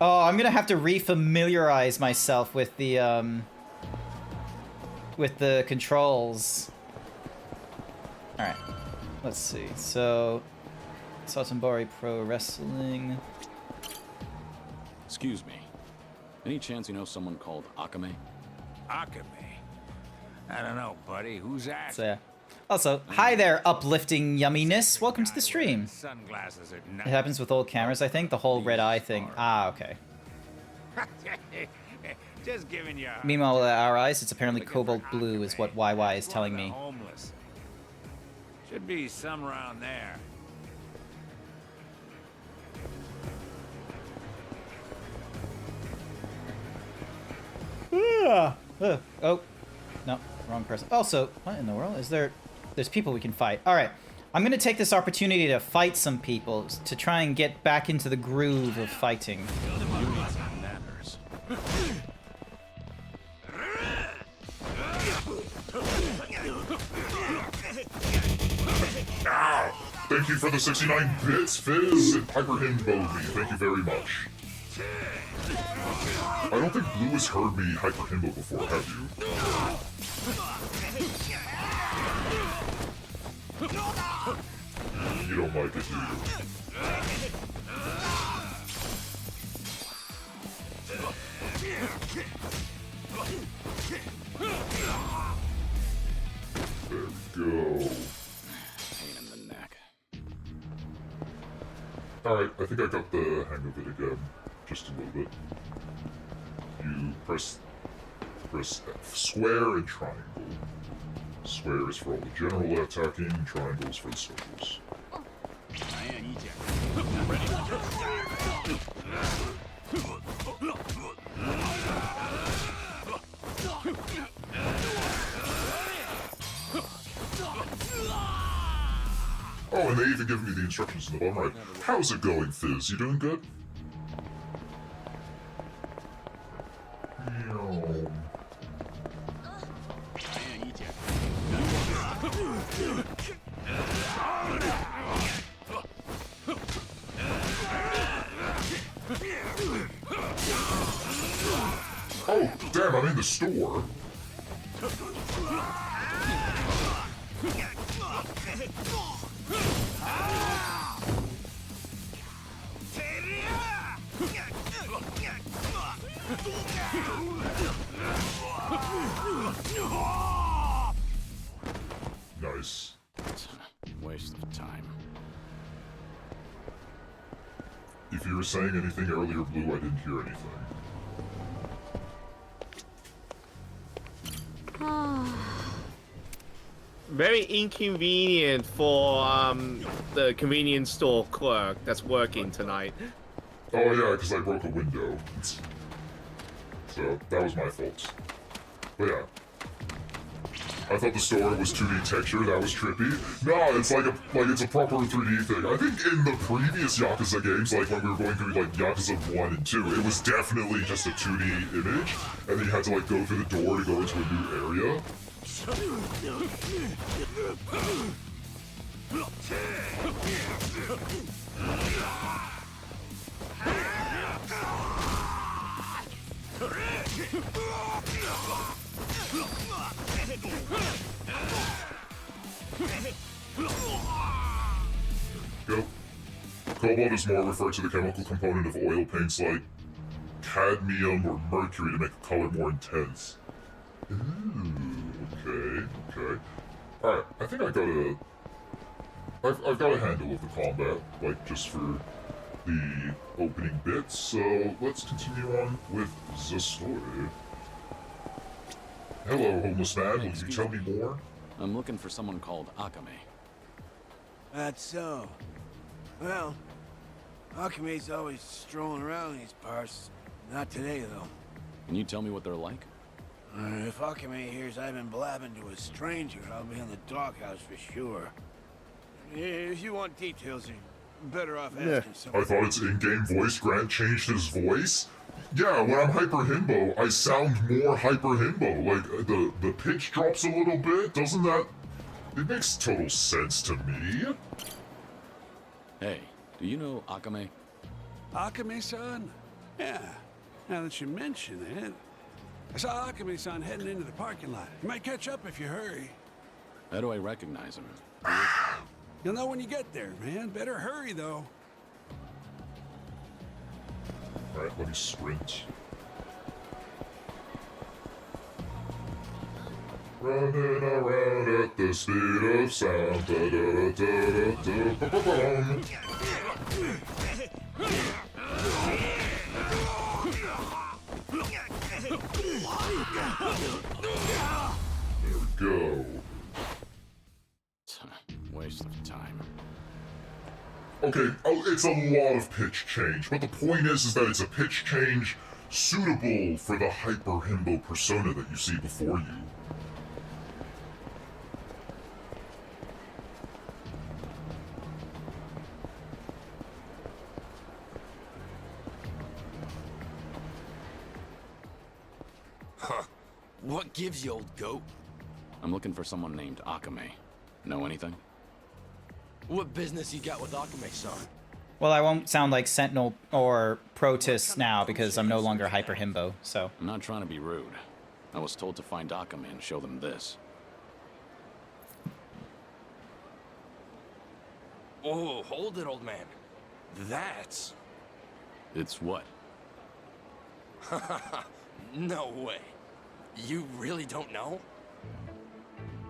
Oh, I'm gonna have to re-familiarize myself with the controls. Alright, let's see. So, Sultanbori Pro Wrestling. Excuse me. Any chance you know someone called Akame? Akame? I don't know, buddy. Who's that? So, yeah. Also, hi there, uplifting yumminess. Welcome to the stream. Sunglasses at night. It happens with old cameras, I think. The whole red eye thing. Ah, okay. Just giving you. Meanwhile, with our eyes, it's apparently cobalt blue, is what YY is telling me. Homeless. Should be some around there. Oh, no, wrong person. Also, what in the world? There's people we can fight. All right, I'm gonna take this opportunity to fight some people to try and get back into the groove of fighting. Ow! Thank you for the 69 bits, Fizz and Piper Himbo. Thank you very much. I don't think Blue has heard me Hyper Himbo before, have you? You don't like it, do you? There we go. Pain in the neck. Alright, I think I got the hang of it again. Just a little bit. You press F. Square and triangle. Square is for all the general attacking, triangles for the circles. Oh, and they even give me the instructions in the bottom right. How's it going, Fizz? You doing good? Oh, damn, I'm in the store. Nice. Waste of time. If you were saying anything earlier, Blue, I didn't hear anything. Very inconvenient for the convenience store clerk that's working tonight. Oh yeah, because I broke a window. So that was my fault. But yeah. I thought the store was 2D texture, that was trippy. No, it's like it's a proper 3D thing. I think in the previous Yakuza games, like when we were going through like Yakuza 1 and 2, it was definitely just a 2D image, and then you had to like go through the door to go into a new area. Go. Cobalt is more referred to the chemical component of oil paints like cadmium or mercury to make the color more intense. Ooh, okay. Alright, I think I've got a handle of the combat, like just for the opening bits, so let's continue on with the story. Hello, homeless man, will you tell me more? I'm looking for someone called Akame. That's so. Well, Akame's always strolling around these parts. Not today, though. Can you tell me what they're like? If Akame hears I've been blabbing to a stranger, I'll be in the doghouse for sure. If you want details, you're better off asking someone. I thought its in-game voice, Grant changed his voice? Yeah, when I'm Hyper Himbo, I sound more Hyper Himbo. Like, the pitch drops a little bit, doesn't that... It makes total sense to me. Hey, do you know Akame? Akame-san? Yeah, now that you mention it. I saw Akame-san heading into the parking lot. You might catch up if you hurry. How do I recognize him? You'll know when you get there, man. Better hurry, though. Alright, let me sprint. Running around at the speed of sound. Da da da da da ba ba There we go. Waste of time. Okay, it's a lot of pitch change, but the point is that it's a pitch change suitable for the hyper-himbo persona that you see before you. Huh. What gives you, old goat? I'm looking for someone named Akame. Know anything? What business you got with Akame-san? Well, I won't sound like Sentinel or Protus now because I'm no longer Hyper Himbo, so. I'm not trying to be rude. I was told to find Akame and show them this. Oh, hold it, old man. That's... It's what? No way. You really don't know?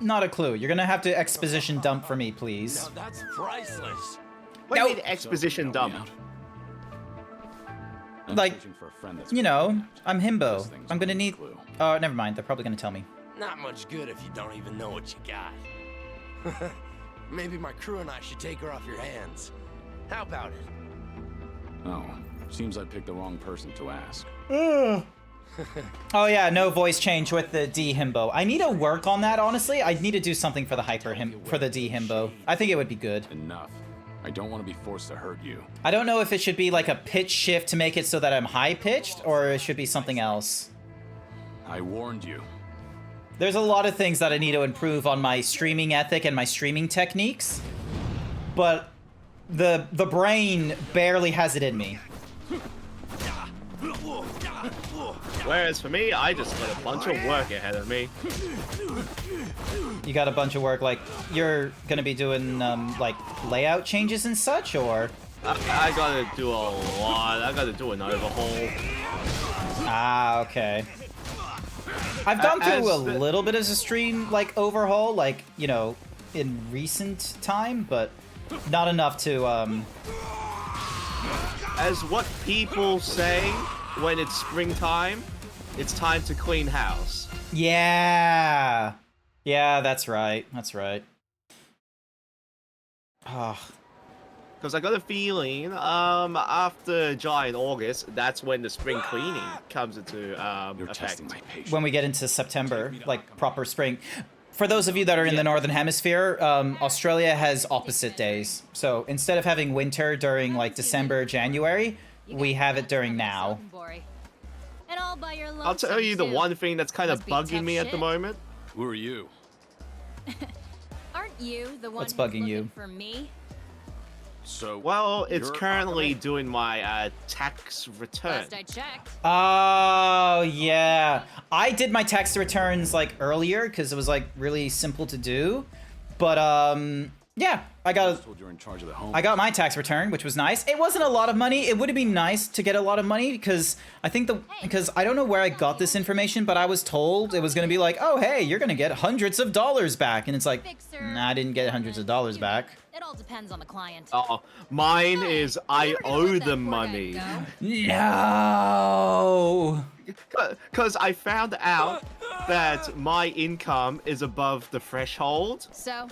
Not a clue. You're gonna have to exposition dump for me, please. Now that's priceless. What do you mean exposition dump? Like, you know, I'm Himbo. I'm gonna need... Oh, never mind. They're probably gonna tell me. Not much good if you don't even know what you got. Maybe my crew and I should take her off your hands. How about it? Oh, seems I picked the wrong person to ask. Oh yeah, no voice change with the D Himbo. I need to work on that, honestly. I need to do something for the for the D Himbo. I think it would be good. Enough. I don't want to be forced to hurt you. I don't know if it should be like a pitch shift to make it so that I'm high-pitched, or it should be something else. I warned you. There's a lot of things that I need to improve on my streaming ethic and my streaming techniques, but the brain barely has it in me. Whereas for me, I just got a bunch of work ahead of me. You got a bunch of work, like, you're gonna be doing, like, layout changes and such, or? I gotta do a lot. I gotta do an overhaul. Ah, okay. I've gone through a little bit as a stream, like, overhaul, like, you know, in recent time, but not enough to, As what people say when it's springtime, it's time to clean house. Yeah. Yeah, that's right. That's right. Oh. Because I got a feeling, after July and August, that's when the spring cleaning comes into effect. When we get into September, like proper spring. For those of you that are in the Northern Hemisphere, Australia has opposite days. So instead of having winter during like December, January, we have it during now. I'll tell you the one thing that's kind of bugging me at the moment. Who are you? Aren't you the one What's who's bugging looking you? for me? So, well, it's you're currently doing my tax return. Last I checked. Oh, yeah. I did my tax returns like earlier because it was like really simple to do. But yeah, I got my tax return, which was nice. It wasn't a lot of money. It would have been nice to get a lot of money because I think because I don't know where I got this information, but I was told it was going to be like, "Oh, hey, you're going to get hundreds of dollars back." And it's like, nah, I didn't get hundreds of dollars back. It all depends on the client. Oh, mine is I owe them money. No. Because I found out that my income is above the threshold. So,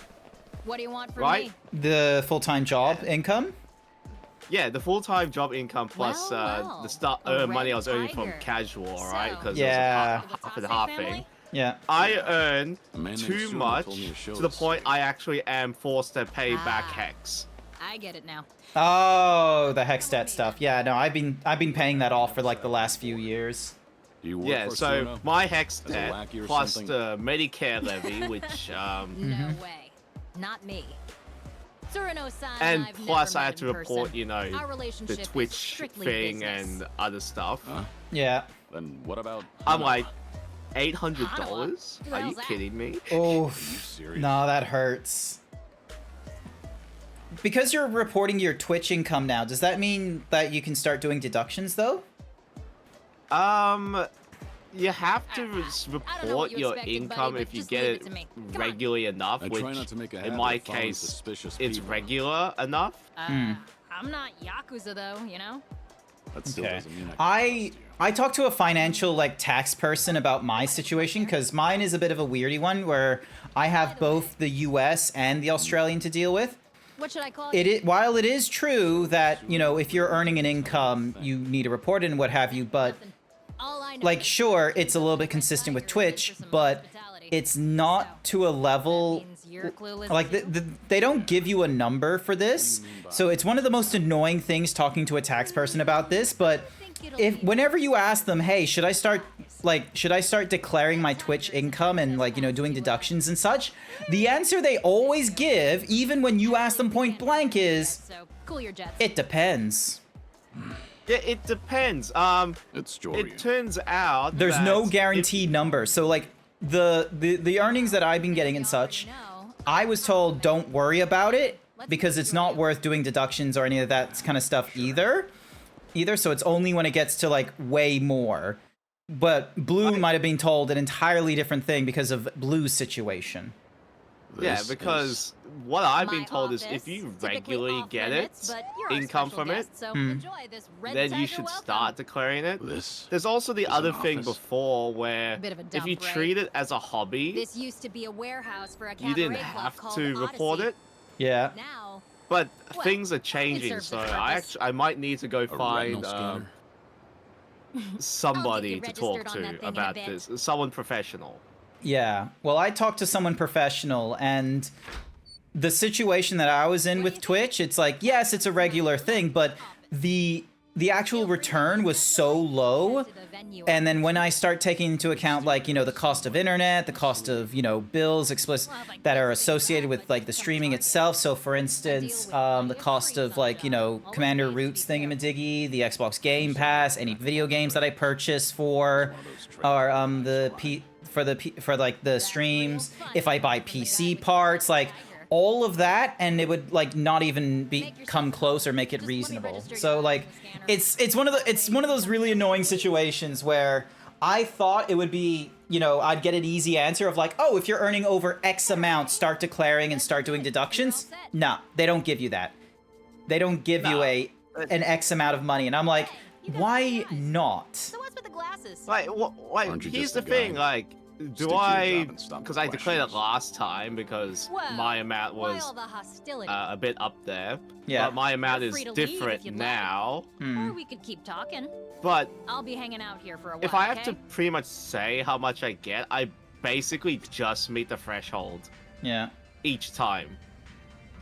what do you want from Right? me? The full-time job income? Yeah, the full-time job income plus Well, the start money I was earning from casual, alright? Because Yeah. it was a half and half thing. Yeah. I earn man too named Sue much told me to show to the this. point I actually am forced to pay back Ah. Hex. I get it now. Oh, the Hexstat stuff. Yeah, no, I've been paying that off for like the last few years. Do you work Yeah, for so Suno? my Hex As a debt lackey or plus something? the Medicare levy, which No way. Not me. Tsurano-san and I've plus never I met had to in report, person. you know, Our the relationship is Twitch strictly thing business. and other stuff. Yeah. Then what about? I'm like, $800? Are you hell's that? kidding me? Oh, serious? no, that hurts. Because you're reporting your Twitch income now, does that mean that you can start doing deductions though? You have to I don't know report what you your expected, income buddy, if but you just get leave it it to me. Come on. regularly enough, I which try not to make a in habit my of following case, suspicious it's people. regular enough. I'm not Yakuza though, you know? That still Okay. doesn't mean I I talked to a financial like tax person about my situation because mine is a bit of a weirdy one where I have both the US and the Australian to deal with. What should I call While it is true that, you know, if you're earning an income, you need to report it and what have you, but like, sure, it's a little bit consistent with Twitch, but it's not to a level, like, they don't give you a number for this, so it's one of the most annoying things talking to a tax person about this, but whenever you ask them, hey, should I start declaring my Twitch income and, like, you know, doing deductions and such, the answer they always give, even when you ask them point blank, is, it depends. Yeah, it depends. It turns out there's that no guaranteed number. So, like, the earnings that I've been getting and such, I was told don't worry about it because it's not worth doing deductions or any of that kind of stuff either. So it's only when it gets to, like, way more. But Blue might have been told an entirely different thing because of Blue's situation. Yeah, because what I've been told is if you regularly get income from it, then you should start declaring it. There's also the other thing before where if you treat it as a hobby, This used to be a warehouse for a you didn't cabaret club have called to report Odyssey. it. Yeah. Now, But well, things are it changing, serves so its I purpose. I might need to go find somebody to registered talk on that to thing in a about bit. this, someone professional. Yeah, well, I talked to someone professional, and the situation that I was in with Twitch, it's like, yes, it's a regular thing, but the actual return was so low, and then when I start taking into account, like, you know, the cost of internet, the cost of, you know, bills that are associated with, like, the streaming itself, so for instance, the cost of, like, you know, Commander Root's thingamadiggy, the Xbox Game Pass, any video games that I purchase for, or for like the streams, if I buy PC parts, like all of that, and it would, like, not even come close or make it reasonable. So, like, it's one of those really annoying situations where I thought it would be, you know, I'd get an easy answer of like, oh, if you're earning over X amount, start declaring and start doing deductions. No, they don't give you that. They don't give you an X amount of money, and I'm like, why not? So what's with the glasses? Like, here's the thing, like, because I declared it last time because my amount was a bit up there. Yeah. But my amount Feel is free to leave different if you'd now. Or we could keep talking. But I'll be hanging out here for a while. if I have okay? to pretty much say how much I get, I basically just meet the threshold. Yeah. Each time.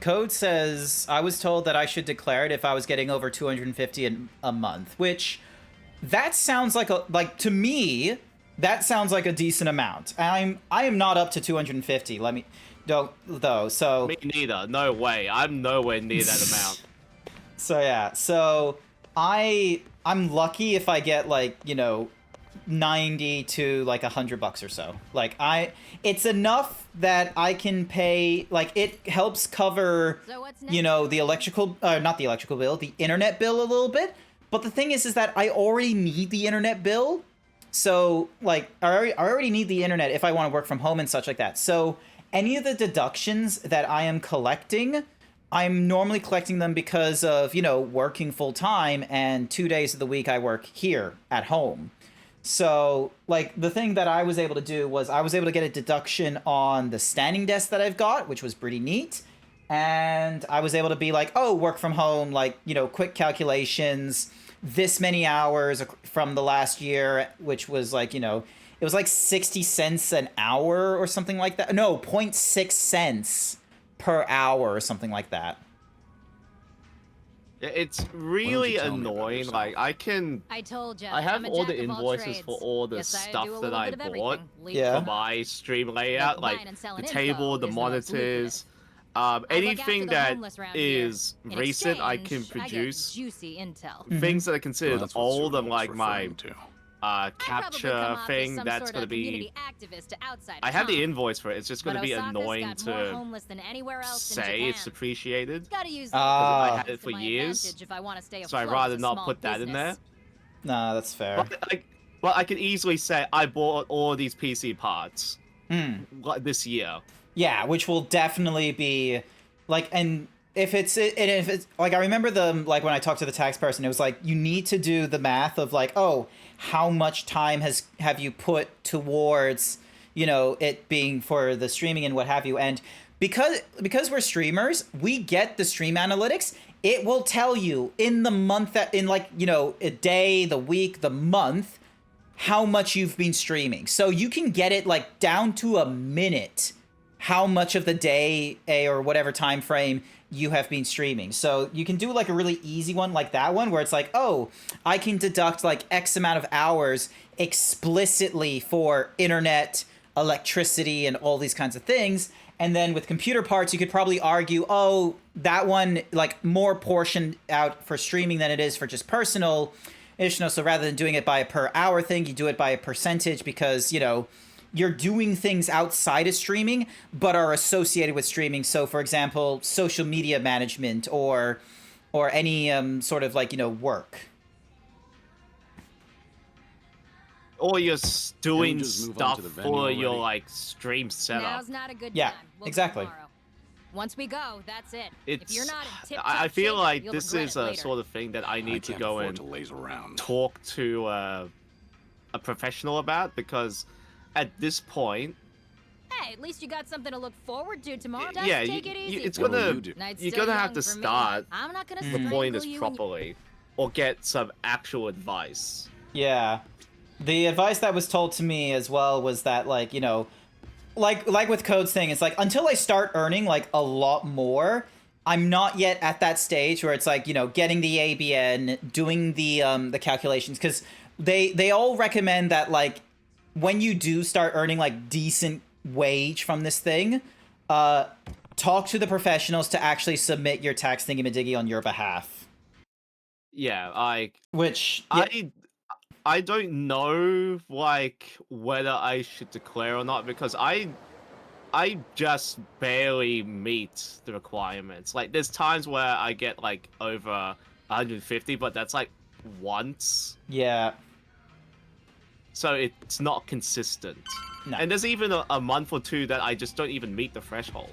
Code says, I was told that I should declare it if I was getting over 250 a month, which that sounds like to me, that sounds like a decent amount. I am not up to 250. So Me neither. No way. I'm nowhere near that amount. So yeah. So I'm lucky if I get, like, you know, 90 to like $100 or so. Like, it's enough that I can pay, like, it helps cover, you know, the not the electrical bill, the internet bill a little bit. But the thing is that I already need the internet bill. So, like, I already need the internet if I want to work from home and such like that. So any of the deductions that I am collecting, I'm normally collecting them because of, you know, working full time, and 2 days of the week I work here at home. So, like, the thing that I was able to do was I was able to get a deduction on the standing desk that I've got, which was pretty neat. And I was able to be like, oh, work from home, like, you know, quick calculations, this many hours from the last year, which was like, you know, it was like 60 cents an hour or something like that. No, 0.6 cents per hour or something like that. It's really annoying. Like, I told you. I have I'm a all the jack of all invoices trades. for all the Yes, I do stuff a that little I bit of bought everything. for my stream layout, like buying and the selling table, info the is no monitors, after anything the that homeless around here. is In recent I can exchange, I get produce. juicy intel. Things that are considered Well, that's what old, and Zero's like my referring to. capture thing, that's gonna be. I have the invoice for it. It's just gonna be annoying to say it's appreciated. Because I had it for years, so I'd rather not put that in there. Nah, that's fair. But I can easily say I bought all these PC parts this year. Yeah, which will definitely be like, and if it's like, I remember like when I talked to the tax person, it was like, you need to do the math of like, oh, how much time have you put towards, you know, it being for the streaming and what have you. And because we're streamers, we get the stream analytics. It will tell you in the month in, like, you know, a day, the week, the month, how much you've been streaming. So you can get it like down to a minute how much of the day or whatever time frame you have been streaming. So you can do like a really easy one like that one where it's like, oh, I can deduct like X amount of hours explicitly for internet, electricity, and all these kinds of things. And then with computer parts, you could probably argue, oh, that one like more portioned out for streaming than it is for just personal. So rather than doing it by a per hour thing, you do it by a percentage because, you know, you're doing things outside of streaming, but are associated with streaming. So, for example, social media management or any sort of like, you know, work. Or you're doing just move on stuff to the venue for your already? like stream setup. Now's not a good Yeah, time. We'll go exactly. tomorrow. Once we go, that's it. It's, if you're not in tip-top I feel shape, like you'll this regret is it a later. sort of thing that I need to can't go afford and to laze around. talk to a professional about, because at this point, Hey, at least you got something to look forward to tomorrow. Just yeah, take it easy. it's What will gonna you do? Night's you're still gonna have young to for me. start I'm not gonna deploying strangle this you properly, or get some actual advice. Yeah. The advice that was told to me as well was that, like, you know, like with Code's thing, it's like, until I start earning, like, a lot more, I'm not yet at that stage where it's like, you know, getting the ABN, doing the calculations, because they all recommend that, like, when you do start earning, like, decent wage from this thing, talk to the professionals to actually submit your tax thingy-majiggy on your behalf. Yeah, like, Which, yeah. I don't know, like, whether I should declare or not, because I just barely meet the requirements. Like, there's times where I get, like, over 150, but that's, like, once. Yeah. So it's not consistent. No. And there's even a month or two that I just don't even meet the threshold.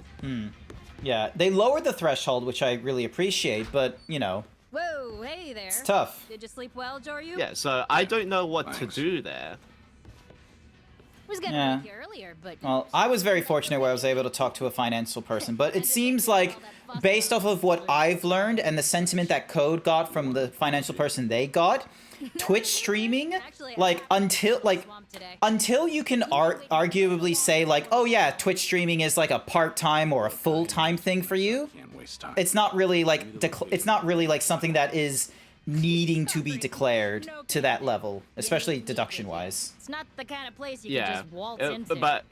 Yeah, they lowered the threshold, which I really appreciate, but, you know. Whoa, hey there. It's tough. Did you sleep well, Joryu? Yeah, so I don't know what to do there. Was gonna Yeah. be here earlier, but Well, I was very fortunate where I was able to talk to a financial person, but it seems like, based off of what I've learned and the sentiment that Code got from the financial person they got, Twitch streaming, like, until you can arguably say, like, oh yeah, Twitch streaming is like a part-time or a full-time thing for you, it's not really like something that is needing to be declared to that level, especially deduction-wise. it's not the kind of place you can Yeah, just waltz into. but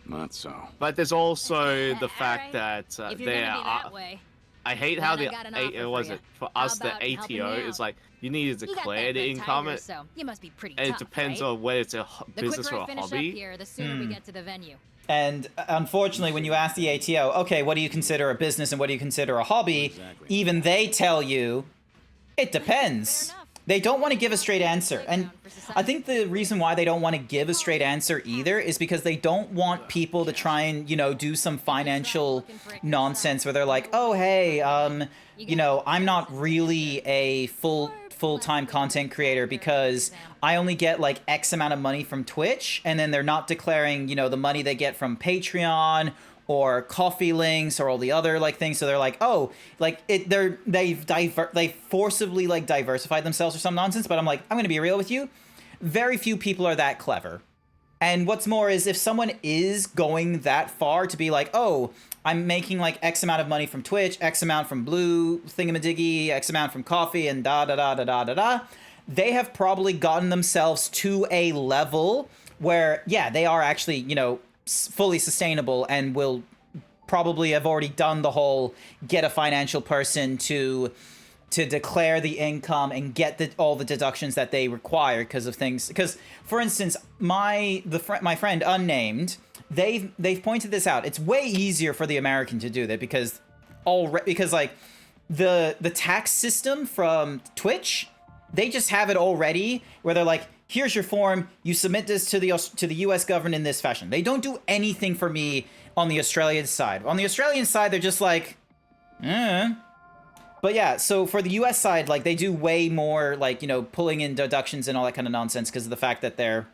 Not so. But there's also the fact that if you're there gonna be are. that way, I hate how then the I got an offer for was you. it for How us the about helping me ATO out? is like you need to you got declare that the red income, tiger, so you must be pretty and it tough, depends right? on whether it's a The business quicker or I a finish hobby. up here, the sooner we get to the venue. And unfortunately, when you ask the ATO, okay, what do you consider a business and what do you consider a hobby, even they tell you, it depends. They don't want to give a straight answer. And I think the reason why they don't want to give a straight answer either is because they don't want people to try and, you know, do some financial nonsense where they're like, oh, hey, you know, I'm not really a full-time content creator because I only get like X amount of money from Twitch, and then they're not declaring, you know, the money they get from Patreon or coffee links or all the other like things. So they're like, oh, like they forcibly like diversified themselves or some nonsense. But I'm like, I'm gonna be real with you, very few people are that clever. And what's more is, if someone is going that far to be like, oh, I'm making like X amount of money from Twitch, X amount from Blue Thingamadiggy, X amount from coffee, and da-da-da-da-da-da-da, they have probably gotten themselves to a level where, yeah, they are actually, you know, fully sustainable and will probably have already done the whole get a financial person to declare the income and get all the deductions that they require because of things. Because, for instance, my friend Unnamed, they've pointed this out. It's way easier for the American to do that because like the tax system from Twitch, they just have it already where they're like, here's your form, you submit this to the US government in this fashion. They don't do anything for me on the Australian side. On the Australian side, they're just like, But yeah, so for the US side, like, they do way more, like, you know, pulling in deductions and all that kind of nonsense because of the fact that they're,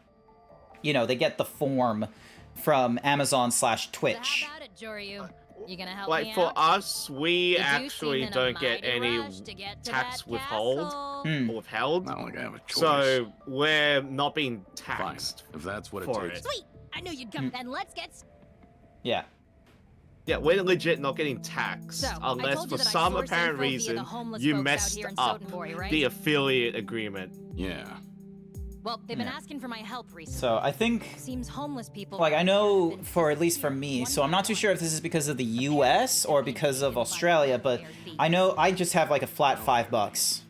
you know, they get the form from Amazon/Twitch. So how about it, Joryu? You gonna help like me for out? us, we You do actually seem in a don't get mighty any rush to get to tax that withhold castle. or withheld. Not like I have a choice. So we're not being taxed. If that's what it for takes. Sweet! I knew you'd come. Then let's get. Yeah. Yeah, we're legit not getting taxed So, I unless told you for that I some source apparent info via reason the homeless you folks out messed here in up Sotenbury, right? the affiliate agreement. Yeah. Well, they've been Yeah. asking for my help recently. So I think, Seems homeless people. like, I know for at least for me, so I'm not too sure if this is because of the US or because of Australia, but I know I just have like a flat $5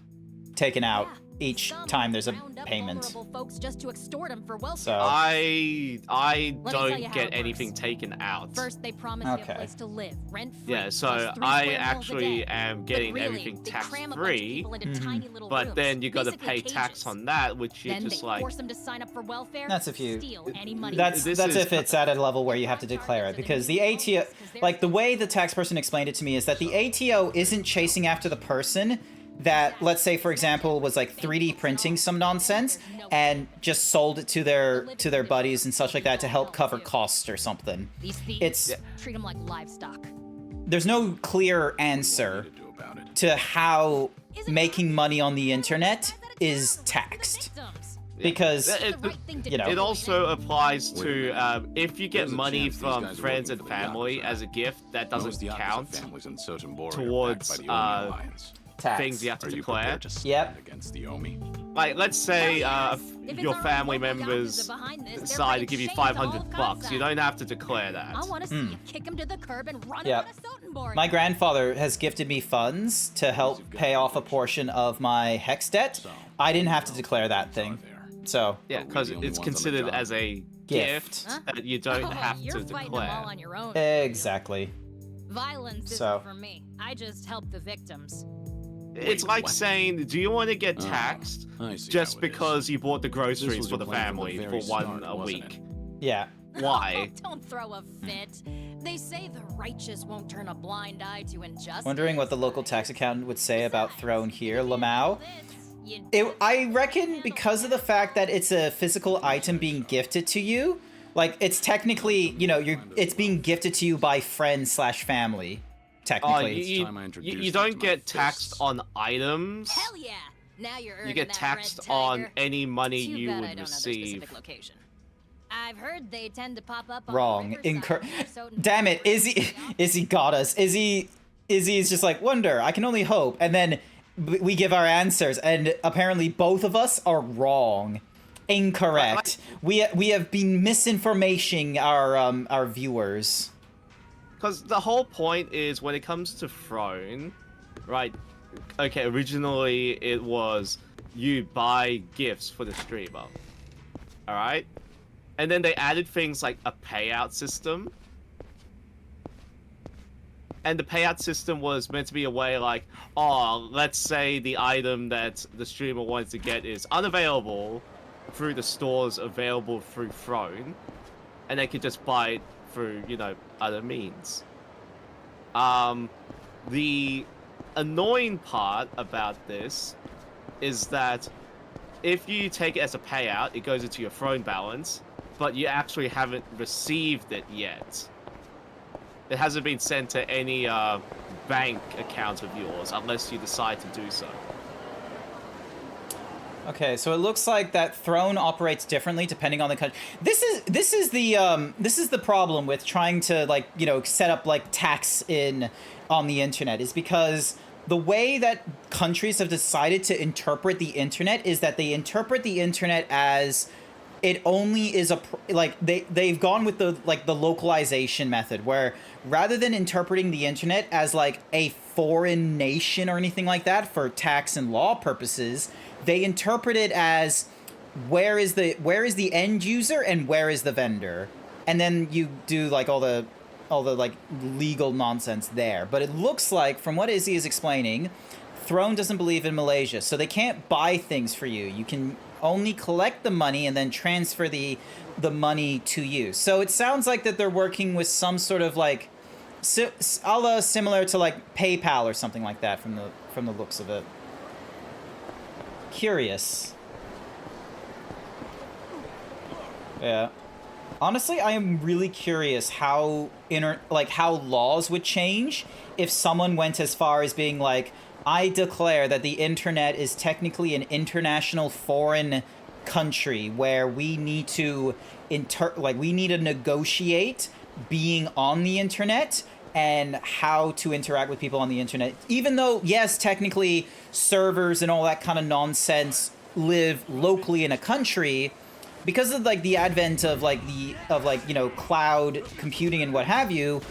taken out each time there's a payment. Vulnerable folks just to extort them for welfare. So I Let me tell you don't how get it works. anything taken out. First, they promise you Okay. a place to live, rent free. Yeah, so I actually am getting everything tax free, but then you gotta pay tax on that, which you Then just they like. force them to sign up for welfare. That's if you. Steal any money. That's if it's at a level where you have to declare it, because the ATO, like the way the tax person explained it to me is that the ATO isn't chasing after the person that, let's say for example, was like 3D printing some nonsense and just sold it to their buddies and such like that to help cover costs or something. These thieves It's treat them like livestock. there's no clear answer to how making money on the internet is taxed. Because, you know. It also applies to if you get money from friends and family as a gift, that doesn't count towards things you have to declare. Yep. Against the Omi. Like, let's say your family members decide to give you $500. You don't have to declare that. I want to see you kick him to the curb and run Yeah. him out of Sotenbury. My grandfather has gifted me funds to help pay off a portion of my hex debt. I didn't have to declare that thing. So Yeah, because it's considered as a gift that you don't have You're to fighting them all declare. on your own. exactly. Violence So. isn't for me. I just help the victims. It's like saying, do you want to get taxed just because you bought the groceries for the family for a week? Yeah. Why? Don't throw a fit. They say the righteous won't turn a blind eye to injustice. Wondering what the local tax accountant would say about throne here, Lamau. I reckon because of the fact that it's a physical item being gifted to you, like it's technically, you know, it's being gifted to you by friends/family. Technically, you don't get taxed on items. Hell yeah! Now you're earning You get that taxed red on tiger. any money Too you bad I would don't know their receive. specific location. I've heard they tend to pop up on wrong. the riverside near Sotenbury. Damn it, Izzy got us. Izzy's just like, wonder. I can only hope, and then we give our answers, and apparently both of us are wrong. Incorrect. We have been misinformation our viewers. Because the whole point is when it comes to throne, right? Okay, originally it was you buy gifts for the streamer, all right, and then they added things like a payout system, and the payout system was meant to be a way like, oh, let's say the item that the streamer wants to get is unavailable through the stores available through Throne, and they could just buy it through, you know, other means. The annoying part about this is that if you take it as a payout, it goes into your Throne balance, but you actually haven't received it yet. It hasn't been sent to any bank account of yours unless you decide to do so. Okay, so it looks like that throne operates differently depending on the country. This is the problem with trying to, like, you know, set up like tax on the internet, is because the way that countries have decided to interpret the internet is that they interpret the internet as it only is they've gone with the localization method, where rather than interpreting the internet as like a foreign nation or anything like that for tax and law purposes, they interpret it as where is the end user and where is the vendor, and then you do like all the like legal nonsense there. But it looks like, from what Izzy is explaining, Throne doesn't believe in Malaysia, so they can't buy things for you. You can only collect the money and then transfer the money to you. So it sounds like that they're working with some sort of like similar to like PayPal or something like that from the looks of it. Curious. Yeah. Honestly, I am really curious how how laws would change if someone went as far as being like, I declare that the internet is technically an international foreign country where we need to we need to negotiate being on the internet and how to interact with people on the internet. Even though, yes, technically servers and all that kind of nonsense live locally in a country, because of like the advent of cloud computing and what have you,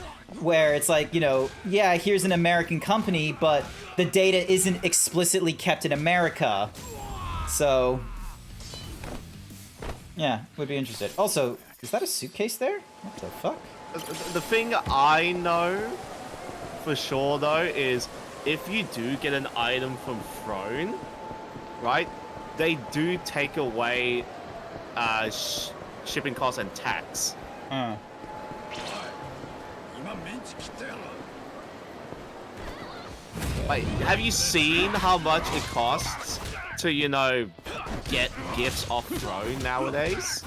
where it's like, yeah, here's an American company, but the data isn't explicitly kept in America. So yeah, would be interested. Also, is that a suitcase there? What the fuck? The thing I know for sure though is if you do get an item from Throne, right, they do take away shipping costs and tax. Like, have you seen how much it costs to, get gifts off Throne nowadays?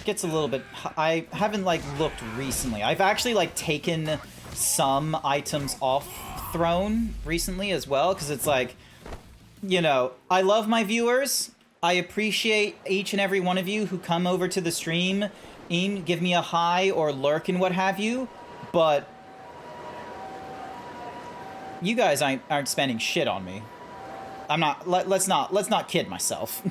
Gets a little bit... I haven't, looked recently. I've actually, taken some items off Throne recently as well, because it's like, I love my viewers. I appreciate each and every one of you who come over to the stream and give me a hi or lurk and what have you, but you guys aren't spending shit on me. I'm not... Let's not kid myself.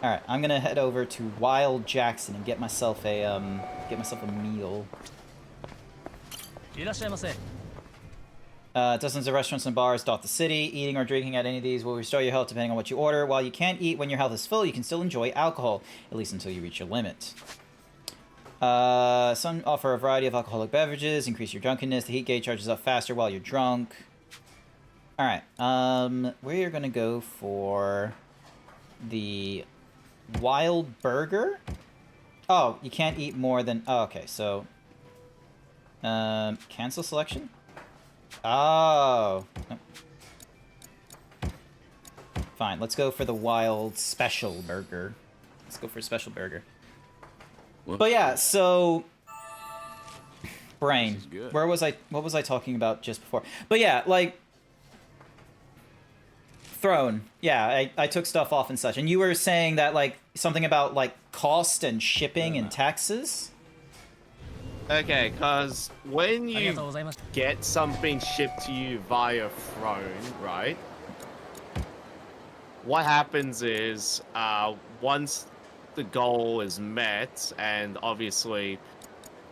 All right, I'm gonna head over to Wild Jackson and get myself a meal. Dozens of restaurants and bars dot the city. Eating or drinking at any of these will restore your health depending on what you order. While you can't eat when your health is full, you can still enjoy alcohol, at least until you reach your limit. Some offer a variety of alcoholic beverages. Increase your drunkenness. The heat gauge charges up faster while you're drunk. All right, we're gonna go for the Wild Burger? Oh, you can't eat more than... Oh, okay, so... cancel selection? Oh. Nope. Fine, let's go for the Wild Special Burger. Let's go for a Special Burger. But yeah, so... Brain. Where was I... What was I talking about just before? But yeah, Throne. Yeah, I took stuff off and such. And you were saying that, something about, cost and shipping and taxes? Okay, because when you get something shipped to you via Throne, right? What happens is, once the goal is met, and obviously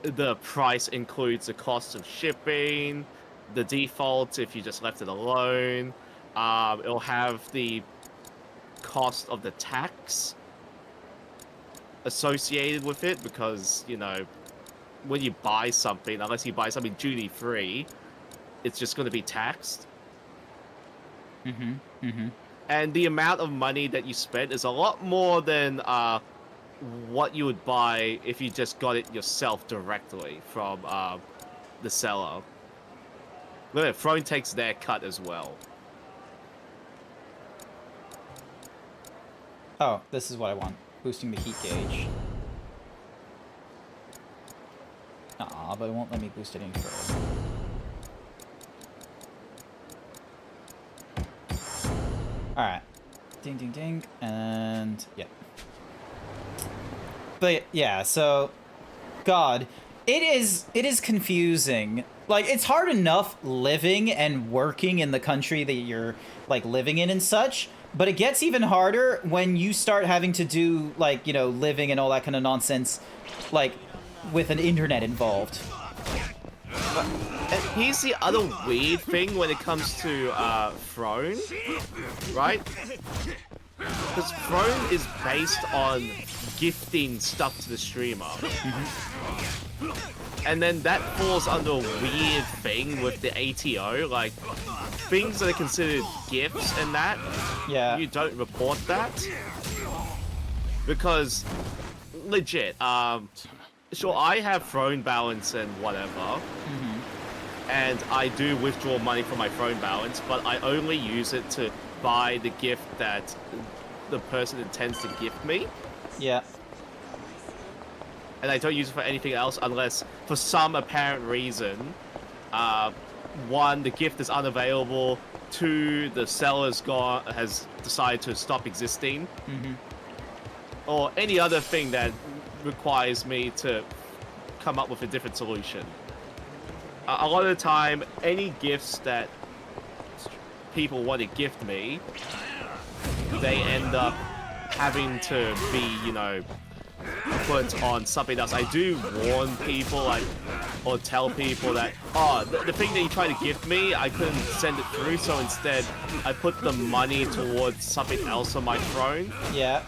the price includes the cost of shipping, the default if you just left it alone, it'll have the cost of the tax associated with it because, when you buy something, unless you buy something duty-free, it's just going to be taxed. And the amount of money that you spend is a lot more than what you would buy if you just got it yourself directly from the seller. Look, Throne takes their cut as well. Oh, this is what I want. Boosting the heat gauge. Aw, but it won't let me boost it any further. Alright. Ding, ding, ding. And, yeah. But, yeah, so... God. It is confusing. It's hard enough living and working in the country that you're, living in and such. But it gets even harder when you start having to do, living and all that kind of nonsense, with an internet involved. And here's the other weird thing when it comes to Throne, right? Because Throne is based on gifting stuff to the streamer. And then that falls under a weird thing with the ATO, things that are considered gifts and that, you don't report that. Because, legit, sure, I have Throne balance and whatever, and I do withdraw money from my Throne balance, but I only use it to buy the gift that the person intends to gift me. Yeah. And I don't use it for anything else unless, for some apparent reason, one, the gift is unavailable. Two, the seller's has decided to stop existing. Mm-hmm. Or any other thing that requires me to come up with a different solution. A lot of the time, any gifts that people want to gift me, they end up having to be, you know, put on something else. I do warn people, or tell people that, oh, the thing that you tried to gift me, I couldn't send it through, so instead I put the money towards something else on my throne. Yeah.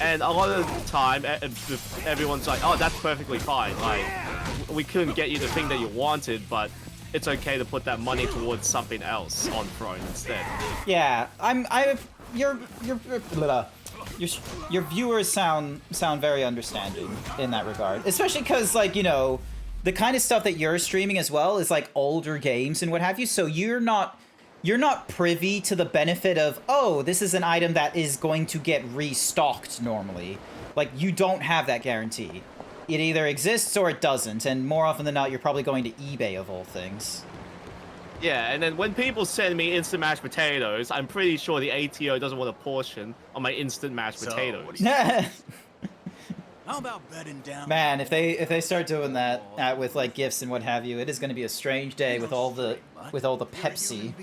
And a lot of the time, everyone's like, oh, that's perfectly fine. Like, we couldn't get you the thing that you wanted, but it's okay to put that money towards something else on throne instead. Yeah, your viewers sound very understanding in that regard, especially because, like, you know, the kind of stuff that you're streaming as well is like older games and what have you, so you're not privy to the benefit of, oh, this is an item that is going to get restocked normally. Like, you don't have that guarantee. It either exists or it doesn't, and more often than not, you're probably going to eBay of all things. Yeah, and then when people send me instant mashed potatoes, I'm pretty sure the ATO doesn't want a portion of my instant mashed potatoes. How about bedding down? Man, if they start doing that with like gifts and what have you, it is going to be a strange day with all the Pepsi.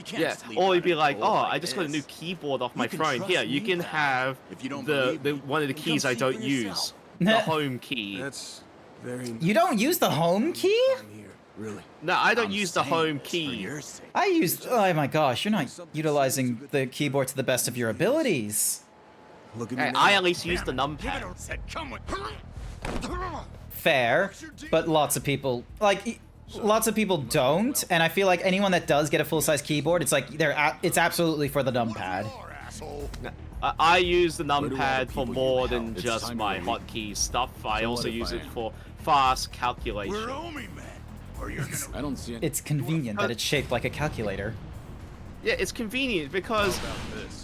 Yeah, or you'd be like, oh, I just got a new keyboard off my phone. Here, you can have the one of the keys I don't use, the home key. That's very. You don't use the home key? Really? No, I don't use the home key. I use. Oh my gosh, you're not utilizing the keyboard to the best of your abilities. Look at me now. I at least use the numpad. Fair, but lots of people don't, and I feel like anyone that does get a full-size keyboard, it's like it's absolutely for the numpad. I use the numpad for more than just my hotkey stuff. I also use it for fast calculation. I don't see any. It's convenient that it's shaped like a calculator. Yeah, it's convenient because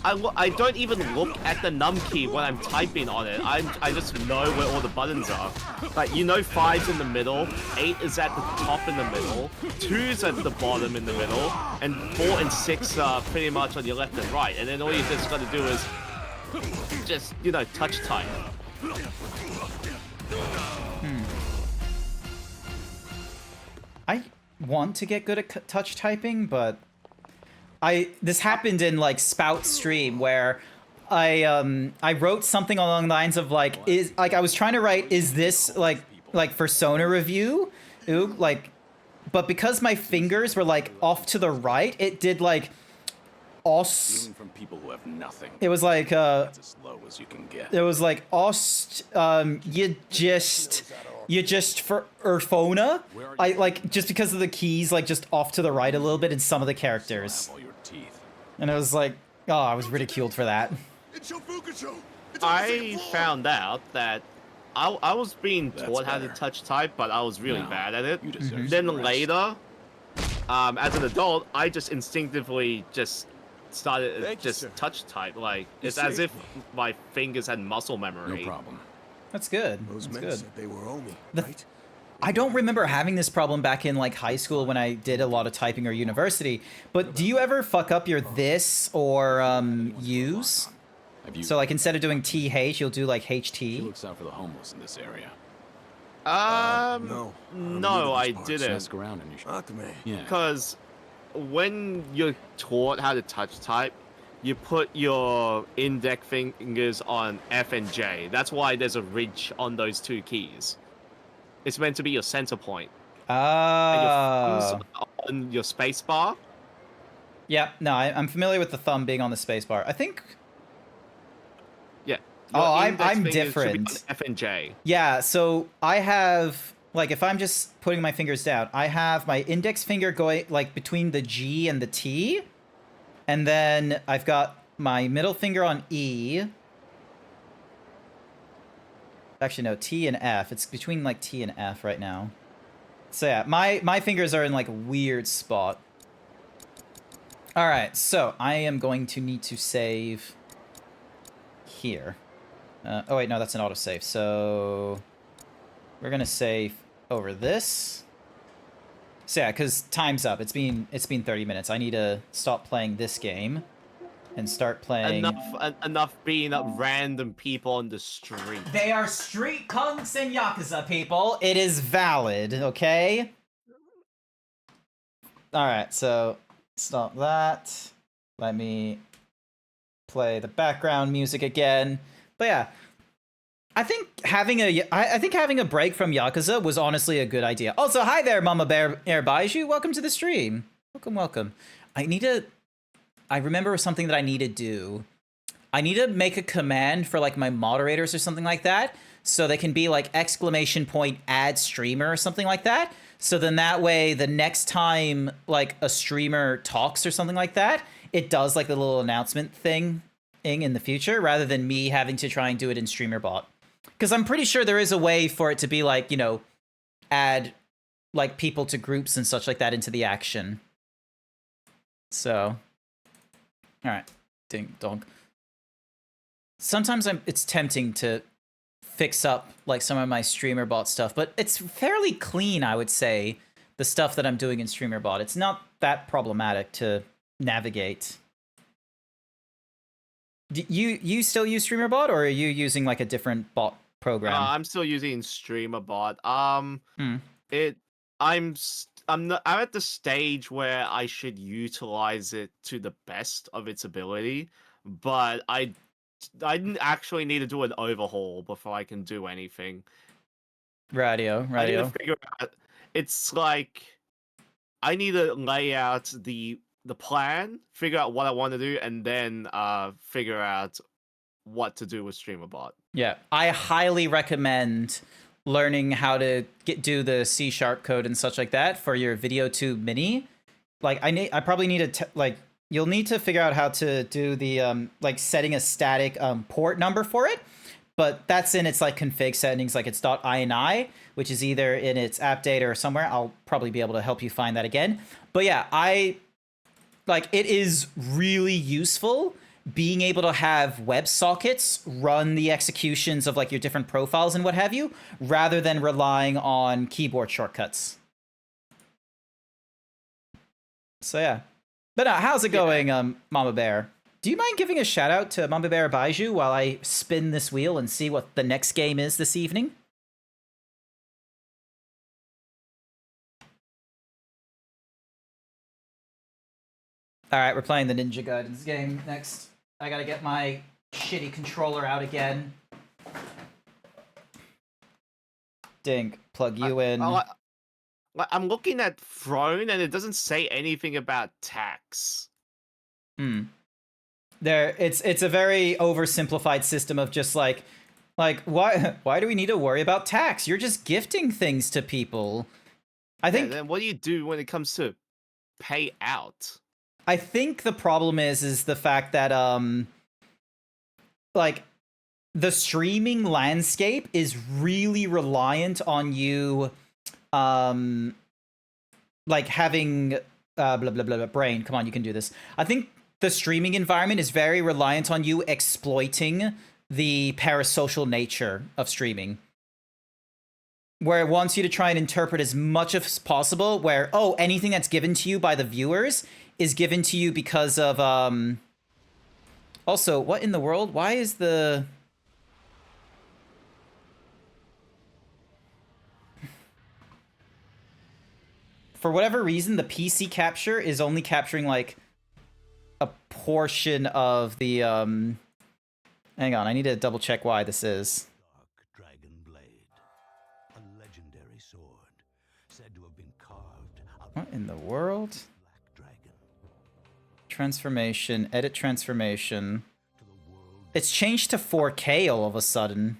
I don't even look at the num key when I'm typing on it. I just know where all the buttons are. Like, you know, 5's in the middle, 8 is at the top in the middle, 2's at the bottom in the middle, and 4 and 6 are pretty much on your left and right. And then all you just got to do is just, you know, touch type. I want to get good at touch typing, but this happened in like Spout's stream where I wrote something along the lines of like I was trying to write, is this like Persona review? Ooh, like, but because my fingers were like off to the right, it did like os. From people who have nothing. It was like That's as low as you can get. it was like ost you just for Urfona. I like just because of the keys like just off to the right a little bit in some of the characters. And I was like, oh, I was ridiculed for that. I found out that I was being taught how to touch type, but I was really bad at it. Then later, as an adult, I just instinctively just started touch type. Like, it's as if my fingers had muscle memory. No problem. That's good. Those That's men good. said they were Omi, right? I don't remember having this problem back in like high school when I did a lot of typing or university, but do you ever fuck up your this or use? So like instead of doing TH, you'll do like HT? He looks out for the homeless in this area. No, I didn't. Ask around and you should. Yeah. Because when you're taught how to touch type, you put your index fingers on F and J. That's why there's a ridge on those two keys. It's meant to be your center point. And your thumbs on your space bar. Yeah, no, I'm familiar with the thumb being on the space bar. I think. Yeah. Oh, I'm different. F and J. Yeah, so I have like if I'm just putting my fingers down, I have my index finger going like between the G and the T, and then I've got my middle finger on E. Actually, no, T and F. It's between like T and F right now. So yeah, my fingers are in like a weird spot. All right, so I am going to need to save here. Oh wait, no, that's an autosave. So we're gonna save over this. So yeah, because time's up. It's been 30 minutes. I need to stop playing this game and start playing. Enough being up random people on the street. They are street punks and Yakuza people. It is valid, okay? Alright, so stop that. Let me play the background music again. But yeah, I think having a break from Yakuza was honestly a good idea. Also, hi there, Mama Bear Air Baiju. Welcome to the stream. Welcome. I remember something that I need to do. I need to make a command for like my moderators or something like that, so they can be like ! add streamer or something like that. So then that way, the next time like a streamer talks or something like that, it does like the little announcement thing in the future, rather than me having to try and do it in StreamerBot. Because I'm pretty sure there is a way for it to be like, you know, add like people to groups and such like that into the action. So, all right, ding dong. Sometimes it's tempting to fix up like some of my StreamerBot stuff, but it's fairly clean, I would say, the stuff that I'm doing in StreamerBot. It's not that problematic to navigate. Do you still use StreamerBot, or are you using like a different bot program? I'm still using StreamerBot. I'm at the stage where I should utilize it to the best of its ability, but I actually need to do an overhaul before I can do anything. Radio. I need to figure out. It's like I need to lay out the plan, figure out what I want to do, and then figure out what to do with StreamerBot. Yeah, I highly recommend learning how to do the C# code and such like that for your VideoTube Mini. Like I probably need to you'll need to figure out how to do the like setting a static port number for it. But that's in its like config settings, like it's .ini, which is either in its app data or somewhere. I'll probably be able to help you find that again. But yeah, it is really useful being able to have WebSockets run the executions of like your different profiles and what have you, rather than relying on keyboard shortcuts. So yeah. But how's it going, Mama Bear? Do you mind giving a shout out to Mama Bear Baiju while I spin this wheel and see what the next game is this evening? Alright, we're playing the Ninja Gaiden's game next. I gotta get my shitty controller out again. Dink, plug you in. I'm looking at Throne and it doesn't say anything about tax. It's a very oversimplified system of just like why do we need to worry about tax? You're just gifting things to people. I think. Then what do you do when it comes to pay out? I think the problem is the fact that like the streaming landscape is really reliant on you like having blah blah blah brain. Come on, you can do this. I think the streaming environment is very reliant on you exploiting the parasocial nature of streaming, where it wants you to try and interpret as much as possible, where, oh, anything that's given to you by the viewers is given to you because of, also, what in the world? Why is the... For whatever reason, the PC capture is only capturing, like, a portion of the, Hang on, I need to double check why this is. What in the world? Transformation, edit transformation. It's changed to 4K all of a sudden.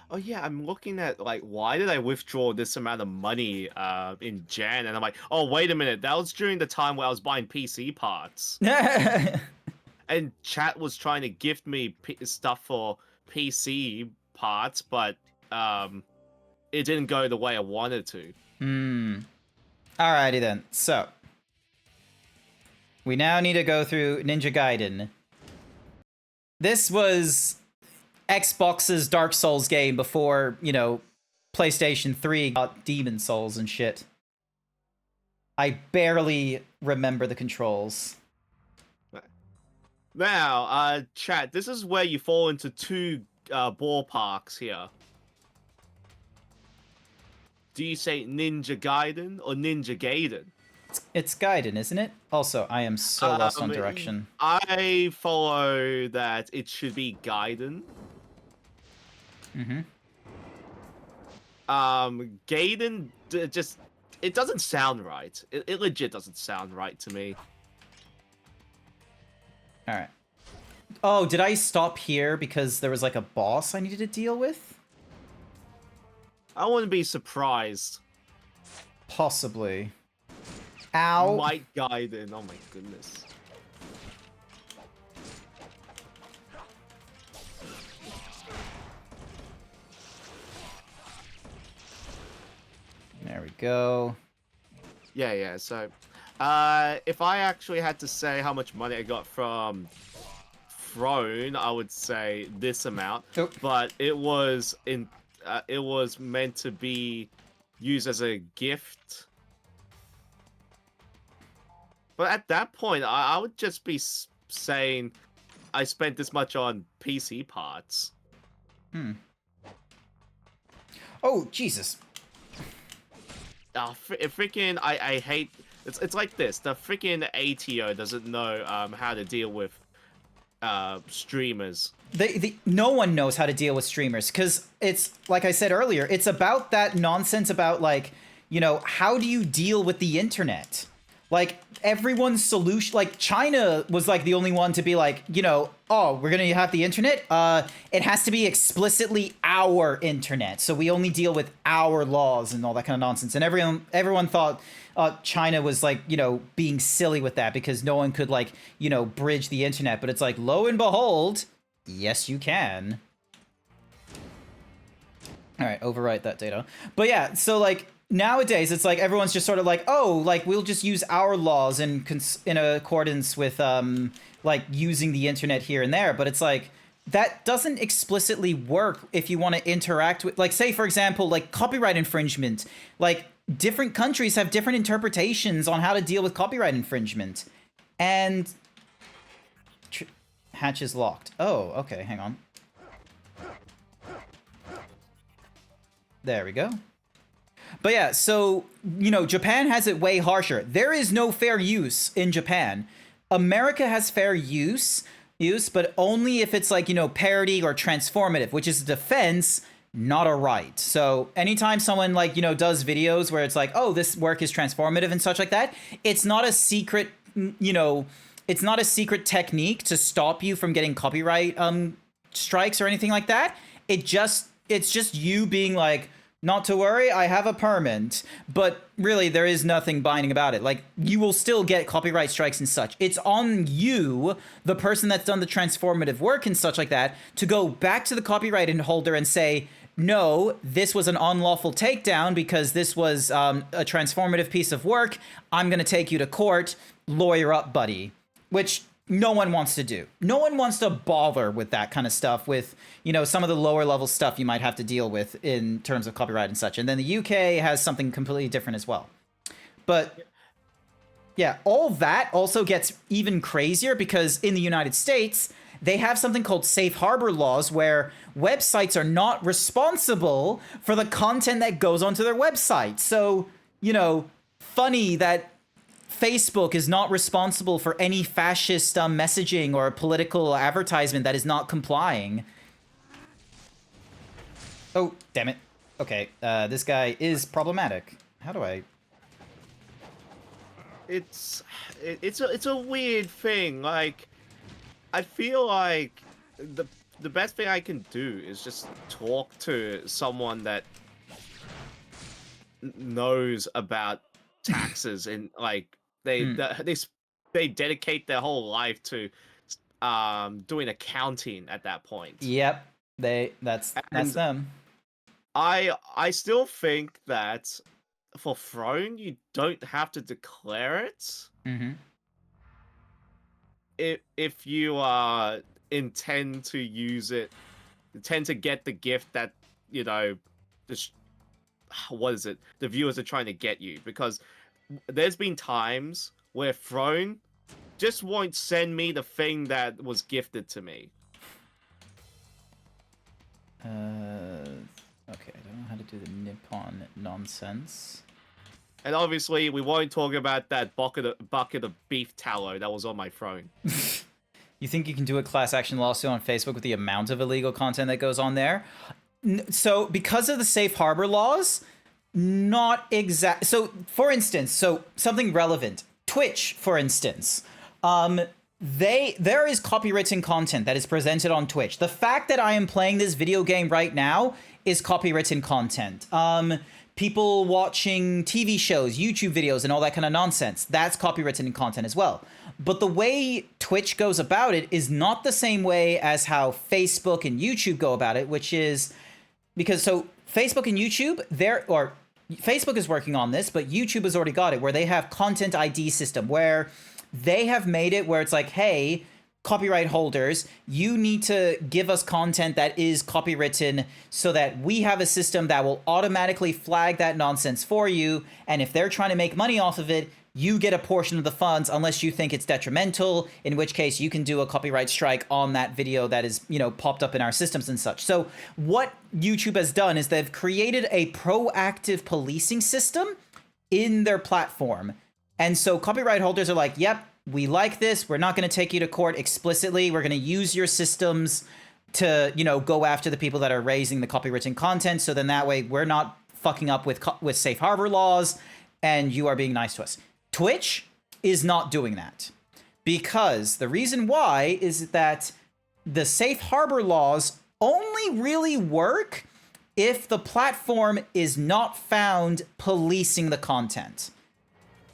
Oh yeah, I'm looking at like, why did I withdraw this amount of money in Jan? And I'm like, oh wait a minute, that was during the time where I was buying PC parts. And chat was trying to gift me stuff for PC parts, but it didn't go the way I wanted to. Alrighty then, so we now need to go through Ninja Gaiden. This was Xbox's Dark Souls game before, you know, PlayStation 3 got Demon Souls and shit. I barely remember the controls. Now, chat, this is where you fall into two ballparks here. Do you say Ninja Gaiden or Ninja Gaiden? It's Gaiden, isn't it? Also, I am so lost on direction. I follow that it should be Gaiden. Mm-hmm. Gaiden just... It doesn't sound right. It legit doesn't sound right to me. Alright. Oh, did I stop here because there was like a boss I needed to deal with? I wouldn't be surprised. Possibly. Ow. Might Gaiden. Oh my goodness. There we go. Yeah, so... if I actually had to say how much money I got from Throne, I would say this amount. Oh. But it was meant to be used as a gift. But at that point, I would just be saying I spent this much on PC parts. Oh, Jesus. Freaking, I hate... It's like this. The freaking ATO doesn't know how to deal with streamers. No one knows how to deal with streamers, because it's, like I said earlier, it's about that nonsense about, like, you know, how do you deal with the internet? Like, everyone's solution, like, China was, like, the only one to be like, you know, oh, we're gonna have the internet? It has to be explicitly our internet, so we only deal with our laws and all that kind of nonsense. And everyone thought China was, like, you know, being silly with that because no one could, like, you know, bridge the internet. But it's like, lo and behold, yes, you can. All right, overwrite that data. But yeah, so, like, nowadays, it's like everyone's just sort of like, oh, like, we'll just use our laws in accordance with, like, using the internet here and there. But it's like, that doesn't explicitly work if you want to interact with, like, say, for example, like, copyright infringement. Like, different countries have different interpretations on how to deal with copyright infringement. And... hatch is locked. Oh, okay, hang on. There we go. But yeah, so, you know, Japan has it way harsher. There is no fair use in Japan. America has fair use, but only if it's like, you know, parody or transformative, which is a defense, not a right. So anytime someone, like, you know, does videos where it's like, oh, this work is transformative and such like that, it's not a secret, you know, it's not a secret technique to stop you from getting copyright strikes or anything like that. It's just you being like, not to worry, I have a permit, but really there is nothing binding about it. Like, you will still get copyright strikes and such. It's on you, the person that's done the transformative work and such like that, to go back to the copyright holder and say, no, this was an unlawful takedown because this was a transformative piece of work. I'm going to take you to court, lawyer up, buddy. Which no one wants to do. No one wants to bother with that kind of stuff, with, you know, some of the lower level stuff you might have to deal with in terms of copyright and such. And then the UK has something completely different as well. But yeah, all that also gets even crazier because in the United States, they have something called safe harbor laws where websites are not responsible for the content that goes onto their website. So, you know, funny that Facebook is not responsible for any fascist messaging or political advertisement that is not complying. Oh, damn it. Okay, this guy is problematic. How do I... It's a weird thing. Like, I feel like the best thing I can do is just talk to someone that knows about taxes and, like, they dedicate their whole life to doing accounting at that point. Yep, that's them. I still think that for Throne you don't have to declare it. Mm-hmm. If you intend to use it, tend to get the gift that, you know, what is it? The viewers are trying to get you, because there's been times where Throne just won't send me the thing that was gifted to me. Okay, I don't know how to do the Nippon nonsense. And obviously, we won't talk about that bucket of beef tallow that was on my throne. You think you can do a class action lawsuit on Facebook with the amount of illegal content that goes on there? So, because of the safe harbor laws, not exact. So, for instance, something relevant. Twitch, for instance. There is copywritten content that is presented on Twitch. The fact that I am playing this video game right now is copywritten content. People watching TV shows, YouTube videos, and all that kind of nonsense, that's copywritten content as well. But the way Twitch goes about it is not the same way as how Facebook and YouTube go about it, which is because Facebook and YouTube, Facebook is working on this, but YouTube has already got it, where they have content ID system, where they have made it where it's like, hey, copyright holders, you need to give us content that is copywritten so that we have a system that will automatically flag that nonsense for you. And if they're trying to make money off of it, you get a portion of the funds unless you think it's detrimental, in which case you can do a copyright strike on that video that is, popped up in our systems and such. So what YouTube has done is they've created a proactive policing system in their platform. And so copyright holders are like, yep, we like this. We're not going to take you to court explicitly. We're going to use your systems to, go after the people that are raising the copywritten content. So then that way we're not fucking up with safe harbor laws and you are being nice to us. Twitch is not doing that, because the reason why is that the safe harbor laws only really work if the platform is not found policing the content.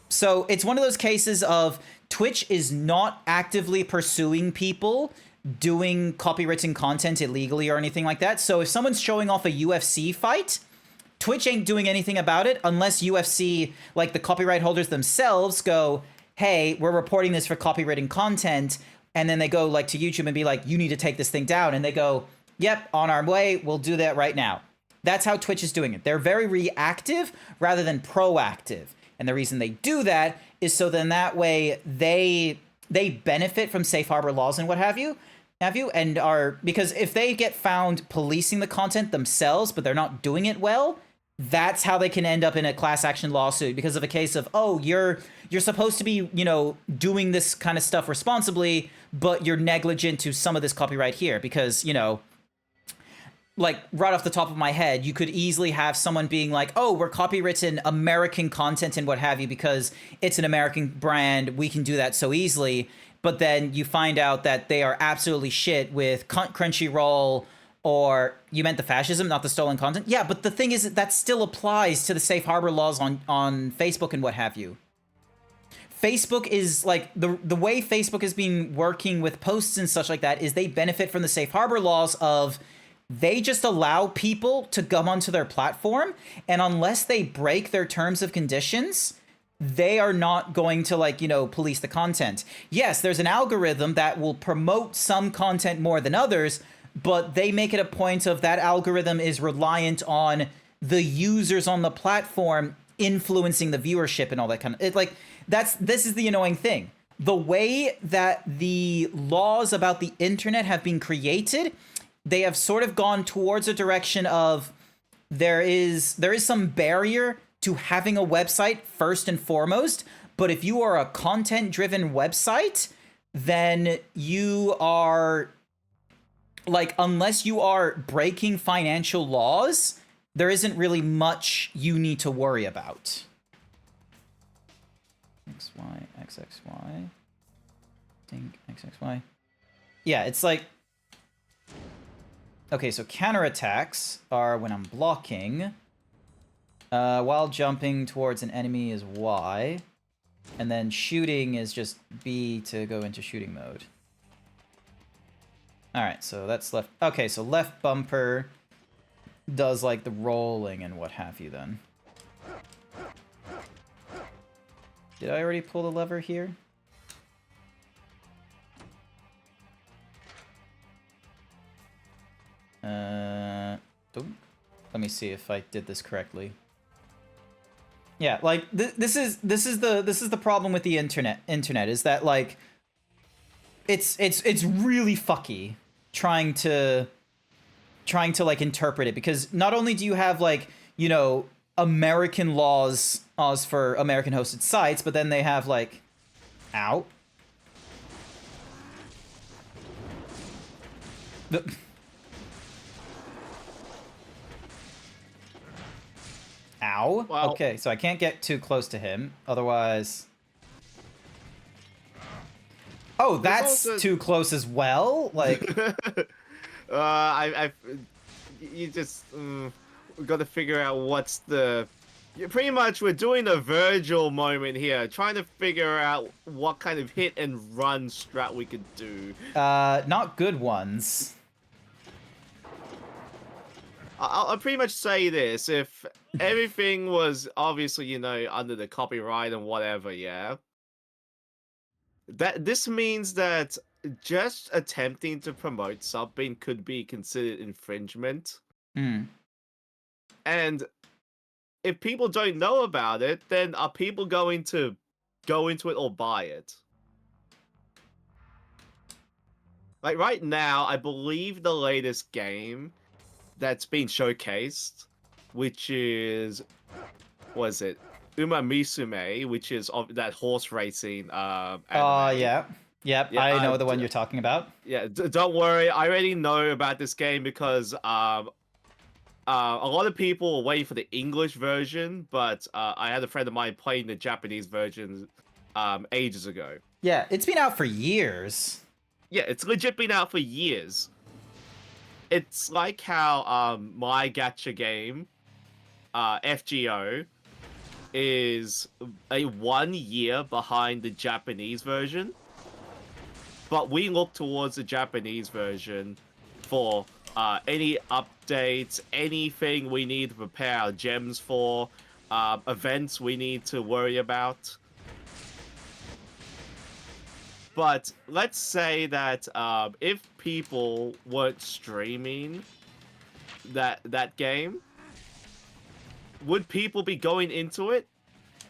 So it's one of those cases of Twitch is not actively pursuing people doing copywritten content illegally or anything like that. So if someone's showing off a UFC fight, Twitch ain't doing anything about it unless UFC, like the copyright holders themselves, go, hey, we're reporting this for copywritten content. And then they go like to YouTube and be like, you need to take this thing down. And they go, yep, on our way. We'll do that right now. That's how Twitch is doing it. They're very reactive rather than proactive. And the reason they do that is so then that way they benefit from safe harbor laws and what have you, and are, because if they get found policing the content themselves, but they're not doing it well, that's how they can end up in a class action lawsuit because of a case of, oh, you're supposed to be, doing this kind of stuff responsibly, but you're negligent to some of this copyright here because, like right off the top of my head, you could easily have someone being like, oh, we're copywritten American content and what have you because it's an American brand. We can do that so easily. But then you find out that they are absolutely shit with Crunchyroll, or you meant the fascism, not the stolen content. Yeah, but the thing is that still applies to the safe harbor laws on Facebook and what have you. Facebook is like the way Facebook has been working with posts and such like that is they benefit from the safe harbor laws of they just allow people to come onto their platform, and unless they break their terms of conditions, they are not going to police the content. Yes, there's an algorithm that will promote some content more than others, but they make it a point of that algorithm is reliant on the users on the platform influencing the viewership and all that kind of this is the annoying thing. The way that the laws about the internet have been created, they have sort of gone towards a direction of there is some barrier to having a website first and foremost, but if you are a content-driven website, then you are unless you are breaking financial laws, there isn't really much you need to worry about. XY, XXY. Think XXY. Yeah, it's like... Okay, so counterattacks are when I'm blocking. While jumping towards an enemy is Y. And then shooting is just B to go into shooting mode. Alright, so that's left. Okay, so left bumper does like the rolling and what have you then. Did I already pull the lever here? Let me see if I did this correctly. Yeah, like this is the problem with the internet is that like it's really fucky trying to like interpret it, because not only do you have like, you know, American laws for American hosted sites, but then they have like ow. Ow. Well, okay, so I can't get too close to him, otherwise. Oh, that's also... too close as well. Like, you just got to figure out what's the. Pretty much, we're doing a Virgil moment here, trying to figure out what kind of hit and run strat we could do. Not good ones. I'll pretty much say this: if everything was obviously, you know, under the copyright and whatever, yeah. This means that just attempting to promote something could be considered infringement. And if people don't know about it, then are people going to go into it or buy it? Like right now, I believe the latest game that's been showcased, which is, what is it? Uma Musume, which is of that horse racing anime. Yeah, I know the one you're talking about. Yeah, don't worry, I already know about this game because a lot of people were waiting for the English version, but I had a friend of mine playing the Japanese version ages ago. Yeah, it's been out for years. Yeah, it's legit been out for years. It's like how my gacha game, FGO, is a 1 year behind the Japanese version. But we look towards the Japanese version for any updates, anything we need to prepare our gems for, events we need to worry about. But let's say that if people weren't streaming that game, would people be going into it?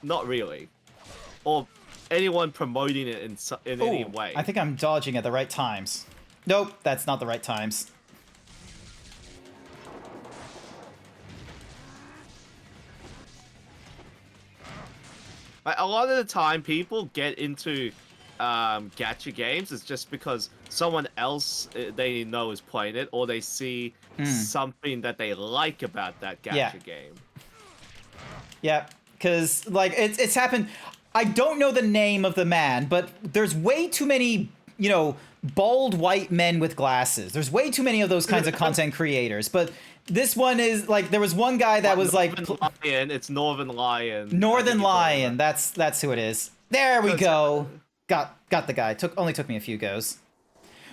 Not really. Or anyone promoting it in any way. I think I'm dodging at the right times. Nope, that's not the right times. A lot of the time, people get into gacha games is just because someone else they know is playing it, or they see something that they like about that gacha game. Yeah, because like it's happened. I don't know the name of the man, but there's way too many, you know, bald white men with glasses. There's way too many of those kinds of content creators. But this one is like, there was one guy that was like Lion. It's Northern Lion. Northern Lion. That's who it is. There we go. Got the guy. Only took me a few goes.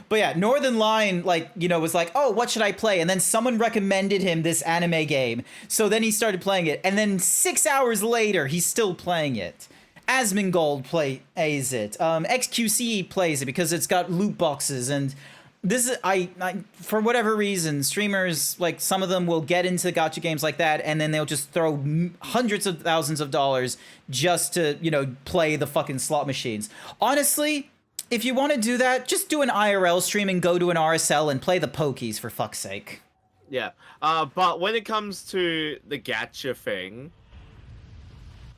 But yeah, Northern Lion, like, you know, was like, oh, what should I play? And then someone recommended him this anime game. So then he started playing it. And then 6 hours later, he's still playing it. Asmongold plays it. XQC plays it because it's got loot boxes. And this is, I for whatever reason, streamers, like, some of them will get into gacha games like that, and then they'll just throw hundreds of thousands of dollars just to, you know, play the fucking slot machines. Honestly, if you want to do that, just do an IRL stream and go to an RSL and play the pokies, for fuck's sake. Yeah, but when it comes to the gacha thing,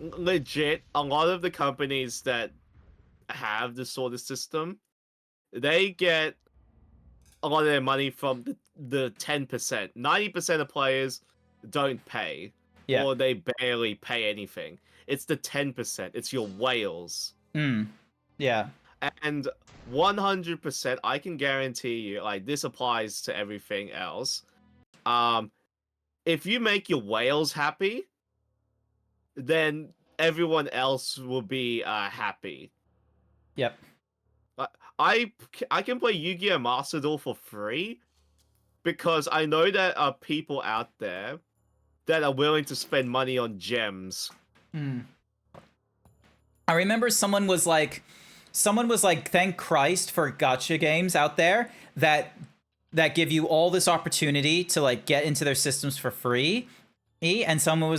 legit, a lot of the companies that have this sort of system, they get a lot of their money from the 10%. 90% of players don't pay, or they barely pay anything. It's the 10%. It's your whales. Yeah. And 100%, I can guarantee you, like, this applies to everything else. If you make your whales happy, then everyone else will be happy. Yep. I can play Yu-Gi-Oh! Master Duel for free because I know that are people out there that are willing to spend money on gems. I remember someone was like, thank Christ for gacha games out there that that give you all this opportunity to like get into their systems for free. And someone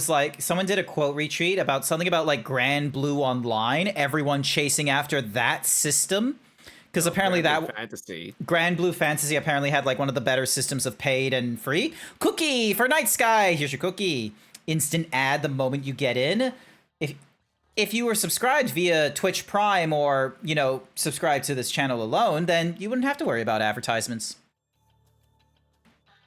did a quote retweet about something about like Grand Blue Online, everyone chasing after that system. Because apparently Grand Blue Fantasy apparently had like one of the better systems of paid and free. Cookie for Night Sky. Here's your cookie. Instant ad the moment you get in. If you were subscribed via Twitch Prime or, you know, subscribed to this channel alone, then you wouldn't have to worry about advertisements.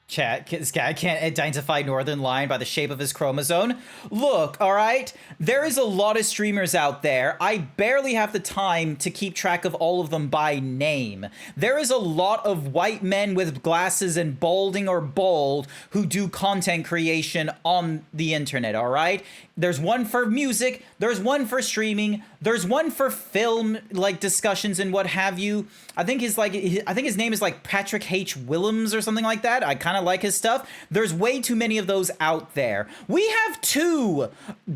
Chat, this guy can't identify Northern Lion by the shape of his chromosome. Look, all right? There is a lot of streamers out there. I barely have the time to keep track of all of them by name. There is a lot of white men with glasses and balding or bald who do content creation on the internet, all right? There's one for music, there's one for streaming, there's one for film, like discussions and what have you. I think his name is like Patrick H. Willems or something like that. I kind of like his stuff. There's way too many of those out there. We have 2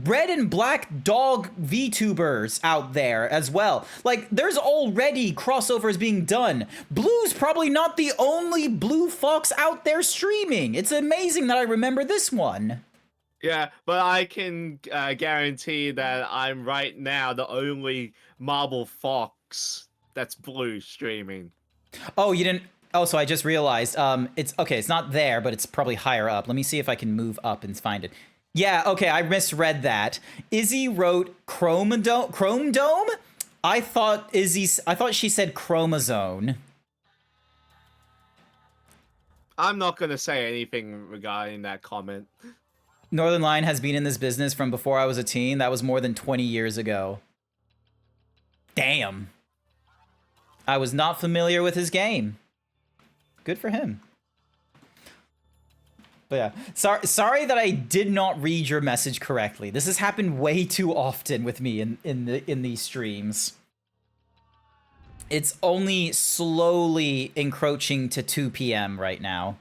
red and black dog VTubers out there as well. Like, there's already crossovers being done. Blue's probably not the only blue fox out there streaming. It's amazing that I remember this one. Yeah, but I can guarantee that I'm right now the only marble fox that's blue streaming. Oh, you didn't... Oh, so I just realized, it's... Okay, it's not there, but it's probably higher up. Let me see if I can move up and find it. Yeah, okay, I misread that. Izzy wrote Chrome Dome? I thought she said chromosome. I'm not gonna say anything regarding that comment. Northern Lion has been in this business from before I was a teen. That was more than 20 years ago. Damn. I was not familiar with his game. Good for him. But yeah, sorry that I did not read your message correctly. This has happened way too often with me in these streams. It's only slowly encroaching to 2 p.m. right now.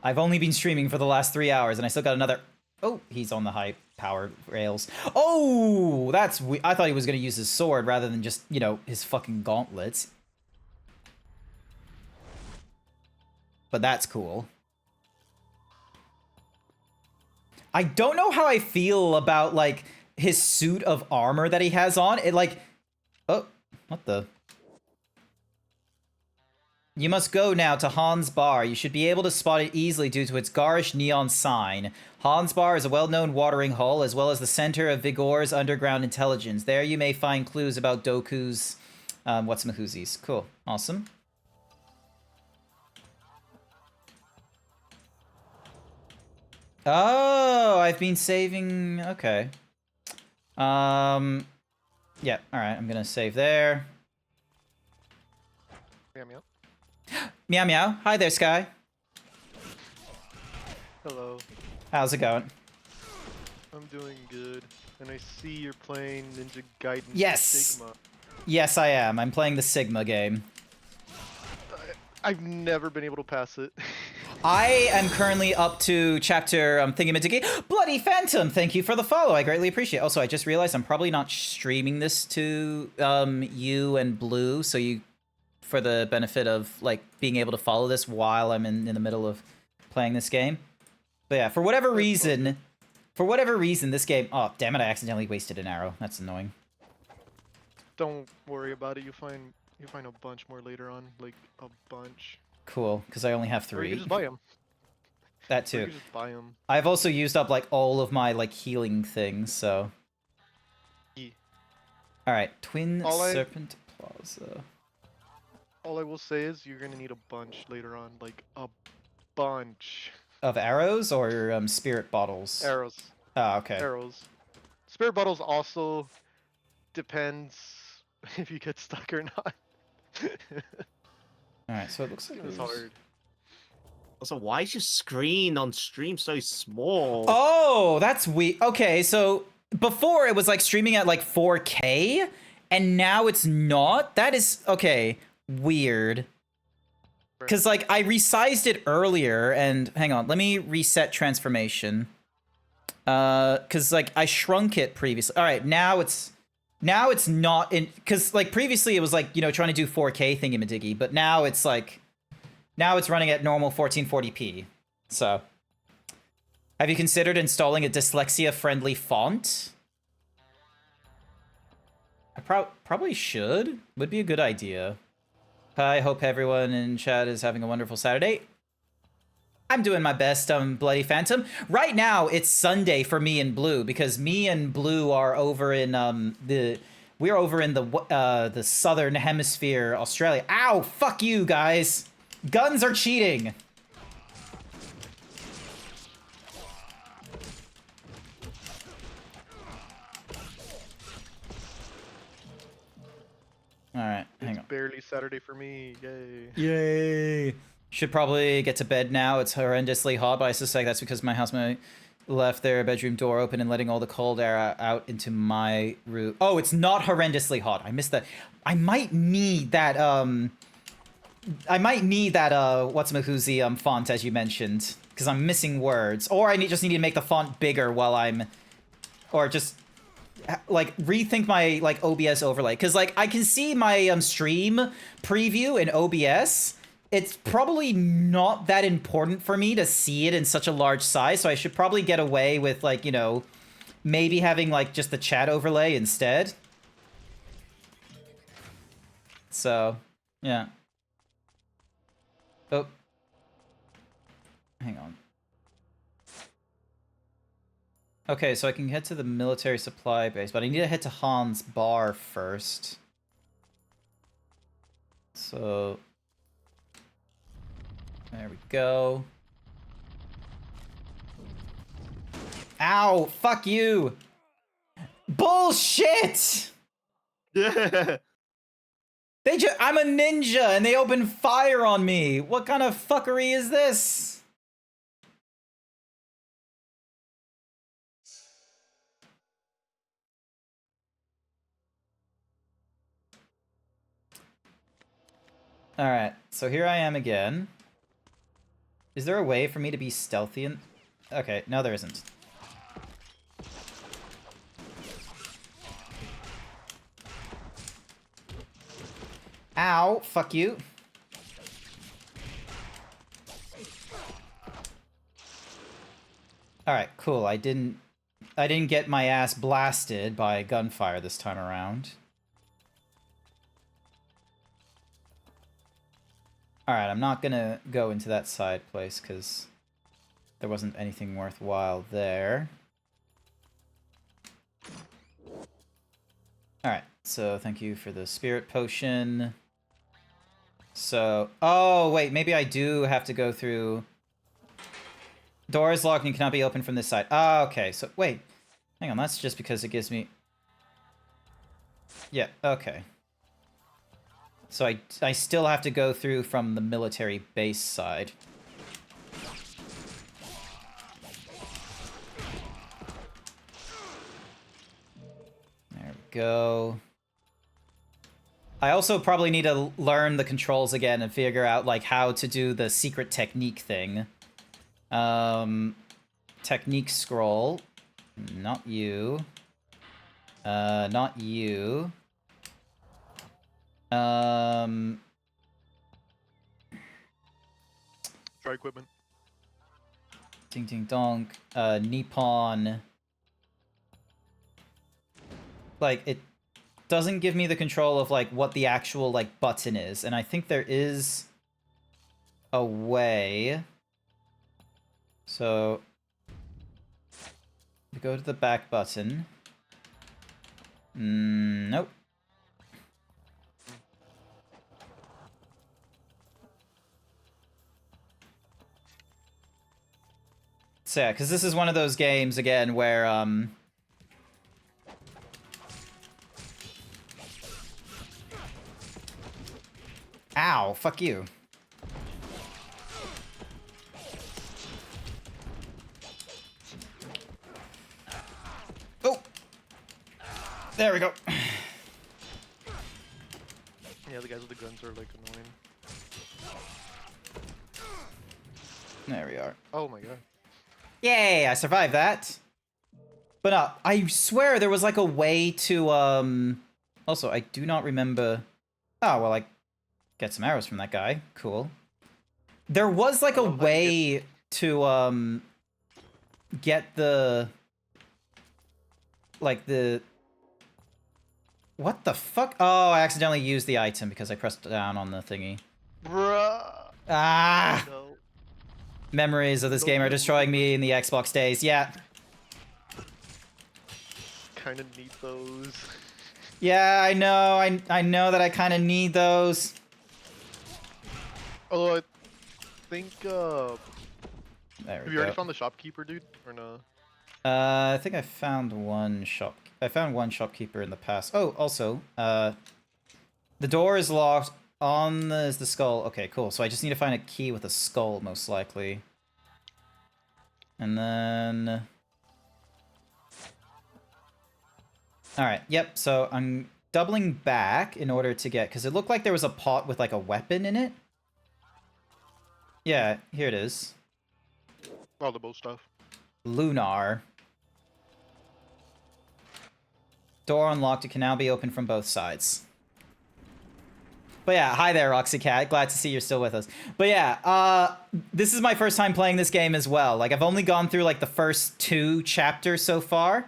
I've only been streaming for the last 3 hours, and I still got another... Oh, he's on the high power rails. Oh, that's... I thought he was going to use his sword rather than just, you know, his fucking gauntlets. But that's cool. I don't know how I feel about, like, his suit of armor that he has on. It, like... Oh, what the... You must go now to Hans Bar. You should be able to spot it easily due to its garish neon sign. Hans Bar is a well-known watering hole, as well as the center of Vigor's underground intelligence. There you may find clues about Doku's what's-mahoozies. Cool. Awesome. Oh, I've been saving... Okay. Yeah, alright, I'm gonna save there. Meow meow. Meow meow. Hi there, Sky. Hello. How's it going? I'm doing good. And I see you're playing Ninja Gaiden Yes! Sigma. Yes, I am. I'm playing the Sigma game. I've never been able to pass it. I am currently up to chapter thingamadigi. Bloody Phantom, thank you for the follow. I greatly appreciate it. Also, I just realized I'm probably not streaming this to you and Blue, so you... for the benefit of, like, being able to follow this while I'm in the middle of playing this game. But yeah, for whatever reason, this game... Oh, damn it, I accidentally wasted an arrow. That's annoying. Don't worry about it. You find a bunch more later on, like, a bunch. Cool, because I only have 3. Or you can just buy them. That too. Or you can just buy them. I've also used up, like, all of my, like, healing things, so... Yeah. Alright, Twin Serpent Plaza... All I will say is you're gonna need a bunch later on, like a bunch. Of arrows or spirit bottles? Arrows. Oh, okay. Arrows. Spirit bottles also depends if you get stuck or not. Alright, so it looks like it's hard. Also, why is your screen on stream so small? Oh, that's weird. Okay, so before it was like streaming at like 4K, and now it's not? That is, okay, weird. Because like I resized it earlier, and hang on, let me reset transformation. Because like I shrunk it previously. All right, now it's not in, because like previously it was like, you know, trying to do 4K thingy-majiggy, but now it's like Now it's running at normal 1440p. So, have you considered installing a dyslexia-friendly font? I probably should. Would be a good idea. I hope everyone in chat is having a wonderful Saturday. I'm doing my best, Bloody Phantom. Right now, it's Sunday for me and Blue, because me and Blue are over in, we're over in the Southern Hemisphere, Australia. Ow! Fuck you, guys! Guns are cheating! Alright, hang on. Barely Saturday for me, yay. Yay! Should probably get to bed now. It's horrendously hot, but I suspect that's because my housemate left their bedroom door open and letting all the cold air out into my room. Oh, it's not horrendously hot. I missed that. I might need that, what's-a-whoosy, font, as you mentioned, because I'm missing words. Or I just need to make the font bigger while I'm... Or just... like, rethink my, like, OBS overlay. Because, like, I can see my stream preview in OBS. It's probably not that important for me to see it in such a large size, so I should probably get away with, like, you know, maybe having, like, just the chat overlay instead. So, yeah. Oh. Hang on. Okay, so I can head to the military supply base, but I need to head to Han's bar first. So... there we go. Ow! Fuck you! Bullshit! Yeah. I'm a ninja and they open fire on me! What kind of fuckery is this? Alright, so here I am again. Is there a way for me to be stealthy and... okay, no there isn't. Ow, fuck you. Alright, cool. I didn't get my ass blasted by gunfire this time around. Alright, I'm not gonna go into that side place, because there wasn't anything worthwhile there. Alright, so thank you for the spirit potion. So... oh, wait, maybe I do have to go through... door is locked and cannot be opened from this side. Ah, okay, so wait. Hang on, that's just because it gives me... yeah, okay. So I still have to go through from the military base side. There we go. I also probably need to learn the controls again and figure out, like, how to do the secret technique thing. Technique scroll. Not you. Not you. Try equipment. Ding ding donk. Nippon. Like, it doesn't give me the control of, like, what the actual, like, button is. And I think there is a way. So, we go to the back button. Nope. So yeah, because this is one of those games, again, where, ow, fuck you. Oh! There we go. Yeah, the guys with the guns are, like, annoying. There we are. Oh my god. Yay, I survived that. But I swear there was like a way to, also, I do not remember... oh, well, I get some arrows from that guy. Cool. There was like a way to get the like the what the fuck? Oh, I accidentally used the item because I pressed down on the thingy. Bruh. Ah! No. Memories of this game are destroying me in the Xbox days. Yeah. Kind of need those. Yeah, I know. I know that I kind of need those. Although I think There have we you already go. found the shopkeeper, dude, or no? I think I found one shopkeeper in the past. Oh, also, the door is locked. On is the skull. Okay, cool. So I just need to find a key with a skull, most likely. And then... Alright, yep. So I'm doubling back in order to get... Because it looked like there was a pot with, like, a weapon in it. Yeah, here it is. All the bow stuff. Lunar. Door unlocked. It can now be opened from both sides. But yeah, hi there, Roxy Cat. Glad to see you're still with us. But yeah, this is my first time playing this game as well. Like, I've only gone through, like, the first 2 chapters so far.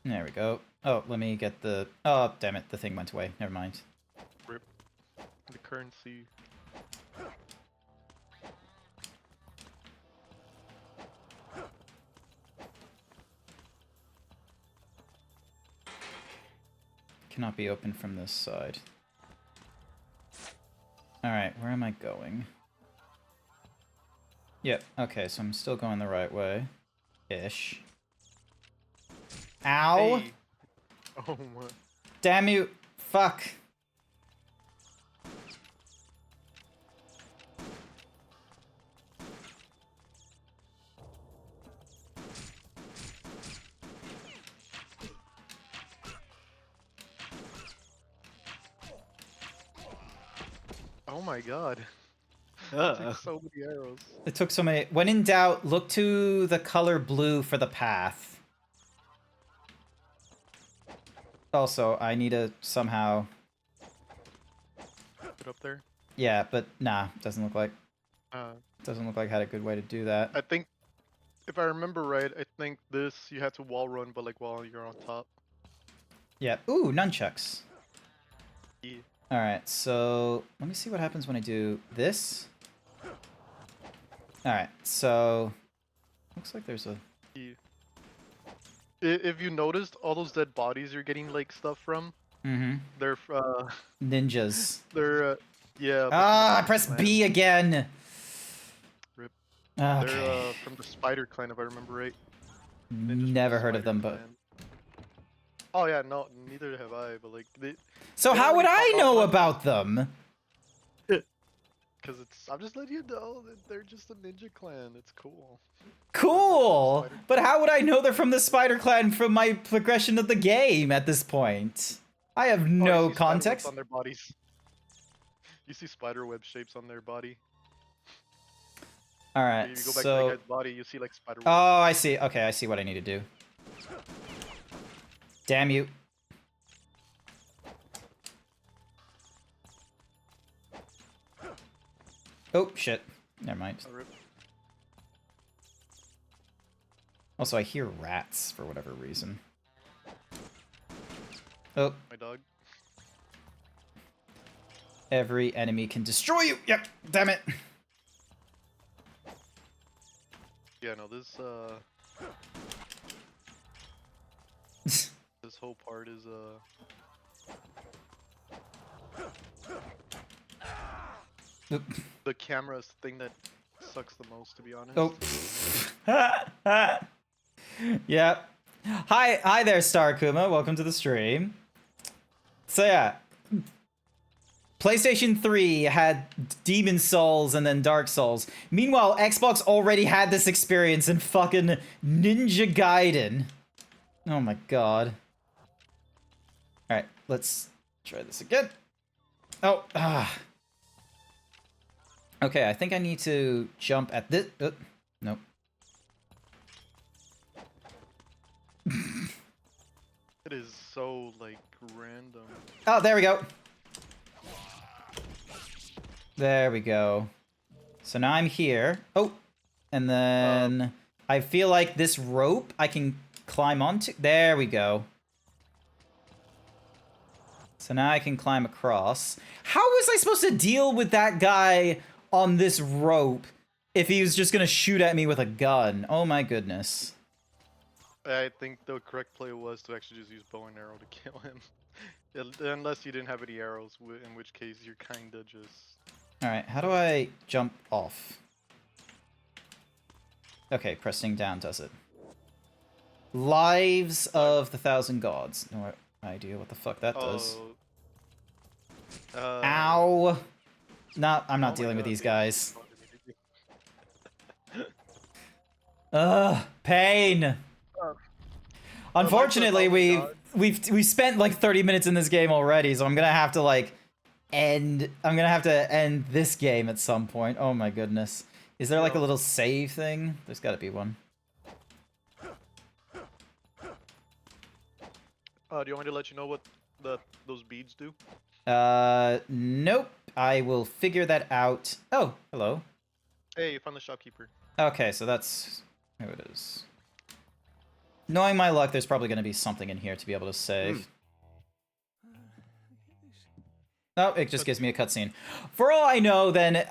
There we go. Oh, let me get the... Oh, damn it. The thing went away. Never mind. Rip. The currency. Cannot be opened from this side. Alright, where am I going? Yep, okay, so I'm still going the right way. Ish. Ow! Hey. Oh my. Damn you! Fuck! Oh my god. It took so many arrows. It took so many... When in doubt, look to the color blue for the path. Also, I need to somehow... Put up there? Yeah, but nah, doesn't look like... Doesn't look like I had a good way to do that. I think, if I remember right, I think this, you had to wall run, but like while you're on top. Yeah. Ooh, nunchucks. Yeah. Alright, so... Let me see what happens when I do this. Alright, so... Looks like there's a... Yeah. If you noticed, all those dead bodies you're getting like stuff from, they're ninjas. They're yeah. Ah, I pressed B again. Rip. Okay. They're from the Spider Clan, if I remember right. Never heard of them, but... Oh yeah, no, neither have I. But like, So how would I know about them? Because I'm just letting you know that they're just a ninja clan. It's cool. Cool! But how would I know they're from the Spider Clan from my progression of the game at this point? I have no context. On their bodies. You see spider web shapes on their body. Alright, you go back to so... the guy's body, you see like spider web. Oh, I see. Okay, I see what I need to do. Damn you. Oh, shit. Never mind. Also, I hear rats for whatever reason. Oh. My dog. Every enemy can destroy you! Yep, damn it! Yeah, no, this this whole part is the camera is the thing that sucks the most, to be honest. Oh. Yep. Hi there, Star Kuma. Welcome to the stream. So yeah, PlayStation 3 had Demon Souls and then Dark Souls. Meanwhile, Xbox already had this experience in fucking Ninja Gaiden. Oh my god. Alright, let's try this again. Oh, Okay, I think I need to jump at this. Nope. It is so, like, random. Oh, there we go. There we go. So now I'm here. Oh, and then I feel like this rope I can climb onto. There we go. So now I can climb across. How was I supposed to deal with that guy on this rope if he was just gonna shoot at me with a gun? Oh my goodness. I think the correct play was to actually just use bow and arrow to kill him. Unless you didn't have any arrows, in which case you're kinda just... Alright, how do I jump off? Okay, pressing down does it. Lives of the Thousand Gods. No idea what the fuck that does. Ow! I'm not dealing with these guys. Pain! Unfortunately, we spent like 30 minutes in this game already, so I'm gonna have to like end this game at some point. Oh my goodness. Is there like a little save thing? There's gotta be one. Do you want me to let you know what those beads do? Nope. I will figure that out. Oh, hello. Hey, you found the shopkeeper. Okay, so that's who it is. Knowing my luck, there's probably going to be something in here to be able to save. Oh, it just gives me a cutscene. For all I know, then,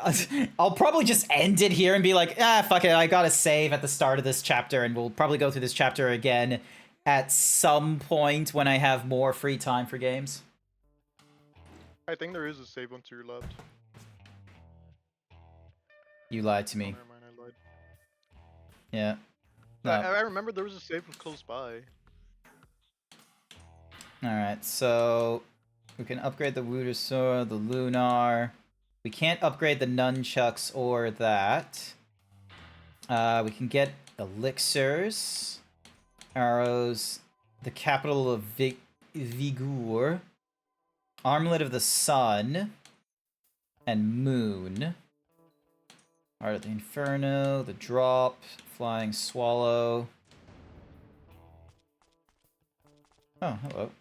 I'll probably just end it here and be like, fuck it, I gotta save at the start of this chapter, and we'll probably go through this chapter again at some point when I have more free time for games. I think there is a save onto your left. You lied to me. Never mind, I lied. Yeah. No. I remember there was a save close by. Alright, so we can upgrade the Wooder Sword, the Lunar. We can't upgrade the Nunchucks or that. We can get elixirs, arrows, the Capital of Vigor, Armlet of the Sun, and Moon. Heart of the Inferno, the Drop, Flying Swallow. Oh, hello.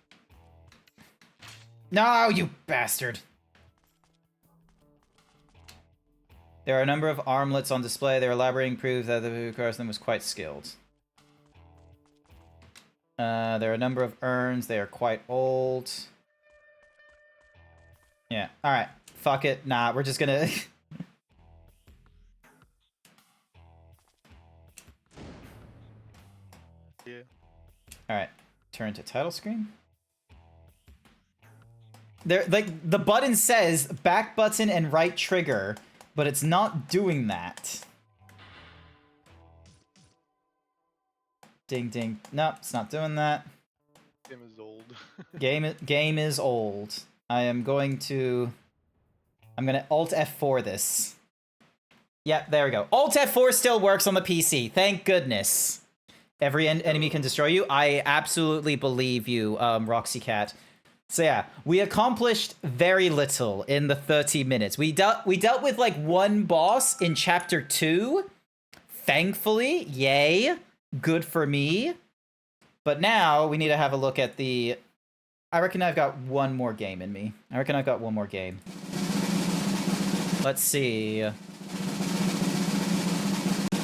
No, you bastard! There are a number of armlets on display. Their elaborating proof that the who carves them was quite skilled. There are a number of urns. They are quite old. Yeah, alright. Fuck it. Nah, we're just gonna... Yeah. Alright. Turn to title screen. There, like, the button says back button and right trigger, but it's not doing that. Ding ding. Nope, it's not doing that. Game is old. Game is old. I'm gonna Alt F4 this. Yeah, there we go. Alt F4 still works on the PC. Thank goodness. Every enemy can destroy you. I absolutely believe you, Roxy Cat. So yeah, we accomplished very little in the 30 minutes. We dealt with like one boss in chapter 2. Thankfully, yay. Good for me. But now we need to have a look at the... I reckon I've got one more game in me. Let's see.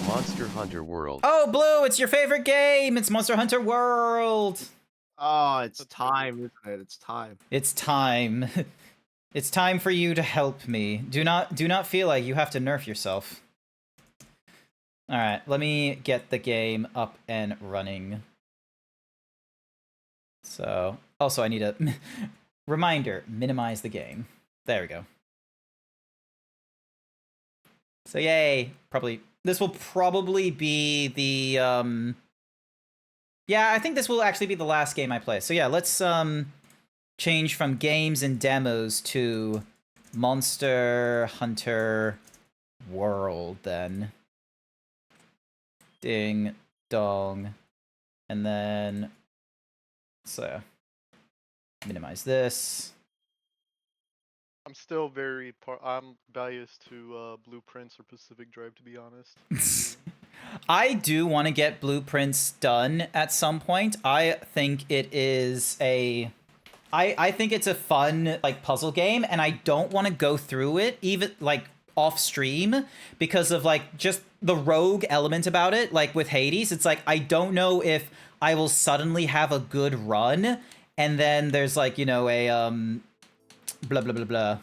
Monster Hunter World. Oh, Blue, it's your favorite game. It's Monster Hunter World. Oh, it's time, isn't it? It's time. It's time. It's time for you to help me. Do not feel like you have to nerf yourself. All right, let me get the game up and running. So, also I need a reminder, minimize the game. There we go. So yay, this will probably be the yeah, I think this will actually be the last game I play. So yeah, let's change from games and demos to Monster Hunter World then. Ding dong. And then so minimize this. I'm still I'm biased to Blueprints or Pacific Drive, to be honest. I do want to get Blueprints done at some point. I think it is I think it's a fun like puzzle game, and I don't want to go through it even like off stream because of like just the rogue element about it. Like with Hades, it's like I don't know if I will suddenly have a good run, and then there's like, you know, a blah blah blah blah.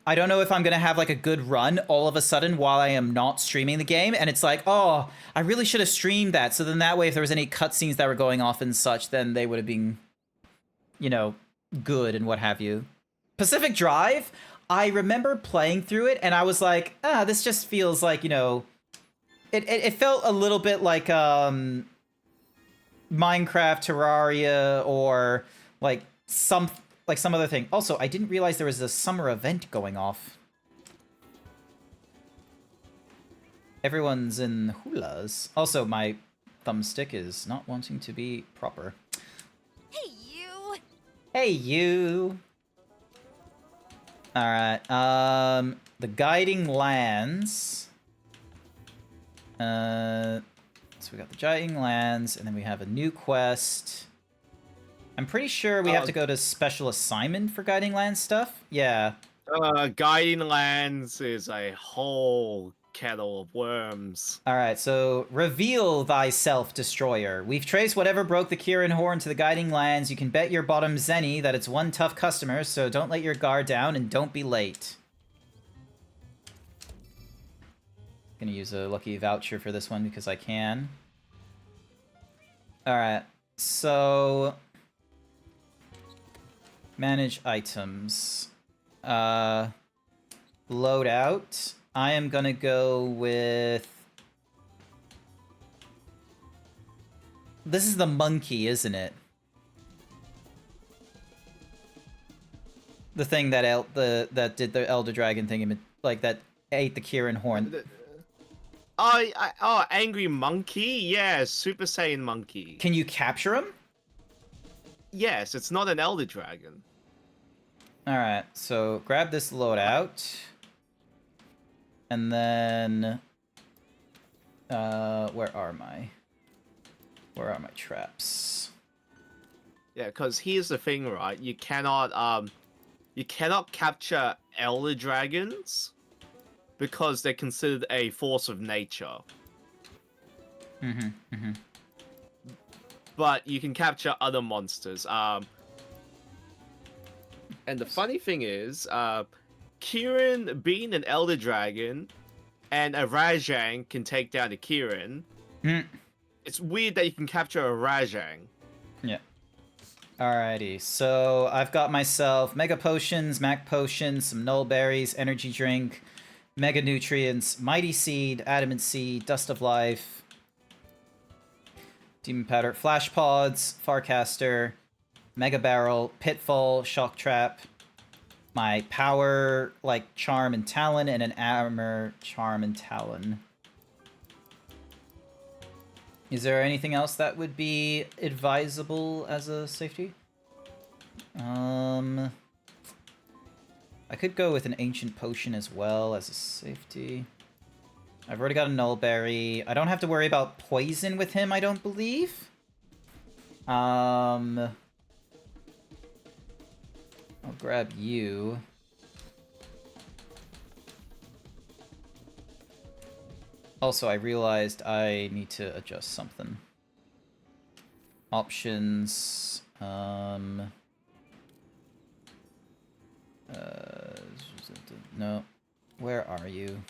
I don't know if I'm gonna have like a good run all of a sudden while I am not streaming the game, and it's like, oh, I really should have streamed that. So then that way, if there was any cutscenes that were going off and such, then they would have been, you know, good and what have you. Pacific Drive, I remember playing through it, and I was like, this just feels like, you know, it felt a little bit like Minecraft, Terraria, or like some other thing. Also, I didn't realize there was a summer event going off. Everyone's in hulas. Also, my thumbstick is not wanting to be proper. Hey, you! Hey, you! Alright, the Guiding Lands. So we got the Guiding Lands, and then we have a new quest. I'm pretty sure we have to go to special assignment for Guiding Lands stuff. Yeah. Guiding Lands is a whole kettle of worms. Alright, so reveal thyself, Destroyer. We've traced whatever broke the Kirin Horn to the Guiding Lands. You can bet your bottom zenny that it's one tough customer, so don't let your guard down and don't be late. Gonna use a lucky voucher for this one because I can. Alright, so... manage items. Loadout. I am gonna go with... this is the monkey, isn't it? The thing that that did the Elder Dragon thing, like that ate the Kirin Horn. Oh, Angry Monkey? Yeah, Super Saiyan Monkey. Can you capture him? Yes, it's not an Elder Dragon. Alright, so grab this loadout. And then... where are my traps? Yeah, because here's the thing, right? You cannot capture Elder Dragons because they're considered a force of nature. But you can capture other monsters. And the funny thing is, Kirin being an Elder Dragon and a Rajang can take down a Kirin. It's weird that you can capture a Rajang. Yeah. Alrighty, so I've got myself Mega Potions, Mac Potions, some Null Berries, Energy Drink, Mega Nutrients, Mighty Seed, Adamant Seed, Dust of Life, Demon Powder, Flash Pods, Farcaster, Mega Barrel, Pitfall, Shock Trap, my Power, like, Charm and Talon, and an Armor, Charm and Talon. Is there anything else that would be advisable as a safety? I could go with an Ancient Potion as well as a safety. I've already got a Nullberry. I don't have to worry about poison with him, I don't believe. I'll grab you. Also, I realized I need to adjust something. Options. No. Where are you?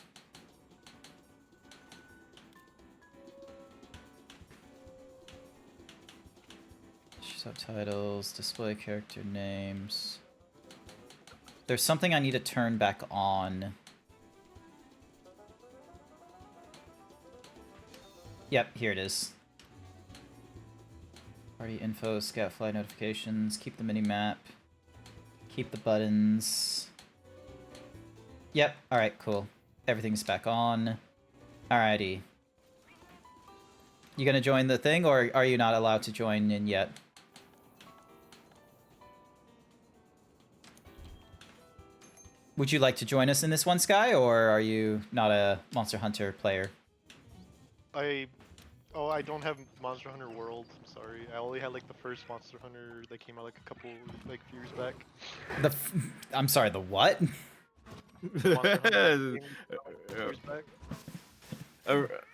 Subtitles, display character names. There's something I need to turn back on. Yep, here it is. Party info, scout flight notifications, keep the mini-map, keep the buttons. Yep, alright, cool. Everything's back on. Alrighty. You gonna join the thing, or are you not allowed to join in yet? Would you like to join us in this one, Sky, or are you not a Monster Hunter player? I don't have Monster Hunter World. I'm sorry. I only had like the first Monster Hunter that came out like a couple like years back. I'm sorry, the what? Monster Hunter game years back.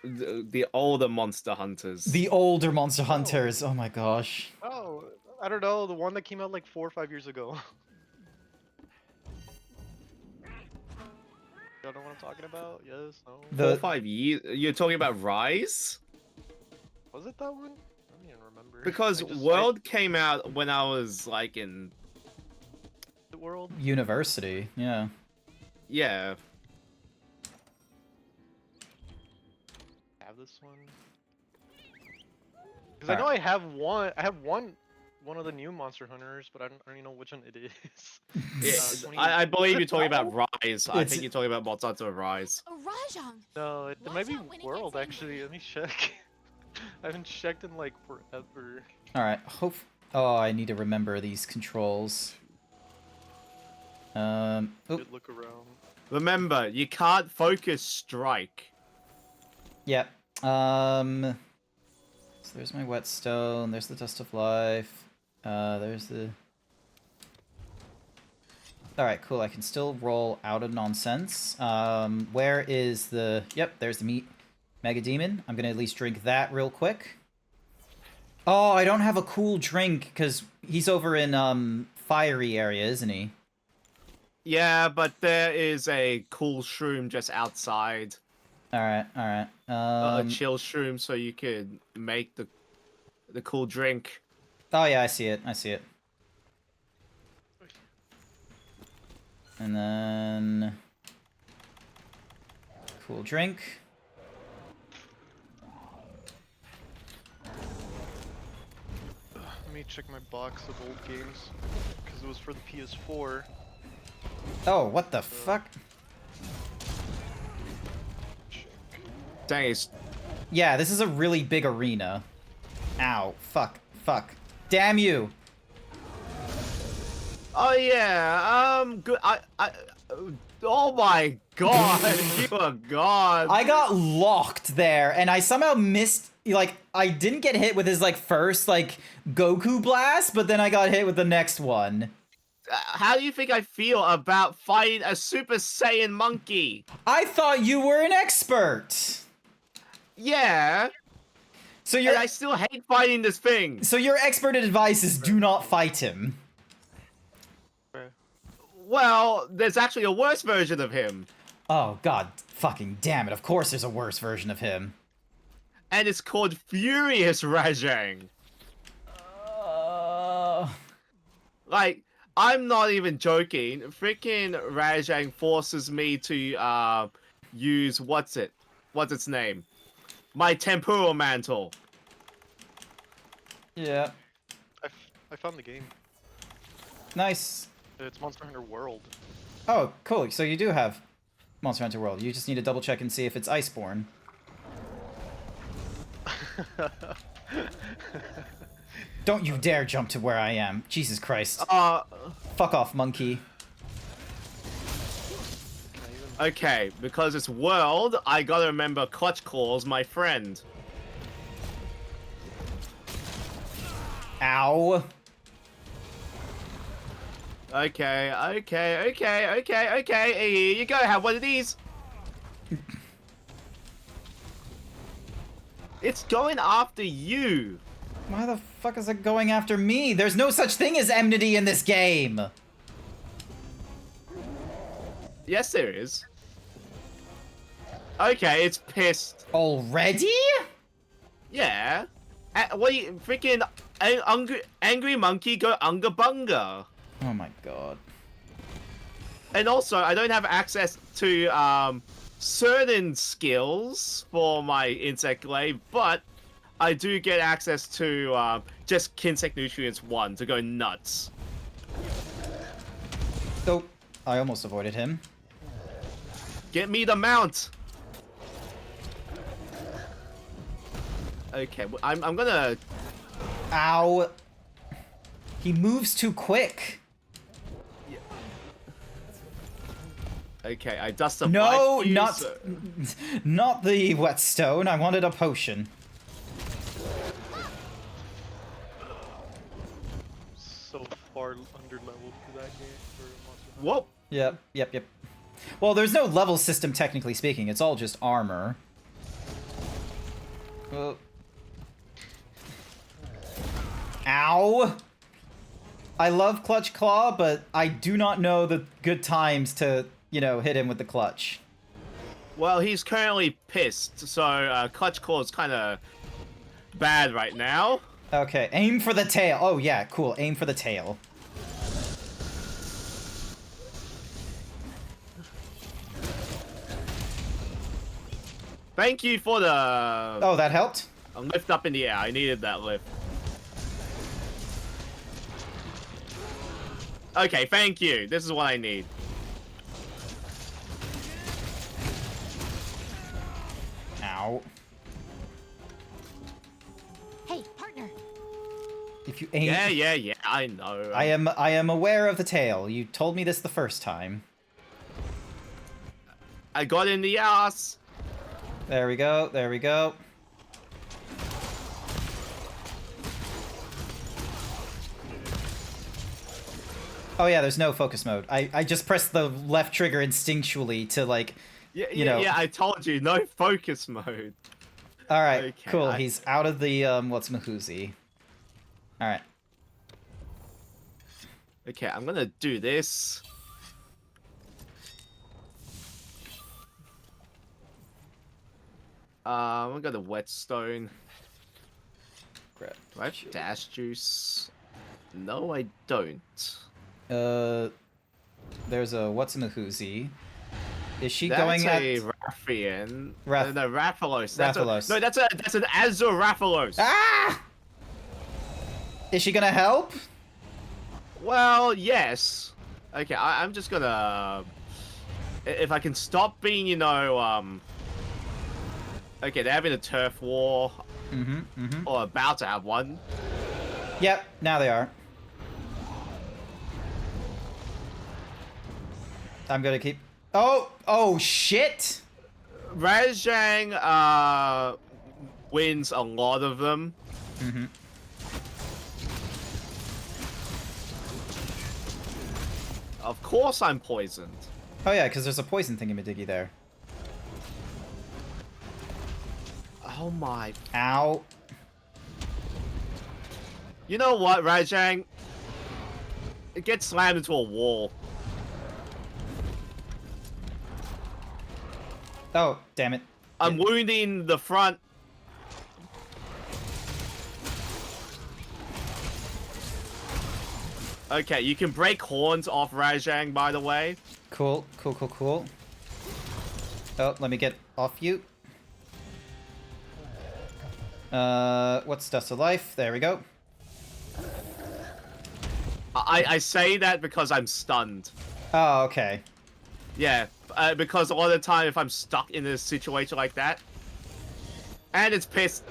The older Monster Hunters. The older Monster Hunters. Oh my gosh. Oh, I don't know. The one that came out like 4 or 5 years ago. Y'all know what I'm talking about? Yes, no. 4 or 5 years? You're talking about Rise? Was it that one? I don't even remember. Because World came out when I was like in the World University. Yeah. Yeah. Have this one? Because I know I have one. I have one of the new Monster Hunters, but I don't even know which one it is. I believe you're talking about Rise. I think you're talking about Monster Hunter Rise. Rajang. No, it might be World actually. Let me check. I haven't checked in like forever. All right. Oh, I need to remember these controls. Good look around. Remember, you can't focus strike. Yep. So there's my whetstone. There's the dust of life. There's the. All right, cool. I can still roll out of nonsense. Where is the? Yep, there's the meat. Mega Demon. I'm gonna at least drink that real quick. Oh, I don't have a cool drink because he's over in fiery area, isn't he? Yeah, but there is a cool shroom just outside. All right, all right. A chill shroom, so you could make the cool drink. Oh yeah, I see it. I see it. And then cool drink. Let me check my box of old games because it was for the PS4. Oh, what the fuck? Dang. Yeah, this is a really big arena. Ow. Fuck. Fuck. Damn you. Oh yeah. Good. Oh my god. You are gone. I got locked there, and I somehow missed. Like, I didn't get hit with his like first like Goku blast, but then I got hit with the next one. How do you think I feel about fighting a Super Saiyan monkey? I thought you were an expert. Yeah. So you're. And I still hate fighting this thing. So your expert advice is do not fight him. Well, there's actually a worse version of him. Oh god, fucking damn it! Of course, there's a worse version of him. And it's called Furious Rajang. Like, I'm not even joking. Freaking Rajang forces me to use what's its name? My temporal mantle. Yeah. I found the game. Nice. It's Monster Hunter World. Oh, cool. So you do have Monster Hunter World. You just need to double check and see if it's Iceborne. Don't you dare jump to where I am. Jesus Christ. Fuck off, monkey. Okay, because it's World, I gotta remember Clutch Claw's my friend. Ow. Okay. Here you go, have one of these. It's going after you. Why the fuck is it going after me? There's no such thing as enmity in this game. Yes, there is. Okay, it's pissed. Already? Yeah. What are you freaking angry monkey go unga bunga? Oh my god. And also, I don't have access to certain skills for my insect glaive, but I do get access to just Kinsect Nutrients 1 to go nuts. Oh, I almost avoided him. Get me the mount! Okay, I'm gonna... Ow. He moves too quick. Okay, I dust the No, life fuse. not the whetstone. I wanted a potion. So far under leveled for that game. For Monster Hunter. Whoa. Yep. Well, there's no level system technically speaking. It's all just armor. Ow! I love Clutch Claw, but I do not know the good times to, you know, hit him with the clutch. Well, he's currently pissed, so Clutch Claw is kind of bad right now. Okay, aim for the tail. Oh yeah, cool. Aim for the tail. Thank you for the... Oh, that helped? A lift up in the air. I needed that lift. Okay, thank you. This is what I need. Ow. Hey, partner. If you aim... Yeah, I know. I am aware of the tail. You told me this the first time. I got in the ass. There we go. Oh yeah, there's no focus mode. I just pressed the left trigger instinctually to like, you know. Yeah, I told you, no focus mode. All right, Okay, cool. He's out of the what's mahoozy. All right. Okay, I'm gonna do this. I got a whetstone. Grab. Do I have dash juice? No, I don't. There's a what's in the hoozy. Is she That's going at a Rathian. Rath- No, Rathalos. Rathalos. No, that's an Azure Rathalos. Ah! Is she gonna help? Well, yes. Okay, I'm just gonna... If I can stop being, you know, Okay, they're having a turf war. Or about to have one. Yep, now they are. I'm gonna keep... Oh, shit! Rajang, wins a lot of them. Of course I'm poisoned. Oh yeah, because there's a poison thingy-majiggy there. Oh my... Ow. You know what, Rajang? It gets slammed into a wall. Oh, damn it. I'm wounding the front. Okay, you can break horns off Rajang, by the way. Cool. Oh, let me get off you. What's Dust of Life? There we go. I say that because I'm stunned. Oh, okay. Yeah, because a lot of the time if I'm stuck in a situation like that, and it's pissed.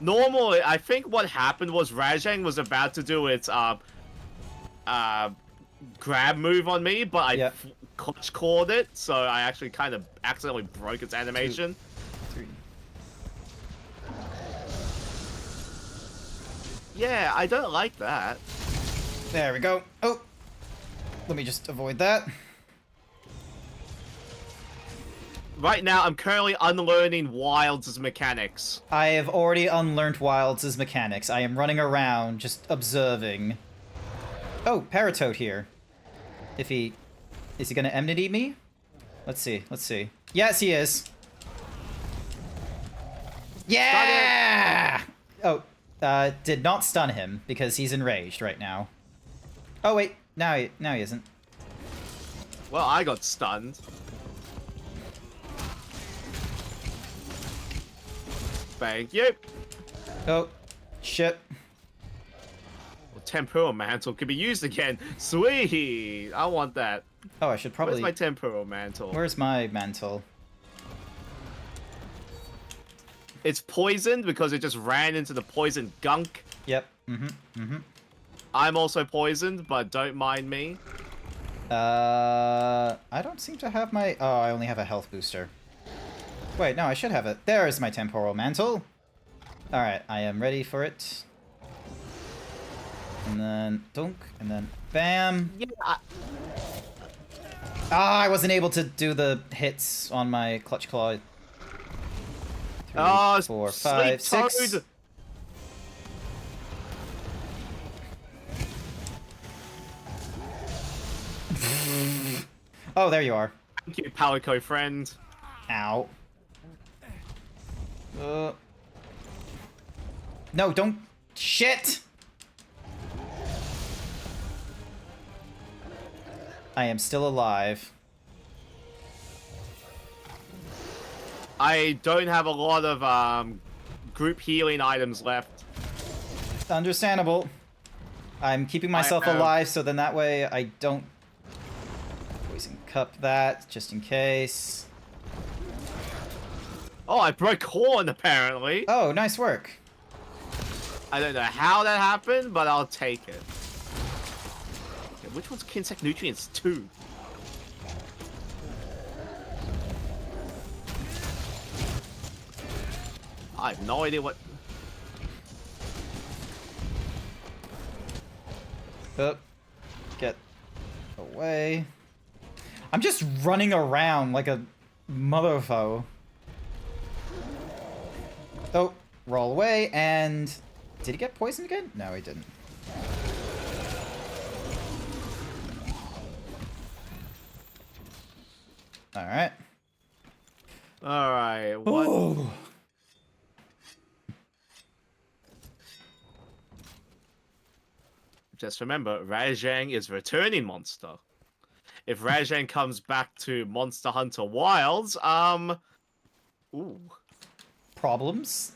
Normally, I think what happened was Rajang was about to do its grab move on me, but I clutch clawed it, so I actually kind of accidentally broke its animation. 2, 3. Yeah, I don't like that. There we go. Oh, let me just avoid that. Right now, I'm currently unlearning Wilds' mechanics. I have already unlearned Wilds' mechanics. I am running around, just observing. Oh, Paratoad here. Is he gonna enmity me? Let's see. Yes, he is. Yeah! Oh, did not stun him because he's enraged right now. Oh wait, now he isn't. Well, I got stunned. Thank you. Oh, shit. Well, Temporal Mantle could be used again. Sweet! I want that. Oh, I should probably... Where's my Temporal Mantle? Where's my mantle? It's poisoned because it just ran into the poison gunk. Yep. I'm also poisoned, but don't mind me. I don't seem to have my... Oh, I only have a health booster. Wait, no, I should have it. There is my temporal mantle. Alright, I am ready for it. And then dunk, and then bam. Yeah. Ah, I wasn't able to do the hits on my clutch claw. 3, 4, 5, 6. Toad. Oh, there you are. Thank you, Palico friend. Ow. No, don't. Shit! I am still alive. I don't have a lot of group healing items left. Understandable. I'm keeping myself alive so then that way I don't poison cup that just in case. Oh, I broke horn apparently. Oh, nice work. I don't know how that happened, but I'll take it. Okay, which one's Kinsec Nutrients 2? I have no idea what... Oh, get away. I'm just running around like a motherfucker. Oh, roll away, and... Did he get poisoned again? No, he didn't. Alright. Alright, what... Ooh. Just remember, Rajang is returning monster. If Rajang comes back to Monster Hunter Wilds, ooh. Problems?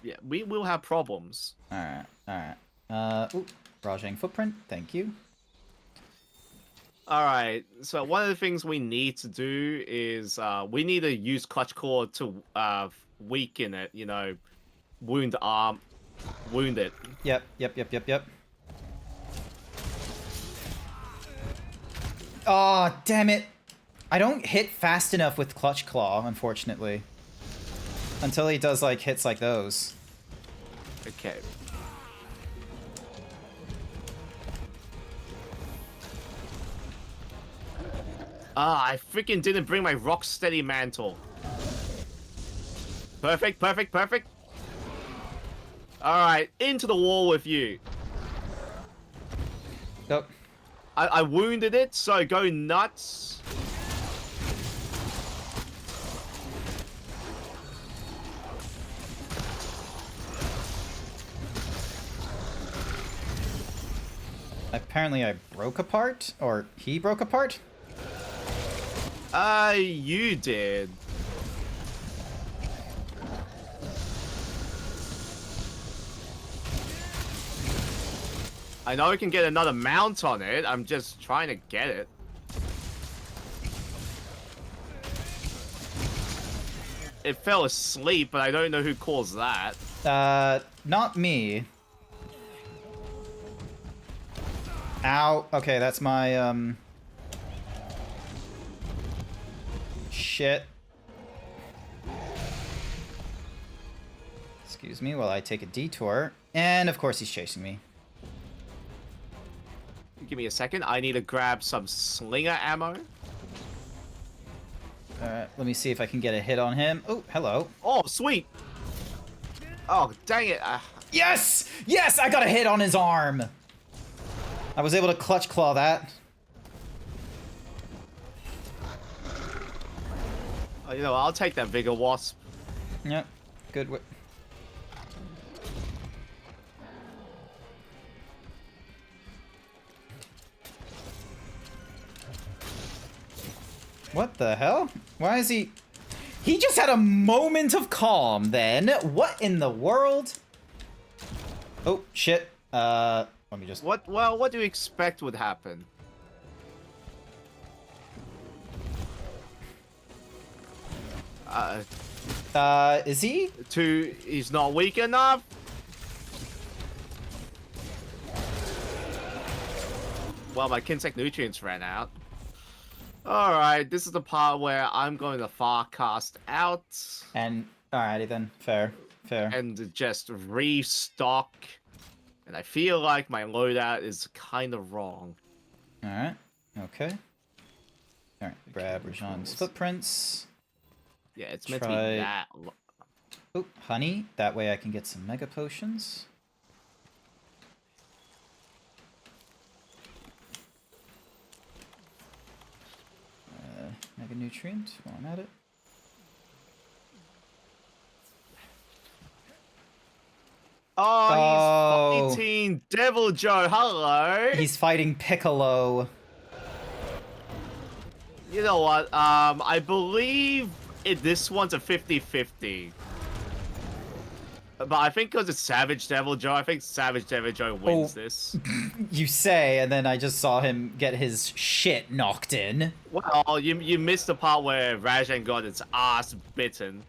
Yeah, we will have problems. Alright, alright. Ooh, Rajang footprint, thank you. Alright, so one of the things we need to do is, we need to use Clutch Core to, weaken it, you know, wound arm, wound it. Yep. Oh, damn it. I don't hit fast enough with Clutch Claw, unfortunately. Until he does, like, hits like those. Okay. Ah, I freaking didn't bring my Rocksteady mantle. Perfect. Alright, into the wall with you. Yep. I wounded it, so go nuts. Apparently I broke apart, or he broke apart? You did. I know we can get another mount on it. I'm just trying to get it. It fell asleep, but I don't know who caused that. Not me. Ow. Okay, that's my, shit. Excuse me while I take a detour. And, of course, he's chasing me. Give me a second. I need to grab some slinger ammo. Alright, let me see if I can get a hit on him. Oh, hello. Oh, sweet. Oh, dang it. Yes! Yes, I got a hit on his arm. I was able to Clutch Claw that. Oh, you know, I'll take that Vigor Wasp. Yep, good. What the hell? Why is he... He just had a moment of calm then. What in the world? Oh, shit. Let me just... What do you expect would happen? Is he? He's not weak enough? Well, my Kinsect nutrients ran out. Alright, this is the part where I'm going to Farcast out. And, alrighty then. Fair. Fair. And just restock. And I feel like my loadout is kind of wrong. Alright. Okay. Alright, grab Rajan's footprints. Yeah, it's meant to be that. Oh, honey. That way I can get some mega potions. Mega nutrient while I'm at it. Oh, he's fighting Devil Joe. Hello. He's fighting Piccolo. You know what? I believe this one's a 50-50. But I think because it's Savage Devil Joe, I think Savage Devil Joe wins this. You say, and then I just saw him get his shit knocked in. Well, you missed the part where Rajan got its ass bitten.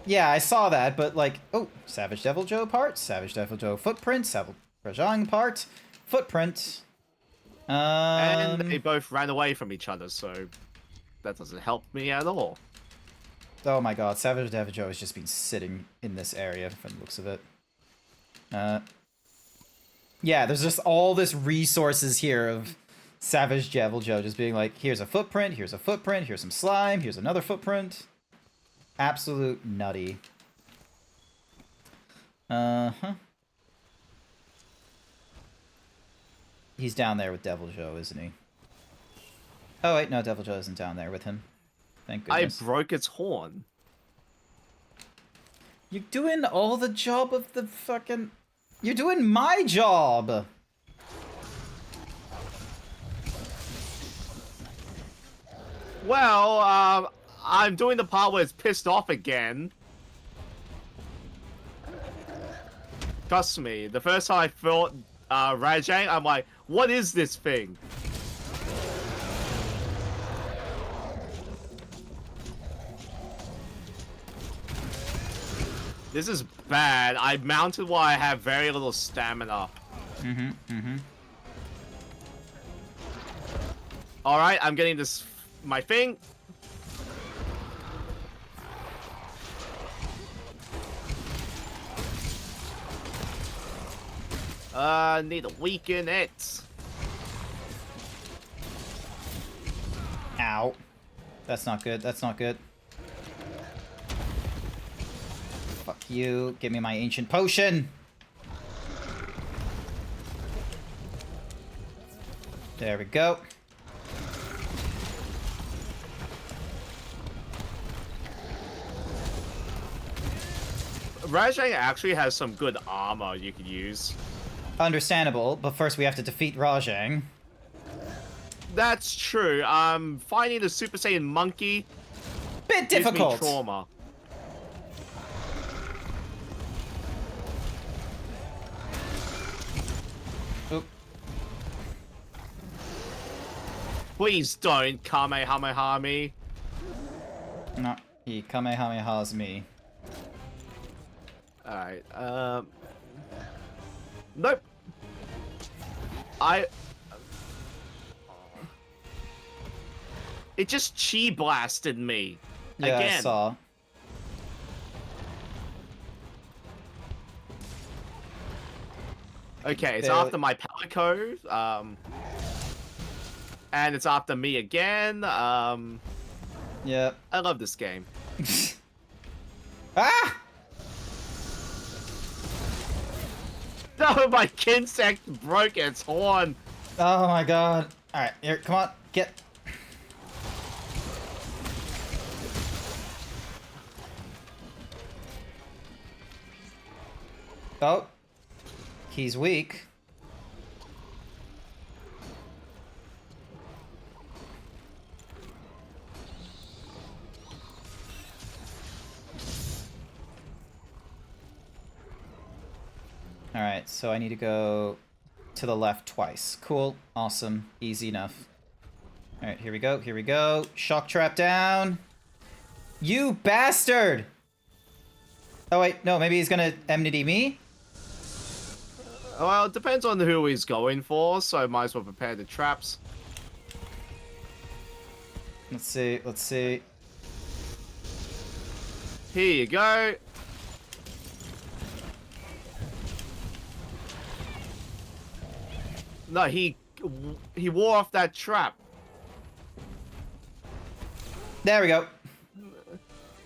Yeah, I saw that, but like, oh, Savage Devil Joe part, Savage Devil Joe footprint, Savage Rajan part, footprint. And they both ran away from each other, so that doesn't help me at all. Oh my god, Savage Devil Joe has just been sitting in this area from the looks of it. Yeah, there's just all this resources here of Savage Devil Joe just being like, here's a footprint, here's a footprint, here's some slime, here's another footprint. Absolute nutty. Uh-huh. He's down there with Devil Joe, isn't he? Oh wait, no, Devil Joe isn't down there with him. Thank goodness. I broke its horn. You're doing all the job of the fucking... You're doing my job! Well, I'm doing the part where it's pissed off again. Trust me, the first time I fought Rajang, I'm like, what is this thing? This is bad. I mounted while I have very little stamina. Alright, I'm getting this... my thing. Need to weaken it. Ow. That's not good, that's not good. Fuck you, give me my ancient potion! There we go. Rajang actually has some good armor you could use. Understandable, but first we have to defeat Rajang. That's true. Finding the Super Saiyan monkey bit difficult. Gives me trauma. Oop. Please don't Kamehameha me. No, he Kamehamehas me. Alright, nope. It just chi blasted me. Yeah, again. I saw. Okay, it's after my Palico, and it's after me again, Yep. I love this game. Ah! No, my Kinsect broke its horn. Oh my god. Alright, here, come on, get... Oh. He's weak. Alright, so I need to go to the left twice. Cool, awesome, easy enough. Alright, here we go, here we go. Shock trap down. You bastard! Oh wait, no, maybe he's gonna enmity me? Well, it depends on who he's going for, so might as well prepare the traps. Let's see, let's see. Here you go. No, he wore off that trap. There we go.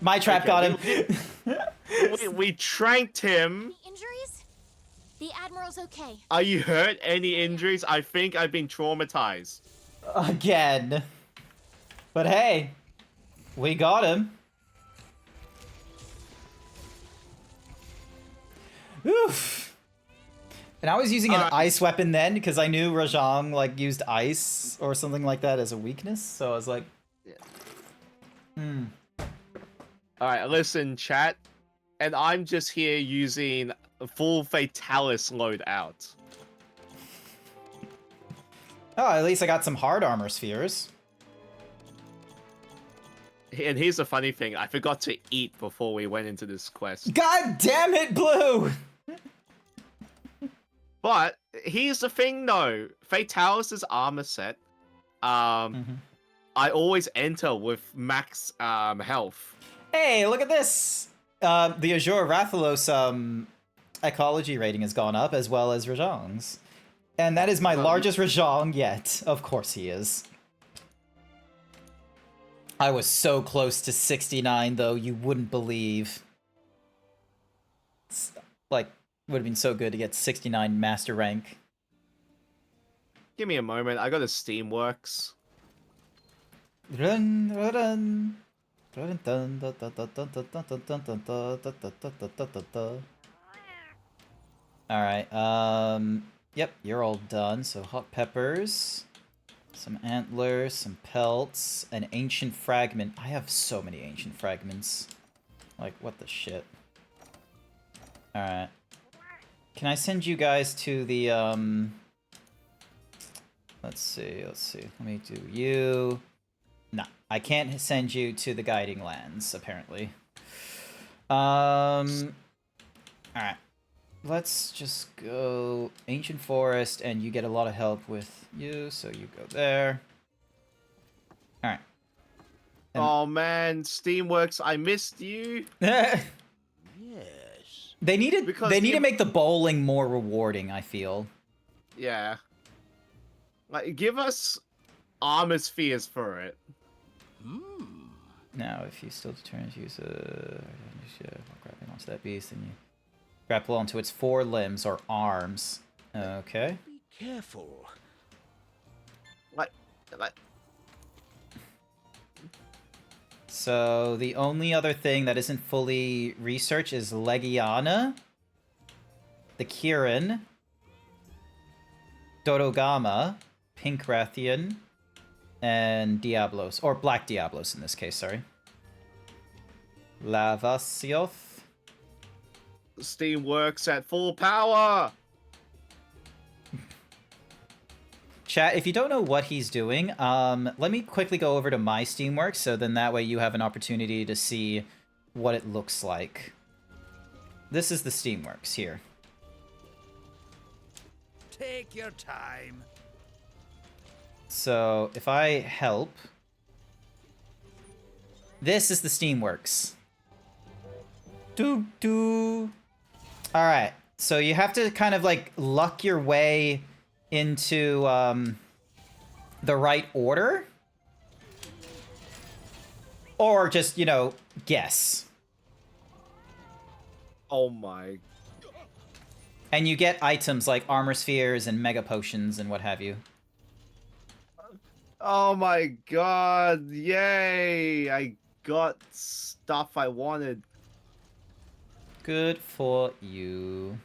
My trap got him. we tranked him. Injuries? The Admiral's okay. Are you hurt? Any injuries? I think I've been traumatized. Again. But hey, we got him. Oof. And I was using an ice weapon then because I knew Rajang like used ice or something like that as a weakness. So I was like, Alright, listen, chat. And I'm just here using a full Fatalis loadout. Oh, at least I got some hard armor spheres. And here's the funny thing, I forgot to eat before we went into this quest. God damn it, Blue! But here's the thing though, Fatalis' armor set, I always enter with max health. Hey, look at this! The Azure Rathalos ecology rating has gone up, as well as Rajang's. And that is my largest Rajang yet. Of course he is. I was so close to 69, though, you wouldn't believe. It's, like, would have been so good to get 69 master rank. Give me a moment, I got a Steamworks. Run, run. Alright, yep, you're all done. So hot peppers, some antlers, some pelts, an ancient fragment. I have so many ancient fragments. Like, what the shit? Alright. Can I send you guys to the, let's see. Let me do you. No, I can't send you to the Guiding Lands, apparently. Alright. Let's just go Ancient Forest, and you get a lot of help with you, so you go there. Alright. Oh man, Steamworks, I missed you. Yes. They need to make the bowling more rewarding, I feel. Yeah. Like, give us armor spheres for it. Now, if you still determine to use grabbing onto that beast, then you grapple onto its 4 limbs or arms. Okay. Be careful. What? So the only other thing that isn't fully researched is Legiana, the Kirin, Dodogama, Pink Rathian, and Diablos, or Black Diablos in this case, sorry. Lavasioth. Steamworks at full power! Chat, if you don't know what he's doing, let me quickly go over to my Steamworks, so then that way you have an opportunity to see what it looks like. This is the Steamworks here. Take your time. So, if I help... This is the Steamworks. Doo-doo. Alright, so you have to kind of, like, luck your way into, the right order. Or just, you know, guess. Oh my... And you get items like armor spheres and mega potions and what have you. Oh my god, yay! I got stuff I wanted. Good for you.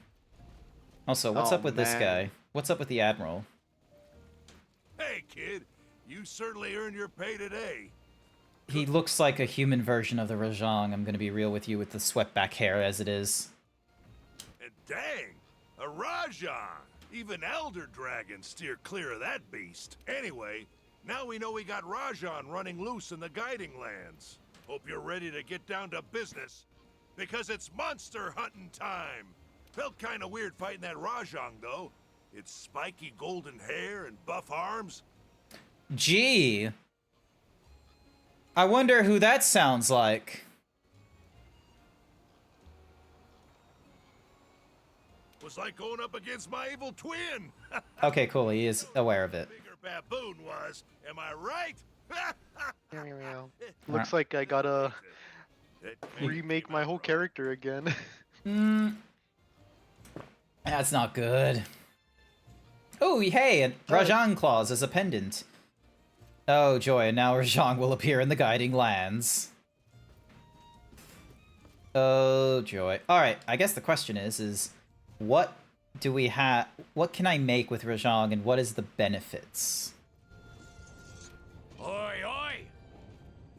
Also, what's up with this guy? What's up with the Admiral? Hey, kid. You certainly earned your pay today. He looks like a human version of the Rajang, I'm gonna be real with you, with the swept back hair as it is. And dang, a Rajan. Even elder dragons steer clear of that beast. Anyway, now we know we got Rajan running loose in the Guiding Lands. Hope you're ready to get down to business, because it's monster hunting time. Felt kind of weird fighting that Rajang, though. Its spiky golden hair and buff arms. Gee. I wonder who that sounds like. Was like going up against my evil twin. Okay, cool. He is aware of it. Bigger baboon was. Am I right? Looks like I gotta remake my whole character again. That's not good. Oh, hey, and Rajang claws as a pendant. Oh, joy, and now Rajang will appear in the Guiding Lands. Oh, joy. Alright, I guess the question is what do we have... What can I make with Rajang, and what is the benefits? Oi,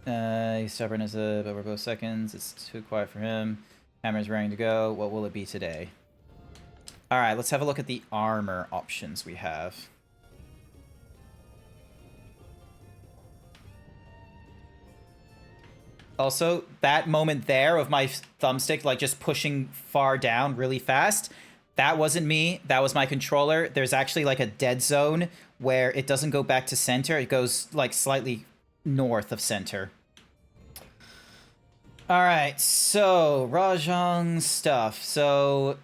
He's stubborn as a over both seconds. It's too quiet for him. Hammer's raring to go. What will it be today? Alright, let's have a look at the armor options we have. Also, that moment there of my thumbstick, like, just pushing far down really fast, that wasn't me. That was my controller. There's actually, like, a dead zone where it doesn't go back to center. It goes, like, slightly north of center. Alright, so, Rajang stuff. So,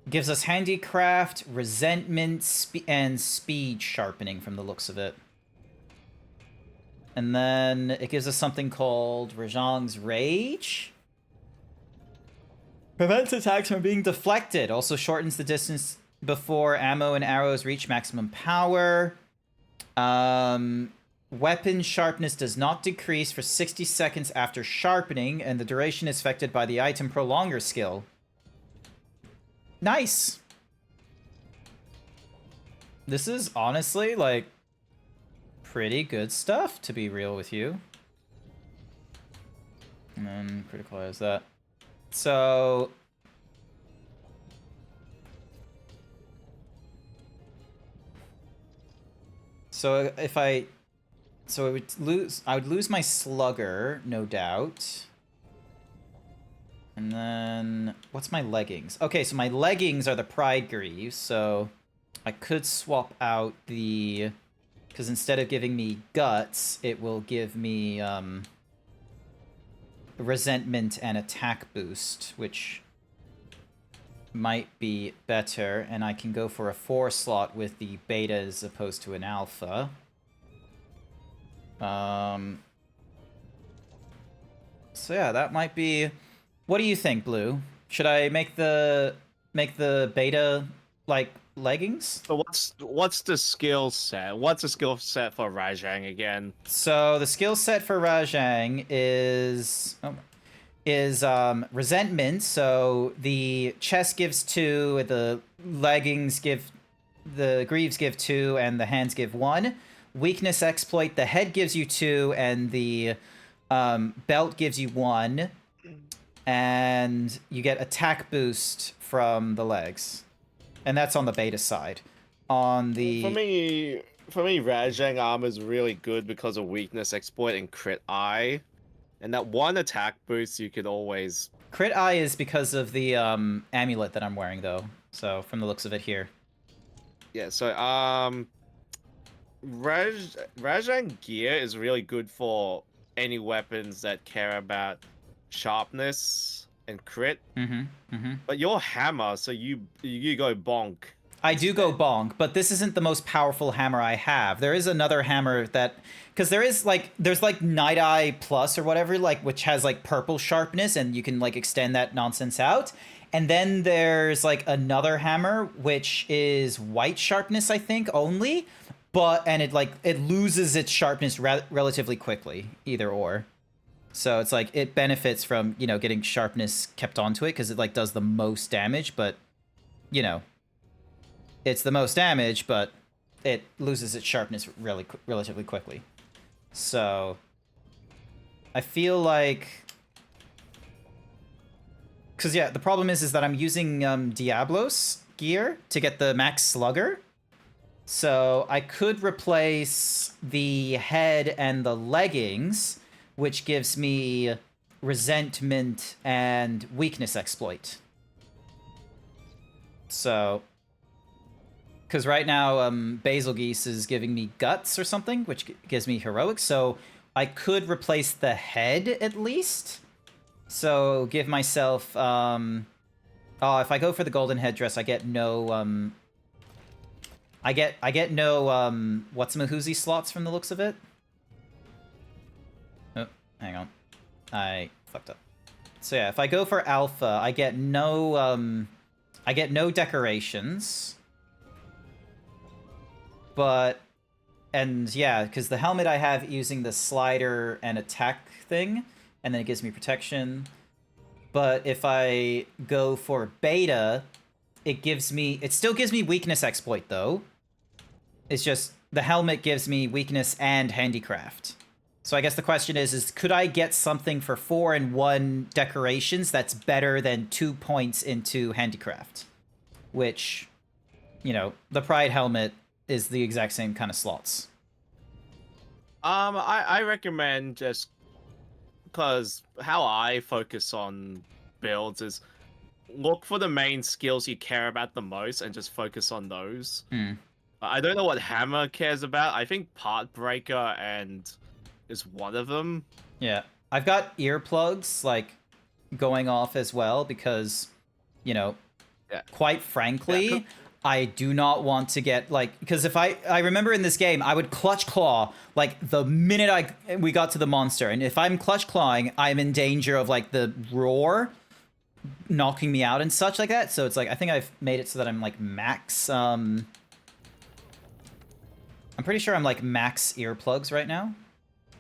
gives us handicraft, resentment, and speed sharpening from the looks of it. And then it gives us something called Rajang's Rage. Prevents attacks from being deflected. Also shortens the distance before ammo and arrows reach maximum power. Weapon sharpness does not decrease for 60 seconds after sharpening, and the duration is affected by the item prolonger skill. Nice. This is honestly, like, pretty good stuff, to be real with you. And then criticalize that. So... So if I... So I would lose my slugger, no doubt. And then... What's my leggings? Okay, so my leggings are the Pride Greaves, so... I could swap out the... Because instead of giving me guts, it will give me resentment and attack boost, which might be better. And I can go for a 4 slot with the beta as opposed to an alpha. So yeah, that might be... What do you think, Blue? Should I make the beta, like, leggings? So what's the skill set? What's the skill set for Rajang again? So the skill set for Rajang is resentment. So the chest gives 2, the leggings give, the greaves give 2, and the hands give 1. Weakness exploit, the head gives you 2, and the belt gives you 1, and you get attack boost from the legs. And that's on the beta side. On the... For me, Rajang armor is really good because of weakness exploit and crit eye. And that 1 attack boost you could always... Crit eye is because of the amulet that I'm wearing, though. So, from the looks of it here. Yeah, so, Rajang gear is really good for any weapons that care about sharpness and crit. But you're hammer, so you go bonk. I do go bonk, but this isn't the most powerful hammer I have. There is another hammer that... Because there's like Night Eye Plus or whatever, like, which has, like, purple sharpness, and you can, like, extend that nonsense out. And then there's, like, another hammer, which is white sharpness, I think, only. And it loses its sharpness relatively quickly, either or. So it's like, it benefits from, you know, getting sharpness kept onto it, because it, like, does the most damage, but, you know, it's the most damage, but it loses its sharpness relatively quickly. So, I feel like... Because, yeah, the problem is that I'm using Diablos gear to get the max slugger. So, I could replace the head and the leggings, which gives me resentment and weakness exploit. So, because right now Basil Geese is giving me guts or something, which gives me heroics. So I could replace the head at least. So give myself oh, if I go for the golden headdress, I get no I get no what's-mahoozy slots from the looks of it. Oh, hang on. I fucked up. So yeah, if I go for alpha, I get no decorations. But and yeah, because the helmet I have using the slider and attack thing, and then it gives me protection. But if I go for beta, it still gives me weakness exploit though. It's just the helmet gives me weakness and handicraft. So I guess the question is could I get something for 4 and 1 decorations that's better than 2 points into handicraft? Which, you know, the Pride helmet is the exact same kind of slots. I recommend just because how I focus on builds is look for the main skills you care about the most and just focus on those. I don't know what Hammer cares about. I think Part Breaker is one of them. Yeah, I've got earplugs like going off as well because, you know, quite frankly, I do not want to get like, because if I remember in this game, I would clutch claw like the minute we got to the monster, and if I'm clutch clawing, I'm in danger of like the roar knocking me out and such like that. So it's like I think I've made it so that I'm like max. I'm pretty sure I'm like max earplugs right now.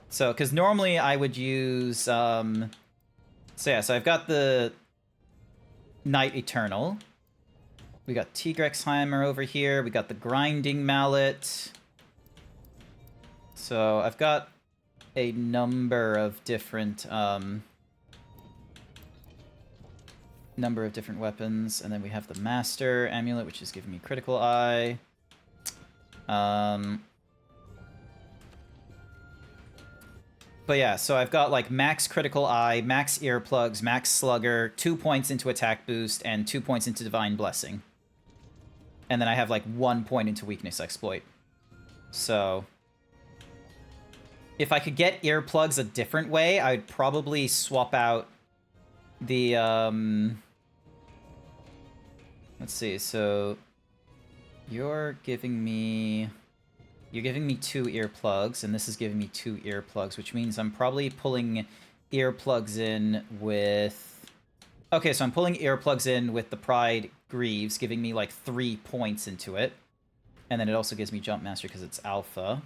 So because normally I would use so yeah, so I've got the Night Eternal. We got Tigrexheimer over here. We got the Grinding Mallet. So I've got a number of different weapons, and then we have the Master Amulet, which is giving me Critical Eye. But yeah, so I've got like max Critical Eye, max Earplugs, max Slugger, 2 points into Attack Boost, and 2 points into Divine Blessing. And then I have like 1 point into Weakness Exploit. So if I could get earplugs a different way, I'd probably swap out the let's see, so you're giving me 2 earplugs, and this is giving me 2 earplugs, which means I'm probably pulling earplugs in with... Okay, so I'm pulling earplugs in with the Pride Greaves, giving me like 3 points into it. And then it also gives me Jump Master because it's alpha.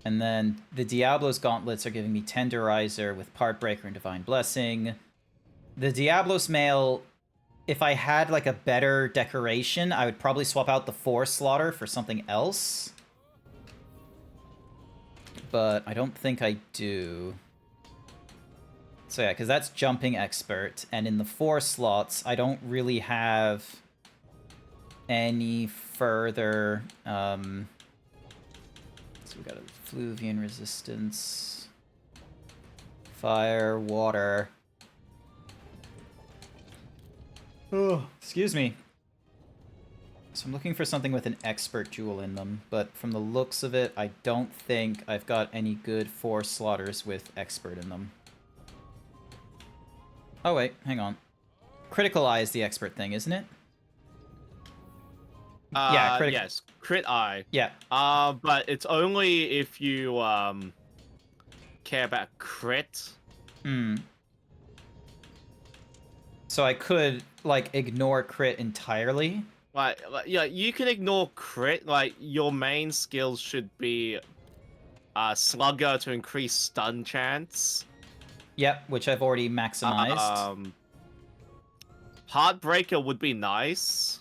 And then the Diablo's Gauntlets are giving me Tenderizer with Part Breaker and Divine Blessing. The Diablo's Mail, if I had like a better decoration, I would probably swap out the 4 Slaughter for something else. But I don't think I do. So yeah, because that's Jumping Expert, and in the 4 slots, I don't really have any further... So we got a Fluvian Resistance, Fire, Water... Oh, excuse me. So I'm looking for something with an Expert Jewel in them, but from the looks of it, I don't think I've got any good 4 Slaughters with Expert in them. Oh wait, hang on. Critical Eye is the Expert thing, isn't it? Yeah, yes, Crit Eye. Yeah. But it's only if you care about crit. So I could like ignore crit entirely. Like yeah, you can ignore crit. Like your main skills should be Slugger to increase stun chance. Yep, which I've already maximized. Heartbreaker would be nice.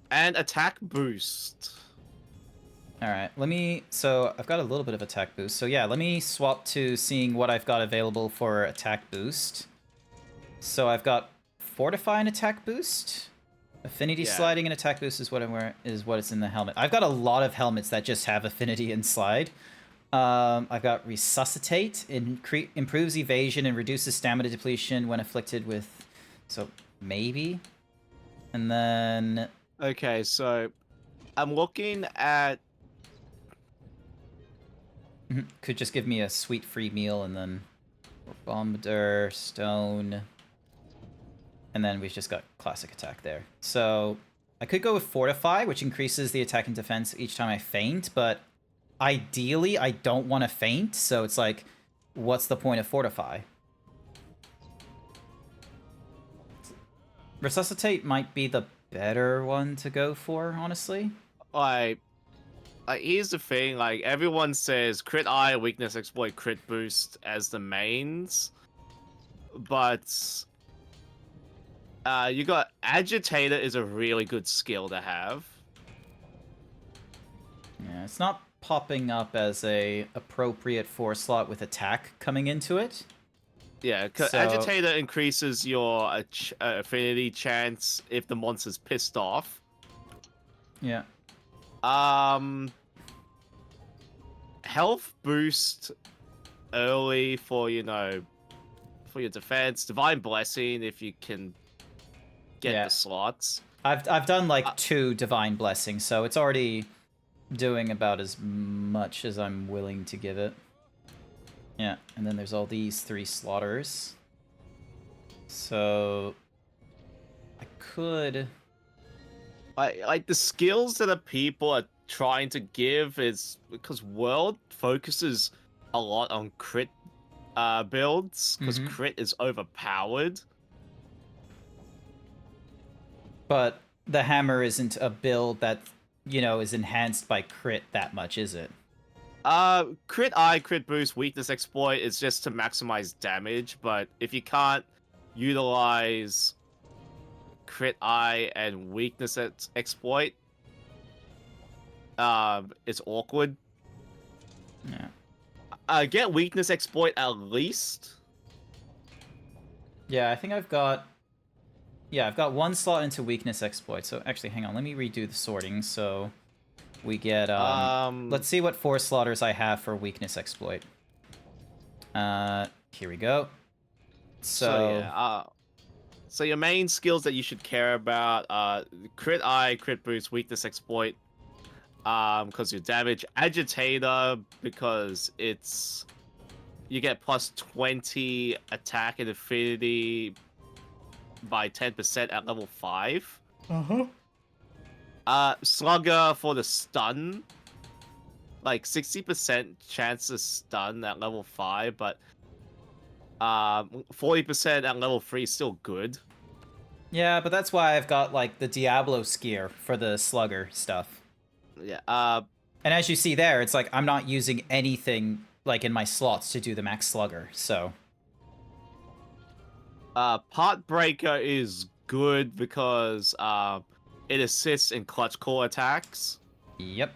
And attack boost. Alright, so I've got a little bit of attack boost. So yeah, let me swap to seeing what I've got available for attack boost. So I've got Fortify and attack boost. Affinity sliding and attack boost is what it's in the helmet. I've got a lot of helmets that just have affinity and slide. I've got Resuscitate, improves evasion and reduces stamina depletion when afflicted with So maybe. And then... Okay, so I'm looking at... Could just give me a sweet free meal and then... Bombardier, stone... And then we've just got classic attack there. So I could go with Fortify, which increases the attack and defense each time I feint, but ideally I don't want to feint, so it's like, what's the point of Fortify? Resuscitate might be the better one to go for, honestly. Like, here's the thing, like, everyone says crit eye, weakness, exploit, crit boost as the mains, but you got Agitator is a really good skill to have. Yeah, it's not popping up as a appropriate 4-slot with attack coming into it. Yeah, So... Agitator increases your affinity chance if the monster's pissed off. Yeah. Health boost early for, you know, for your defense. Divine Blessing if you can get the slots. I've done like 2 Divine Blessings, so it's already doing about as much as I'm willing to give it. Yeah, and then there's all these 3 slaughters. So I could... Like the skills that the people are trying to give is because World focuses a lot on crit builds, because crit is overpowered. But the hammer isn't a build that, you know, is enhanced by crit that much, is it? Crit eye, crit boost, weakness exploit is just to maximize damage, but if you can't utilize crit eye and weakness exploit, it's awkward. Yeah. Get weakness exploit at least. Yeah, I think I've got... Yeah, I've got 1 slot into weakness exploit. So actually, hang on, let me redo the sorting. So we get... let's see what 4 slaughters I have for weakness exploit. Here we go. So yeah, so your main skills that you should care about, crit eye, crit boost, weakness exploit, because your damage, agitator, because it's you get plus 20 attack and affinity by 10% at level 5. Slugger for the stun, like 60% chance to stun at level 5, but 40% at level 3 is still good. Yeah, but that's why I've got like the Diablo skier for the slugger stuff. Yeah. And as you see there, it's like I'm not using anything like in my slots to do the max slugger, so. Pot Breaker is good because it assists in clutch core attacks. Yep.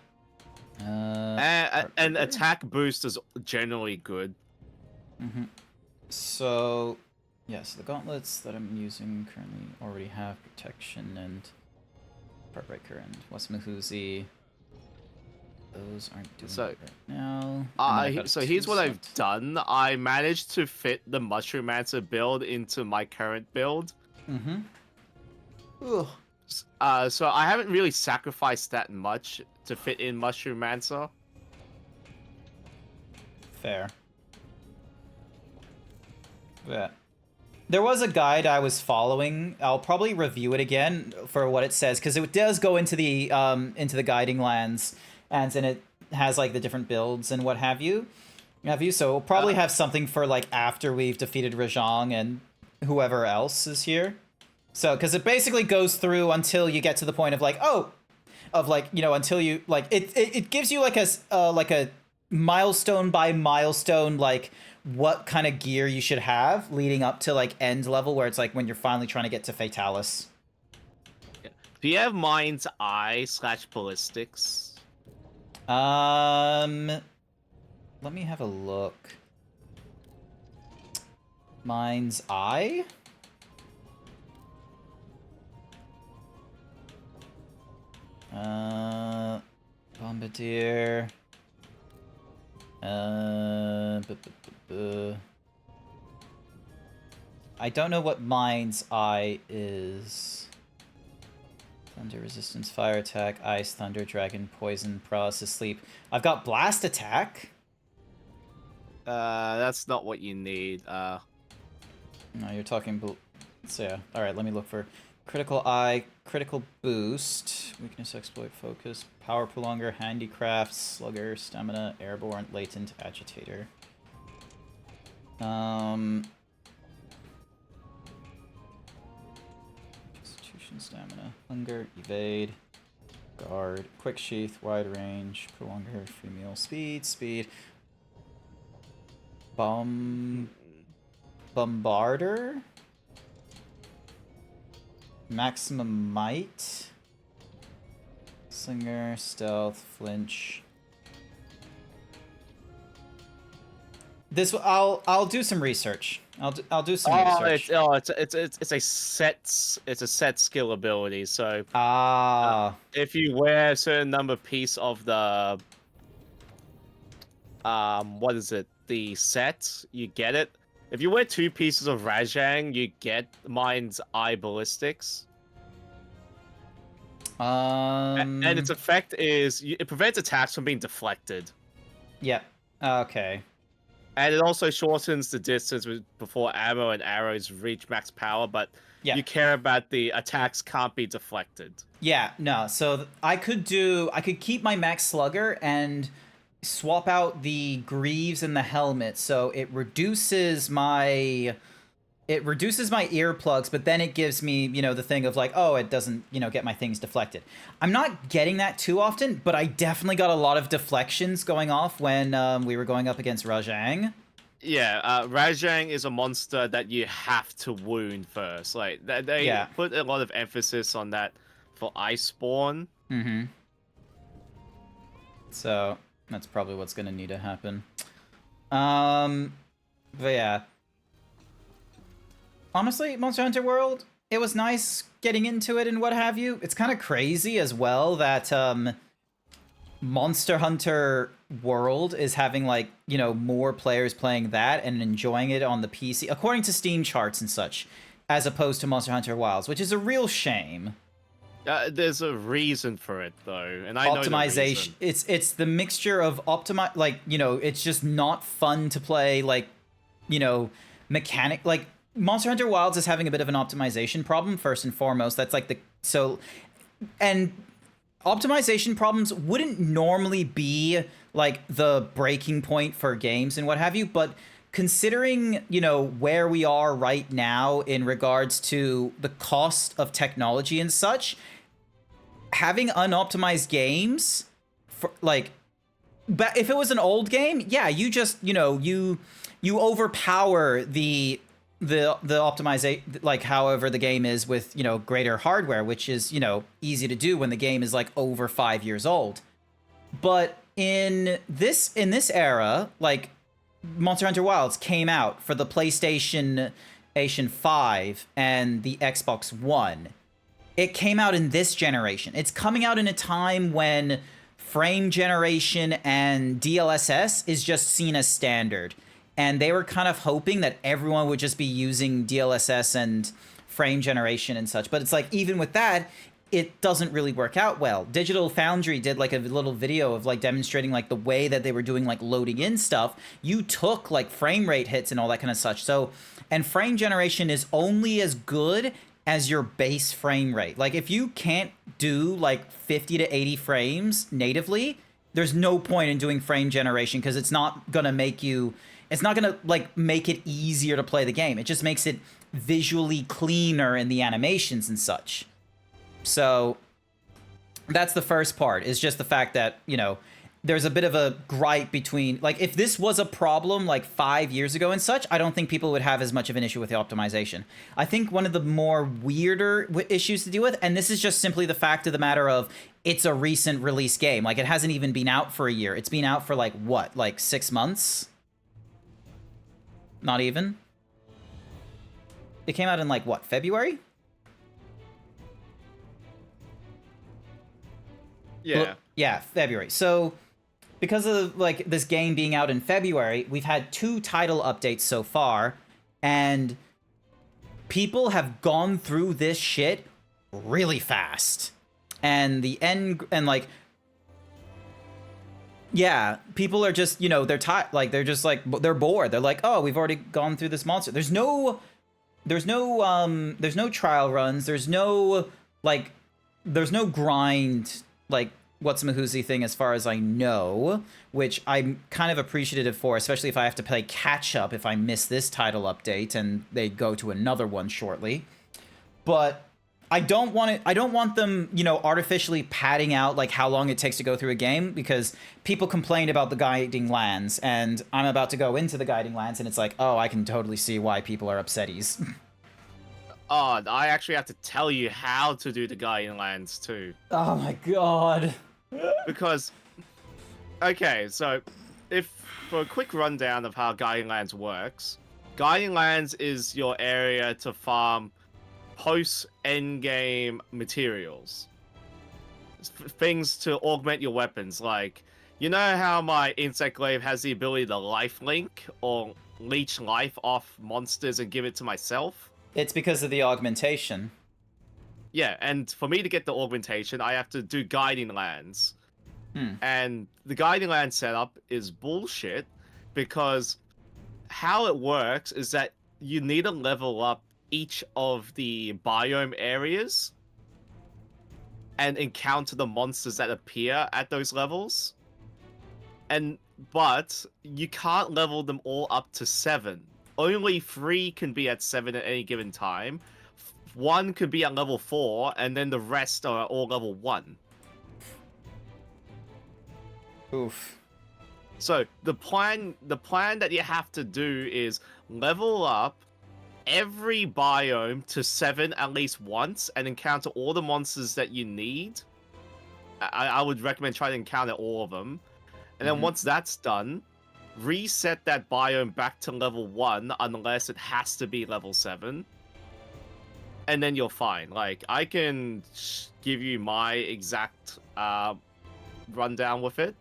And attack boost is generally good. So, yes, the gauntlets that I'm using currently already have protection and Heartbreaker and Wasmahuzi. Those aren't doing it right now. So here's what I've done. I managed to fit the Mushroomancer build into my current build. So I haven't really sacrificed that much to fit in Mushroomancer. Fair. Yeah. There was a guide I was following. I'll probably review it again for what it says, because it does go into the guiding lands, and then it has like the different builds and what have you. So we'll probably have something for like after we've defeated Rajang and whoever else is here. So, because it basically goes through until you get to the point of like, until you like it gives you like a milestone by milestone, like what kind of gear you should have leading up to like end level, where it's like when you're finally trying to get to Fatalis. Do you have Mind's Eye / Ballistics? Let me have a look. Mind's Eye? Bombardier. I don't know what Mind's Eye is. Thunder resistance, fire attack, ice, thunder, dragon, poison, paralysis, sleep. I've got blast attack. That's not what you need. No, you're talking. So yeah. All right. Let me look for critical eye, critical boost, weakness, exploit, focus, power prolonger, handicraft, slugger, stamina, airborne, latent, agitator. Constitution, stamina, hunger, evade, guard, quick sheath, wide range, prolonger, free meal, speed. Bombarder? Maximum might? Slinger, stealth, flinch. This I'll do some research. I'll do some research. It's a set skill ability. So if you wear a certain number piece of the what is it? The set, you get it. If you wear 2 pieces of Rajang, you get Mind's Eye Ballistics. And its effect is it prevents attacks from being deflected. Yep. Okay. And it also shortens the distance before ammo and arrows reach max power, but you care about the attacks can't be deflected. Yeah, no. So I could keep my max slugger and swap out the greaves and the helmet, so it reduces my earplugs, but then it gives me, the thing of like, oh, it doesn't, get my things deflected. I'm not getting that too often, but I definitely got a lot of deflections going off when we were going up against Rajang. Yeah, Rajang is a monster that you have to wound first. Like they put a lot of emphasis on that for Iceborne. Mm-hmm. So that's probably what's gonna need to happen. But yeah. Honestly, Monster Hunter World, it was nice getting into it and what have you. It's kind of crazy as well that Monster Hunter World is having more players playing that and enjoying it on the PC, according to Steam charts and such, as opposed to Monster Hunter Wilds, which is a real shame. There's a reason for it though, and I know optimization. It's the mixture of it's just not fun to play mechanic Monster Hunter Wilds is having a bit of an optimization problem first and foremost. That's and optimization problems wouldn't normally be the breaking point for games and what have you, but considering, where we are right now in regards to the cost of technology and such, having unoptimized games for but if it was an old game, yeah, you just, you overpower the optimization, however the game is with, greater hardware, which is, easy to do when the game is over 5 years old. But in this era, Monster Hunter Wilds came out for the PlayStation 5 and the Xbox One. It came out in this generation. It's coming out in a time when frame generation and DLSS is just seen as standard. And they were kind of hoping that everyone would just be using DLSS and frame generation and such. But it's even with that, it doesn't really work out well. Digital Foundry did a little video of demonstrating the way that they were doing loading in stuff. You took frame rate hits and all that kind of such. So, and frame generation is only as good as your base frame rate. If you can't do 50 to 80 frames natively, there's no point in doing frame generation because it's not gonna make you. It's not gonna make it easier to play the game. It just makes it visually cleaner in the animations and such. So that's the first part, is just the fact that, there's a bit of a gripe between, if this was a problem 5 years ago and such, I don't think people would have as much of an issue with the optimization. I think one of the more weirder issues to deal with, and this is just simply the fact of the matter of, it's a recent release game. It hasn't even been out for a year. It's been out for 6 months? Not even? It came out in February? Yeah. Yeah, February. So because of this game being out in February, we've had 2 title updates so far, and people have gone through this shit really fast. And the end, and like, yeah, people are just, you know, they're tired, like, they're just like, they're bored. They're like, oh, we've already gone through this monster. There's no trial runs. There's no grind, like, what's-a-mahoozy thing as far as I know, which I'm kind of appreciative for, especially if I have to play catch-up if I miss this title update and they go to another one shortly. But I don't want them, you know, artificially padding out, like, how long it takes to go through a game, because people complain about the guiding lands, and I'm about to go into the guiding lands, and it's like, oh, I can totally see why people are upsetties. Oh, I actually have to tell you how to do the guiding lands, too. Oh my god. Because, okay, so for a quick rundown of how Guiding Lands works, Guiding Lands is your area to farm post-endgame materials. Things to augment your weapons, like, you know how my Insect Glaive has the ability to lifelink, or leech life off monsters and give it to myself? It's because of the augmentation. Yeah, and for me to get the augmentation, I have to do Guiding Lands. And the Guiding Land setup is bullshit, because how it works is that you need to level up each of the biome areas and encounter the monsters that appear at those levels. But you can't level them all up to 7. Only 3 can be at 7 at any given time. 1 could be at level 4, and then the rest are all level 1. Oof. So the plan that you have to do is level up every biome to 7 at least once, and encounter all the monsters that you need. I would recommend trying to encounter all of them. And then once that's done, reset that biome back to level 1 unless it has to be level 7. And then you're fine. Like, I can give you my exact rundown with it.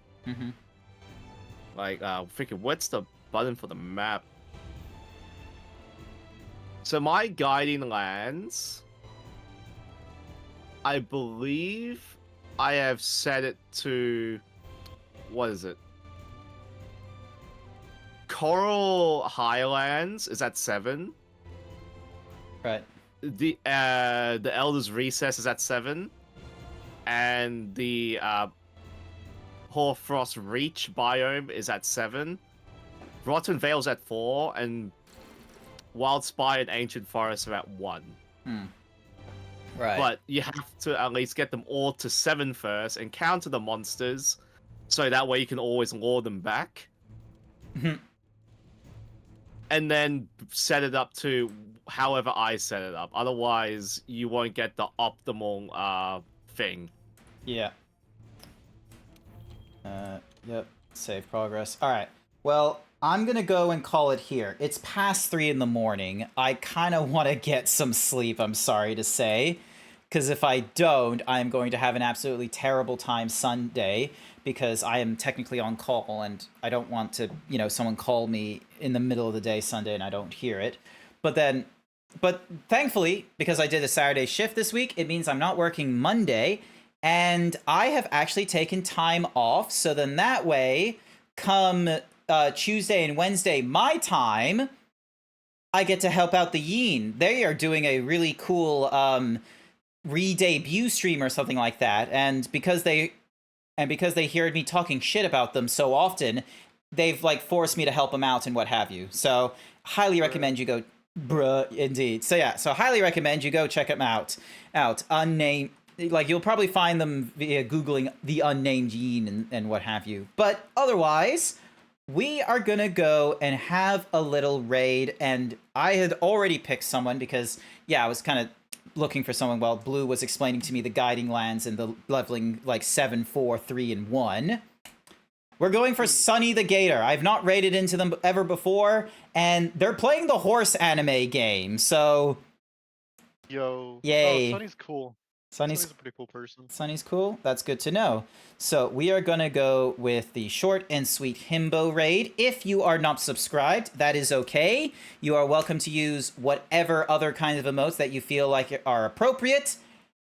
Like, freaking, what's the button for the map? So my Guiding Lands, I believe I have set it to, what is it? Coral Highlands is at 7. Right. The Elder's Recess is at 7. And the Hoarfrost Reach biome is at 7. Rotten Vale's at 4, and Wildspire and Ancient Forest are at 1. Right. But you have to at least get them all to 7 first, encounter the monsters, so that way you can always lure them back. And then set it up to however I set it up. Otherwise, you won't get the optimal thing. Yeah. Yep. Save progress. All right. Well, I'm gonna go and call it here. It's past 3 in the morning. I kind of want to get some sleep, I'm sorry to say. Because if I don't, I'm going to have an absolutely terrible time Sunday, because I am technically on call, and I don't want to, you know, someone call me in the middle of the day Sunday and I don't hear it. But thankfully, because I did a Saturday shift this week, it means I'm not working Monday, and I have actually taken time off, so then that way, come Tuesday and Wednesday, my time, I get to help out the Yin. They are doing a really cool re-debut stream or something like that, and because they heard me talking shit about them so often, they've like forced me to help them out and what have you. So highly recommend you go, bruh, indeed. So yeah, so highly recommend you go check them out. Unnamed, like, you'll probably find them via Googling the unnamed Yin and what have you. But otherwise, we are gonna go and have a little raid, and I had already picked someone because, yeah, I was kind of looking for someone while Blue was explaining to me the guiding lands and the leveling, like, 7, 4, 3, and 1. We're going for Sunny the Gator. I've not raided into them ever before, and they're playing the horse anime game, so... Yo. Yay. Oh, Sunny's cool. Sunny's a pretty cool person. Sunny's cool. That's good to know. So we are gonna go with the short and sweet himbo raid. If you are not subscribed, that is okay. You are welcome to use whatever other kinds of emotes that you feel like are appropriate.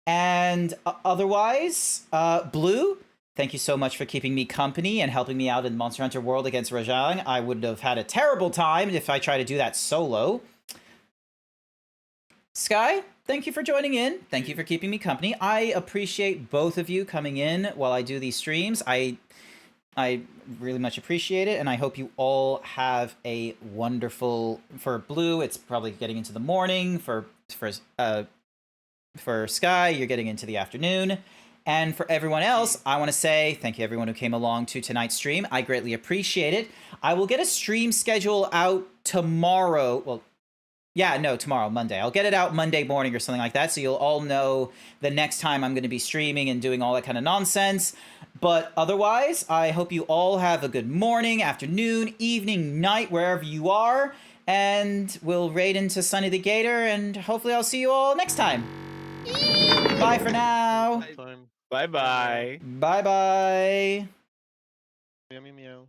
And otherwise, Blue, thank you so much for keeping me company and helping me out in Monster Hunter World against Rajang. I would have had a terrible time if I tried to do that solo. Sky, thank you for joining in. Thank you for keeping me company. I appreciate both of you coming in while I do these streams. I really much appreciate it, and I hope you all have a wonderful... For Blue, it's probably getting into the morning. For Sky, you're getting into the afternoon. And for everyone else, I want to say thank you everyone who came along to tonight's stream. I greatly appreciate it. I will get a stream schedule out tomorrow. Well, yeah, no, tomorrow, Monday. I'll get it out Monday morning or something like that, so you'll all know the next time I'm going to be streaming and doing all that kind of nonsense. But otherwise, I hope you all have a good morning, afternoon, evening, night, wherever you are. And we'll raid into Sunny the Gator, and hopefully I'll see you all next time. Bye for now. Bye-bye. Bye-bye. Meow, meow, meow.